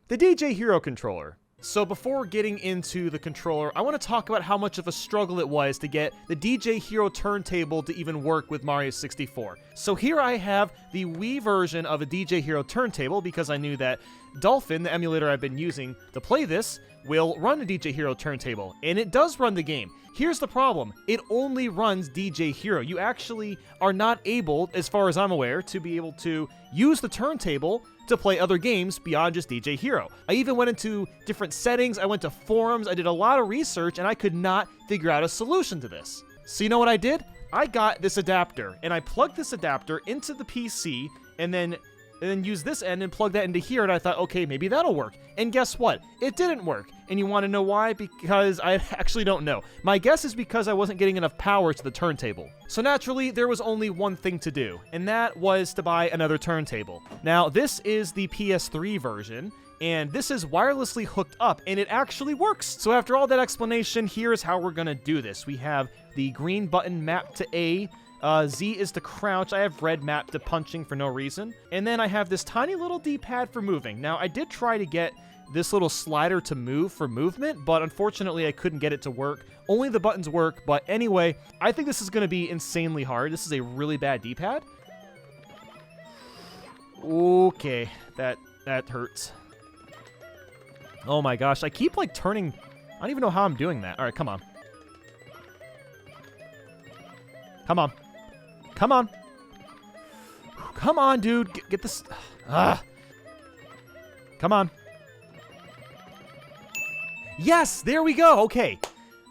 the DJ Hero controller. So before getting into the controller, I want to talk about how much of a struggle it was to get the DJ Hero turntable to even work with Mario 64. So here I have the Wii version of a DJ Hero turntable because I knew that Dolphin, the emulator I've been using to play this, will run a DJ Hero turntable, and it does run the game. Here's the problem. It only runs DJ Hero. You actually are not able, as far as I'm aware, to be able to use the turntable to play other games beyond just DJ Hero. I even went into different settings, I went to forums, I did a lot of research, and I could not figure out a solution to this. So you know what I did? I got this adapter, and I plugged this adapter into the PC, and then use this end and plug that into here, and I thought, okay, maybe that'll work. And guess what? It didn't work. And you want to know why? Because I actually don't know. My guess is because I wasn't getting enough power to the turntable. So naturally, there was only one thing to do, and that was to buy another turntable. Now, this is the PS3 version, and this is wirelessly hooked up, and it actually works. So after all that explanation, here's how we're gonna do this. We have the green button mapped to A, Z is to crouch. I have red mapped to punching for no reason. And then I have this tiny little D-pad for moving. Now, I did try to get this little slider to move for movement, but unfortunately I couldn't get it to work. Only the buttons work, but anyway, I think this is going to be insanely hard. This is a really bad D-pad. Okay, that hurts. Oh my gosh, I keep like turning. I don't even know how I'm doing that. All right, come on. Come on. Come on. Come on, dude. Get this. Come on. Yes, there we go. Okay.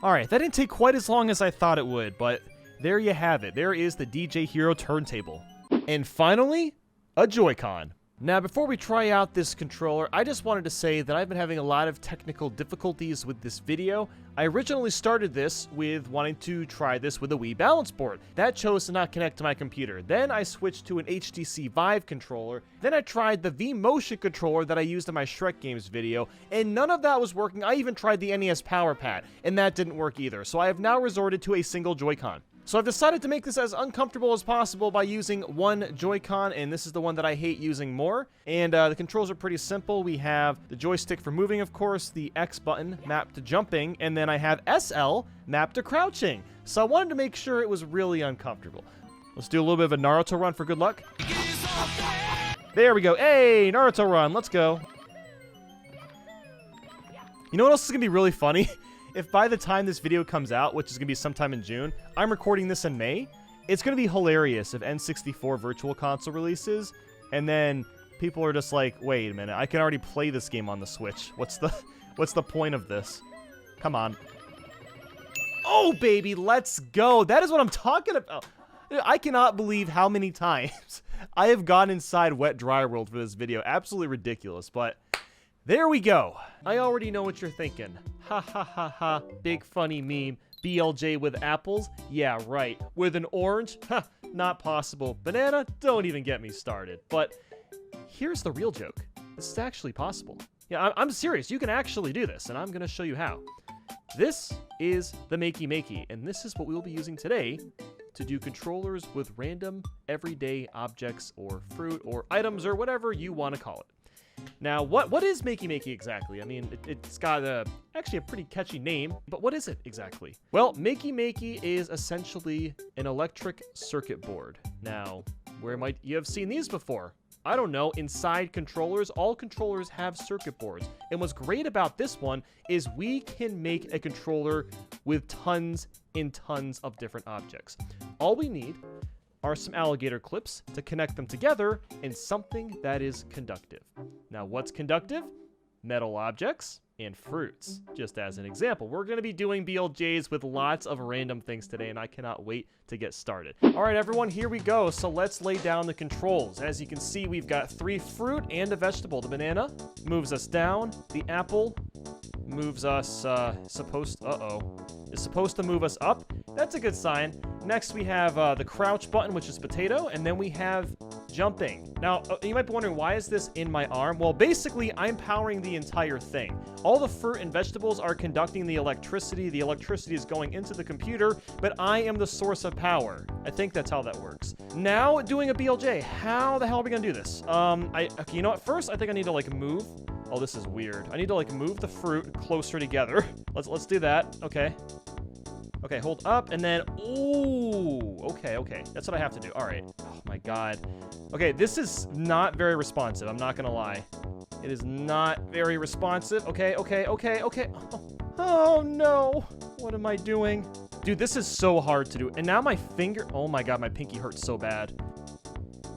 All right, that didn't take quite as long as I thought it would, but there you have it. There is the DJ Hero turntable. And finally, a Joy-Con. Now, before we try out this controller, I just wanted to say that I've been having a lot of technical difficulties with this video. I originally started this with wanting to try this with a Wii balance board. That chose to not connect to my computer. Then I switched to an HTC Vive controller. Then I tried the V-Motion controller that I used in my Shrek Games video, and none of that was working. I even tried the NES Power Pad, and that didn't work either. So I have now resorted to a single Joy-Con. So I've decided to make this as uncomfortable as possible by using one Joy-Con, and this is the one that I hate using more. And the controls are pretty simple. We have the joystick for moving, of course, the X button mapped to jumping, and then I have SL mapped to crouching. So I wanted to make sure it was really uncomfortable. Let's do a little bit of a Naruto run for good luck. There we go. Hey, Naruto run. Let's go. You know what else is going to be really funny? If by the time this video comes out, which is going to be sometime in June, I'm recording this in May, it's going to be hilarious if N64 Virtual Console releases, and then people are just like, wait a minute, I can already play this game on the Switch. What's the point of this? Come on. Oh, baby, let's go. That is what I'm talking about. I cannot believe how many times I have gone inside Wet Dry World for this video. Absolutely ridiculous, but there we go. I already know what you're thinking. Ha ha ha ha, big funny meme. BLJ with apples? Yeah, right. With an orange? Ha, not possible. Banana? Don't even get me started. But here's the real joke. This is actually possible. Yeah, I'm serious. You can actually do this, and I'm going to show you how. This is the Makey Makey, and this is what we will be using today to do controllers with random everyday objects or fruit or items or whatever you want to call it. Now, what is Makey Makey exactly? I mean, it's got actually a pretty catchy name, but what is it exactly? Well, Makey Makey is essentially an electric circuit board. Now, where might you have seen these before? I don't know, inside controllers. All controllers have circuit boards. And what's great about this one is we can make a controller with tons and tons of different objects. All we need are some alligator clips to connect them together in something that is conductive. Now, what's conductive? Metal objects and fruits. Just as an example, we're going to be doing BLJs with lots of random things today, and I cannot wait to get started. All right, everyone, here we go. So let's lay down the controls. As you can see, we've got 3 fruit and a vegetable. The banana moves us down. The apple moves us, is supposed to move us up. That's a good sign. Next, we have the crouch button, which is potato, and then we have jumping. Now, you might be wondering, why is this in my arm? Well, basically, I'm powering the entire thing. All the fruit and vegetables are conducting the electricity. The electricity is going into the computer, but I am the source of power. I think that's how that works. Now, doing a BLJ. How the hell are we gonna do this? Okay, you know what? First, I think I need to, like, move. Oh, this is weird. I need to, like, move the fruit closer together. Let's do that. Okay. Okay, hold up, and then, ooh, okay, that's what I have to do. All right, oh my God. Okay, this is not very responsive, I'm not gonna lie. It is not very responsive. Okay. Oh no, what am I doing? Dude, this is so hard to do, and now my finger, oh my God, my pinky hurts so bad.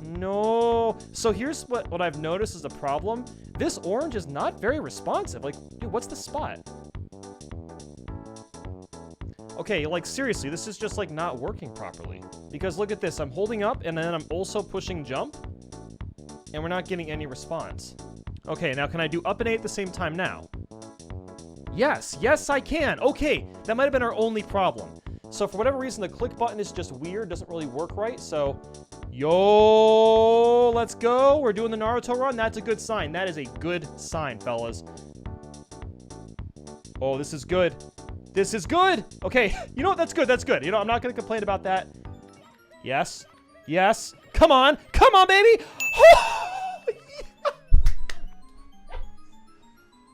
No, so here's what I've noticed is a problem. This orange is not very responsive. Like, dude, what's the spot? Okay, like seriously, this is just like not working properly. Because look at this, I'm holding up and then I'm also pushing jump. And we're not getting any response. Okay, now can I do up and A at the same time now? Yes, I can. Okay, that might have been our only problem. So for whatever reason, the click button is just weird, doesn't really work right. So, yo, let's go. We're doing the Naruto run. That's a good sign. That is a good sign, fellas. Oh, this is good. This is good. Okay, you know what? That's good. You know, I'm not going to complain about that. Yes. Come on, baby.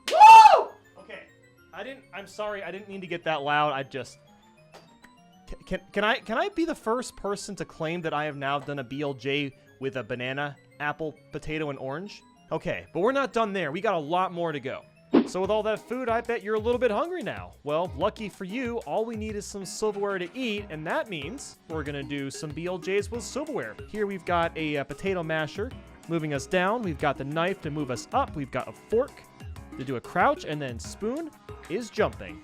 Woo! Okay, I'm sorry. I didn't mean to get that loud. I just... Can I be the first person to claim that I have now done a BLJ with a banana, apple, potato, and orange? Okay, but we're not done there. We got a lot more to go. So with all that food, I bet you're a little bit hungry now. Well, lucky for you, all we need is some silverware to eat, and that means we're gonna do some BLJs with silverware. Here we've got a potato masher moving us down. We've got the knife to move us up. We've got a fork. to do a crouch, and then spoon is jumping.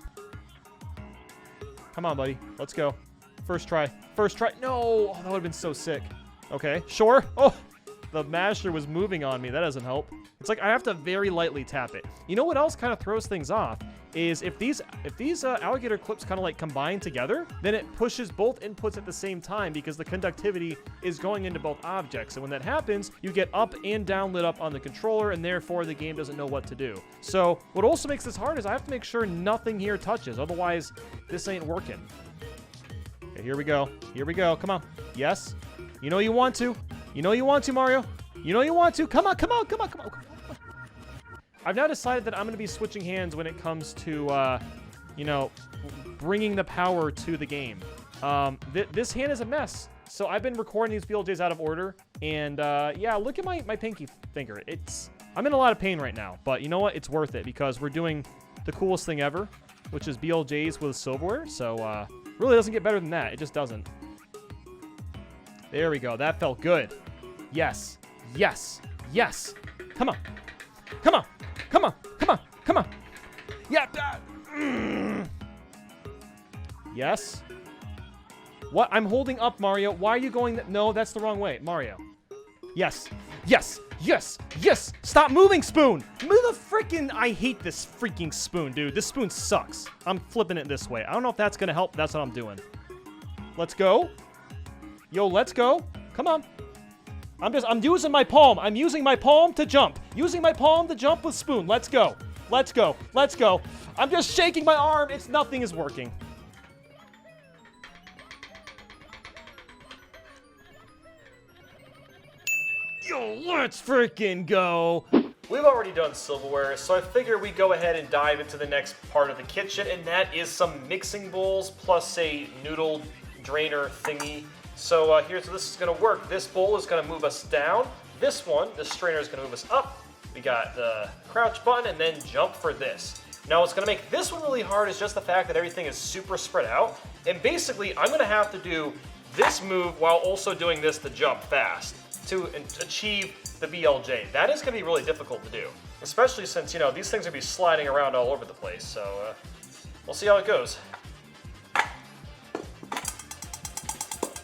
Come on, buddy. Let's go. First try. First try. No! Oh, that would have been so sick. Okay, sure. Oh, the masher was moving on me. That doesn't help. It's like I have to very lightly tap it. You know what else kind of throws things off? Is if these alligator clips kind of like combine together, then it pushes both inputs at the same time because the conductivity is going into both objects. And when that happens, you get up and down lit up on the controller, and therefore the game doesn't know what to do. So what also makes this hard is I have to make sure nothing here touches. Otherwise, this ain't working. Okay, here we go. Here we go. Come on. Yes. You know you want to. You know you want to, Mario. You know you want to. Come on, come on, come on, come on. I've now decided that I'm going to be switching hands when it comes to, you know, bringing the power to the game. This hand is a mess. So I've been recording these BLJs out of order. And, yeah, look at my pinky finger. I'm in a lot of pain right now. But you know what? It's worth it because we're doing the coolest thing ever, which is BLJs with silverware. So, really doesn't get better than that. It just doesn't. There we go. That felt good. Yes. Yes. Yes. Come on. Come on. Come on. Come on. Come on. Yeah. Yes. What? I'm holding up, Mario. Why are you going that? No, that's the wrong way. Mario. Yes. Yes. Yes. Yes. Stop moving, spoon. Move the freaking... I hate this freaking spoon, dude. This spoon sucks. I'm flipping it this way. I don't know if that's going to help. That's what I'm doing. Let's go. Yo, let's go. Come on. I'm using my palm. I'm using my palm to jump. Using my palm to jump with spoon. Let's go. Let's go. Let's go. I'm just shaking my arm. Nothing is working. Yo, let's freaking go. We've already done silverware, so I figure we go ahead and dive into the next part of the kitchen, and that is some mixing bowls plus a noodle drainer thingy. So here's how this is going to work. This bowl is going to move us down. This strainer is going to move us up. We got the crouch button and then jump for this. Now what's going to make this one really hard is just the fact that everything is super spread out. And basically, I'm going to have to do this move while also doing this to jump fast to achieve the BLJ. That is going to be really difficult to do, especially since, you know, these things are going to be sliding around all over the place. So we'll see how it goes.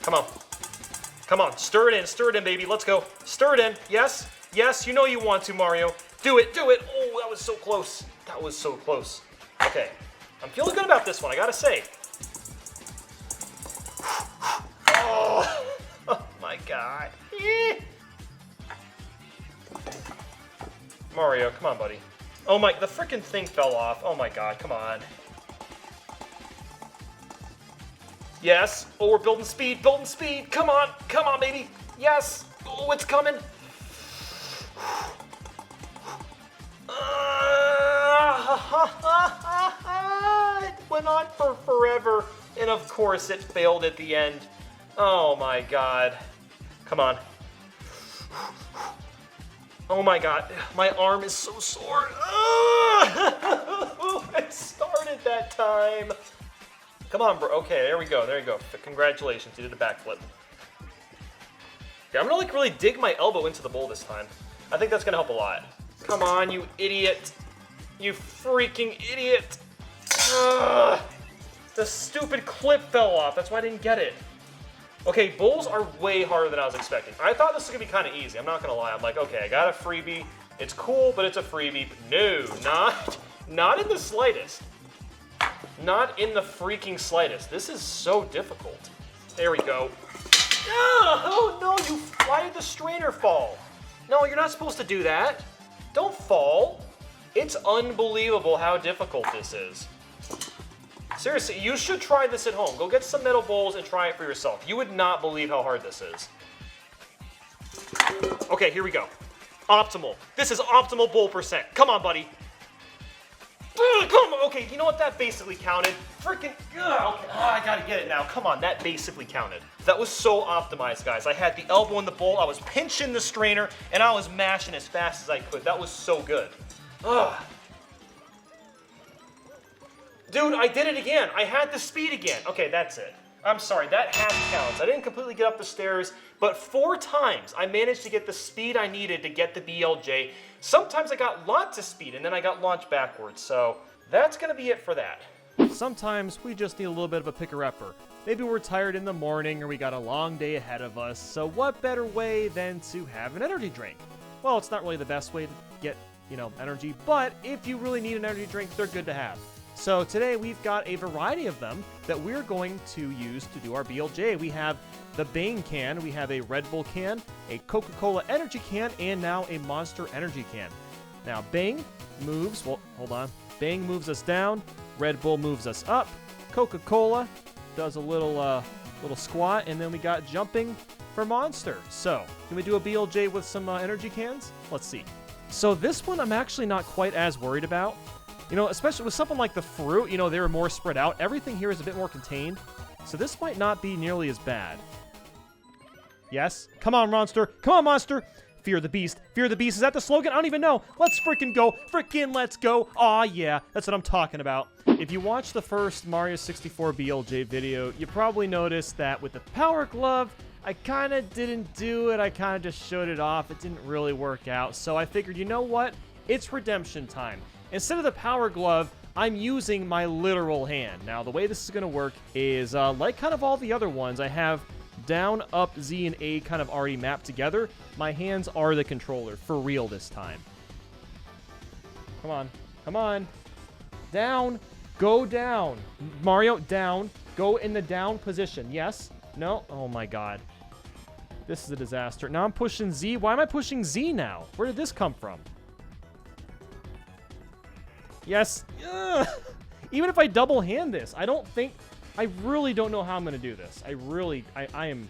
Come on. Come on. Stir it in, baby. Let's go. Stir it in. Yes. Yes, you know you want to, Mario. Do it. Do it. Oh, that was so close. That was so close. Okay. I'm feeling good about this one, I gotta say. Oh, oh my God. Mario, come on, buddy. Oh my, the freaking thing fell off. Oh my God, come on. Yes. Oh, we're building speed, building speed. Come on, baby. Yes. Oh, it's coming. It went on for forever, and of course it failed at the end. Oh my God. Come on. Oh my God, my arm is so sore. I started that time. Come on, bro. Okay, there we go. There you go. Congratulations, you did a backflip. Okay, I'm gonna like really dig my elbow into the bowl this time. I think that's gonna help a lot. Come on, you idiot. You freaking idiot. Ugh. The stupid clip fell off. That's why I didn't get it. Okay, bowls are way harder than I was expecting. I thought this was gonna be kind of easy. I'm not gonna lie. I'm like, okay, I got a freebie. It's cool, but it's a freebie. No, not in the slightest. Not in the freaking slightest. This is so difficult. There we go. Oh no, why did the strainer fall? No, you're not supposed to do that. Don't fall. It's unbelievable how difficult this is. Seriously, you should try this at home. Go get some metal bowls and try it for yourself. You would not believe how hard this is. Okay, here we go. Optimal. This is optimal bowl percent. Come on, buddy. Come on. Okay, you know what? That basically counted. Freaking. Okay. Oh, I gotta get it now. Come on, that basically counted. That was so optimized, guys. I had the elbow in the bowl, I was pinching the strainer, and I was mashing as fast as I could. That was so good. Ugh. Dude, I did it again. I had the speed again. Okay, that's it. I'm sorry, that half counts. I didn't completely get up the stairs, but 4 times I managed to get the speed I needed to get the BLJ. Sometimes I got lots of speed, and then I got launched backwards, so that's gonna be it for that. Sometimes we just need a little bit of a picker-upper. Maybe we're tired in the morning, or we got a long day ahead of us, so what better way than to have an energy drink? Well, it's not really the best way to get, energy, but if you really need an energy drink, they're good to have. So today we've got a variety of them that we're going to use to do our BLJ. We have the Bang can, we have a Red Bull can, a Coca-Cola energy can, and now a Monster energy can. Now Bang moves, hold on. Bang moves us down, Red Bull moves us up, Coca-Cola does a little squat, and then we got jumping for Monster. So, can we do a BLJ with some energy cans? Let's see. So this one I'm actually not quite as worried about. Especially with something like the fruit, they were more spread out. Everything here is a bit more contained. So this might not be nearly as bad. Yes? Come on, Monster. Come on, Monster. Fear the beast. Fear the beast. Is that the slogan? I don't even know. Let's freaking go. Freaking let's go. Aw, yeah. That's what I'm talking about. If you watched the first Mario 64 BLJ video, you probably noticed that with the Power Glove, I kind of didn't do it. I kind of just showed it off. It didn't really work out. So I figured, you know what? It's redemption time. Instead of the Power Glove, I'm using my literal hand. Now, the way this is going to work is, like kind of all the other ones, I have down, up, Z, and A kind of already mapped together. My hands are the controller, for real this time. Come on. Come on. Down. Go down. Mario, down. Go in the down position. Yes? No? Oh my god. This is a disaster. Now I'm pushing Z. Why am I pushing Z now? Where did this come from? Yes. Ugh. Even if I double hand this, I really don't know how I'm going to do this. I am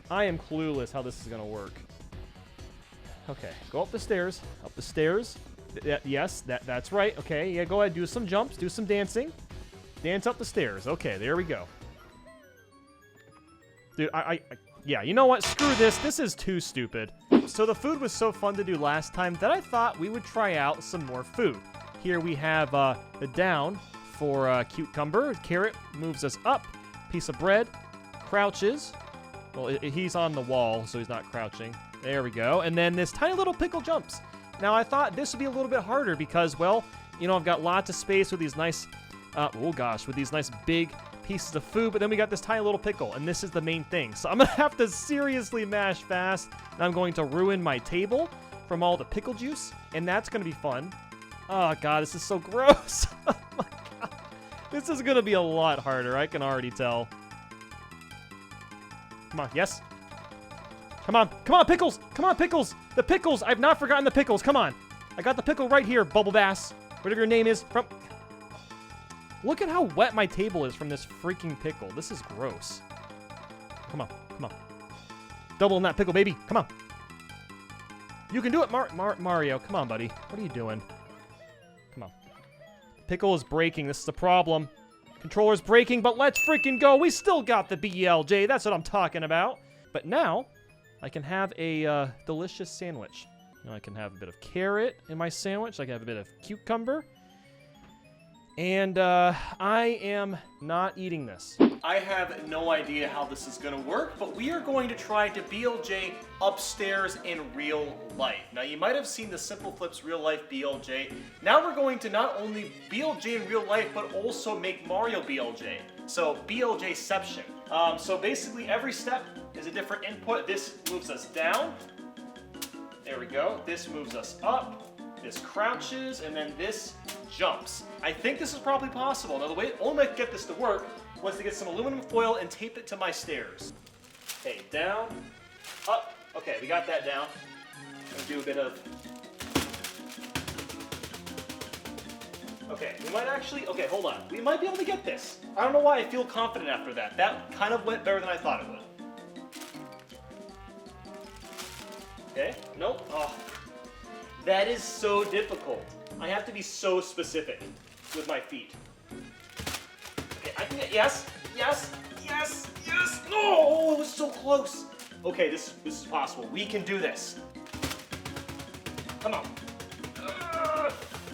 clueless how this is going to work. Okay, go up the stairs. Up the stairs. Yes, that's right. Okay, yeah, go ahead, do some jumps, do some dancing. Dance up the stairs. Okay, there we go. Dude, yeah, you know what? Screw this. This is too stupid. So the food was so fun to do last time that I thought we would try out some more food. Here we have the down for cucumber. Carrot moves us up. Piece of bread. Crouches. Well, he's on the wall, so he's not crouching. There we go. And then this tiny little pickle jumps. Now, I thought this would be a little bit harder because, well, I've got lots of space with these nice, with these nice big pieces of food, but then we got this tiny little pickle, and this is the main thing. So I'm going to have to seriously mash fast, and I'm going to ruin my table from all the pickle juice, and that's going to be fun. Oh, God, this is so gross. Oh, my God. This is going to be a lot harder. I can already tell. Come on. Yes. Come on. Come on, pickles. Come on, pickles. The pickles. I've not forgotten the pickles. Come on. I got the pickle right here, Bubble Bass. Whatever your name is. Look at how wet my table is from this freaking pickle. This is gross. Come on. Come on. Double in that pickle, baby. Come on. You can do it, Mario. Come on, buddy. What are you doing? Come on. Pickle is breaking. This is the problem. Controller's breaking, but let's freaking go. We still got the BLJ. That's what I'm talking about. But now, I can have a delicious sandwich. I can have a bit of carrot in my sandwich. I can have a bit of cucumber. And I am not eating this. I have no idea how this is going to work, but we are going to try to BLJ upstairs in real life. Now, you might have seen the Simple Flips real life BLJ. Now we're going to not only BLJ in real life, but also make Mario BLJ. So, BLJception. So basically, every step is a different input. This moves us down. There we go. This moves us up. This crouches, and then this jumps. I think this is probably possible. Now, the way only I can get this to work was to get some aluminum foil and tape it to my stairs. Okay, down, up. Okay, we got that down. I'm gonna do a bit of... Okay, we might actually... Okay, hold on. We might be able to get this. I don't know why I feel confident after that. That kind of went better than I thought it would. Okay, nope. Oh. That is so difficult. I have to be so specific with my feet. Okay, I can get yes, yes, yes, yes. No, it was so close. Okay, this is possible. We can do this. Come on.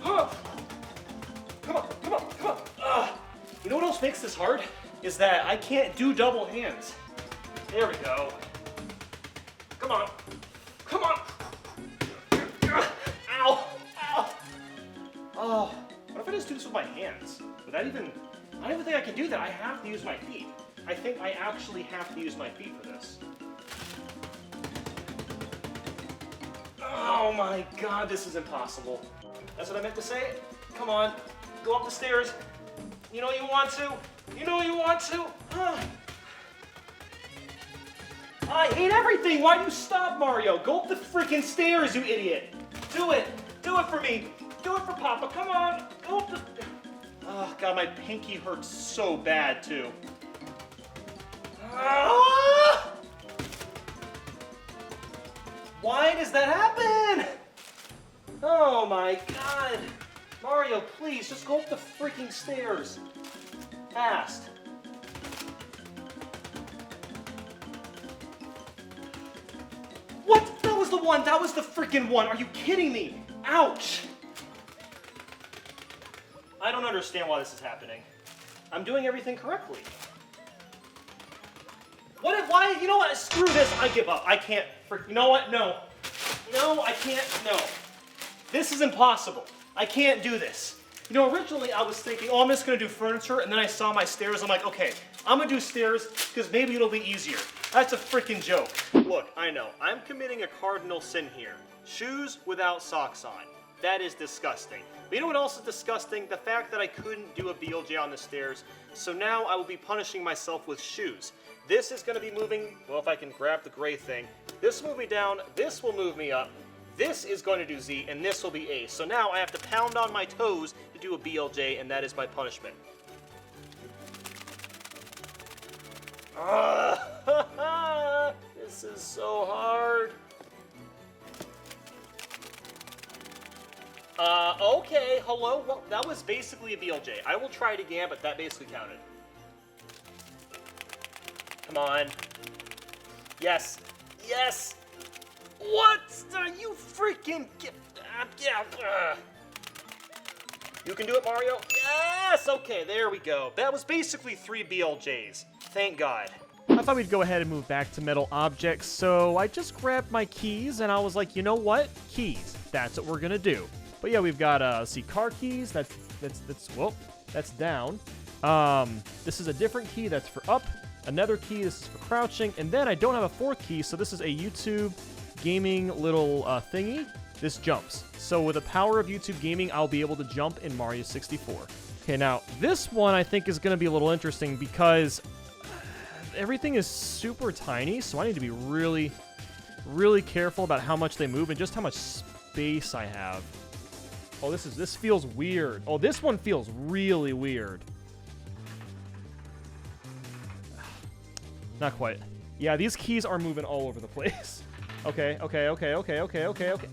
Come on, come on, come on. You know what else makes this hard? is that I can't do double hands. There we go. Come on. Come on. Ow. Ow. Oh, what if I just do this with my hands? Would that even... I don't even think I can do that. I have to use my feet. I think I actually have to use my feet for this. Oh my god, this is impossible. That's what I meant to say? Come on, go up the stairs. You know you want to. You know you want to. I hate everything. Why do you stop, Mario? Go up the freaking stairs, you idiot. Do it. Do it for me. Do it for Papa. Come on. Go up the... Oh god, my pinky hurts so bad, too. Ah! Why does that happen? Oh my god. Mario, please, just go up the freaking stairs. Fast. What? That was the one. That was the freaking one. Are you kidding me? Ouch. I don't understand why this is happening. I'm doing everything correctly. Why? You know what? Screw this. I give up. I can't. You know what? No. No, I can't. No. This is impossible. I can't do this. You know, originally I was thinking, oh, I'm just going to do furniture, and then I saw my stairs. I'm like, okay, I'm going to do stairs because maybe it'll be easier. That's a freaking joke. Look, I know. I'm committing a cardinal sin here. Shoes without socks on. That is disgusting. But you know what else is disgusting? The fact that I couldn't do a BLJ on the stairs. So now I will be punishing myself with shoes. This is going to be moving, well, if I can grab the gray thing. This will move me down, this will move me up. This is going to do Z, and this will be A. So now I have to pound on my toes to do a BLJ, and that is my punishment. This is so hard. Okay, hello. Well, that was basically a BLJ. I will try it again, but that basically counted. Come on. Yes. Yes. What? You freaking get... You can do it, Mario? Yes! Okay, there we go. That was basically 3 BLJs. Thank God. I thought we'd go ahead and move back to metal objects, so I just grabbed my keys, and I was like, you know what? Keys. That's what we're gonna do. But yeah, we've got, see, car keys. That's down. This is a different key. That's for up. Another key. This is for crouching. And then I don't have a 4th key, so this is a YouTube gaming little thingy. This jumps. So with the power of YouTube gaming, I'll be able to jump in Mario 64. Okay, now this one I think is going to be a little interesting because everything is super tiny, so I need to be really, really careful about how much they move and just how much space I have. Oh, this feels weird. Oh, this one feels really weird. Not quite. Yeah, these keys are moving all over the place. Okay.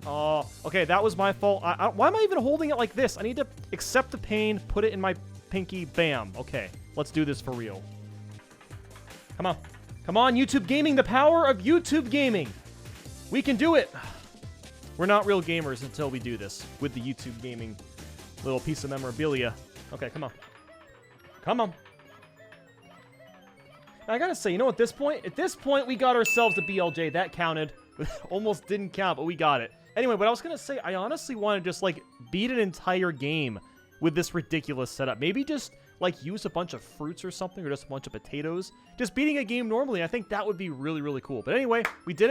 Oh, okay, that was my fault. Why am I even holding it like this? I need to accept the pain, put it in my pinky, bam. Okay, let's do this for real. Come on. Come on, YouTube Gaming, the power of YouTube Gaming. We can do it. We're not real gamers until we do this with the YouTube Gaming little piece of memorabilia. Okay, come on. Come on. I gotta say, you know, at this point, we got ourselves a BLJ. That counted. Almost didn't count, but we got it. Anyway, what I was gonna say, I honestly want to just, like, beat an entire game with this ridiculous setup. Maybe just, like, use a bunch of fruits or something, or just a bunch of potatoes. Just beating a game normally, I think that would be really, really cool. But anyway, we did it.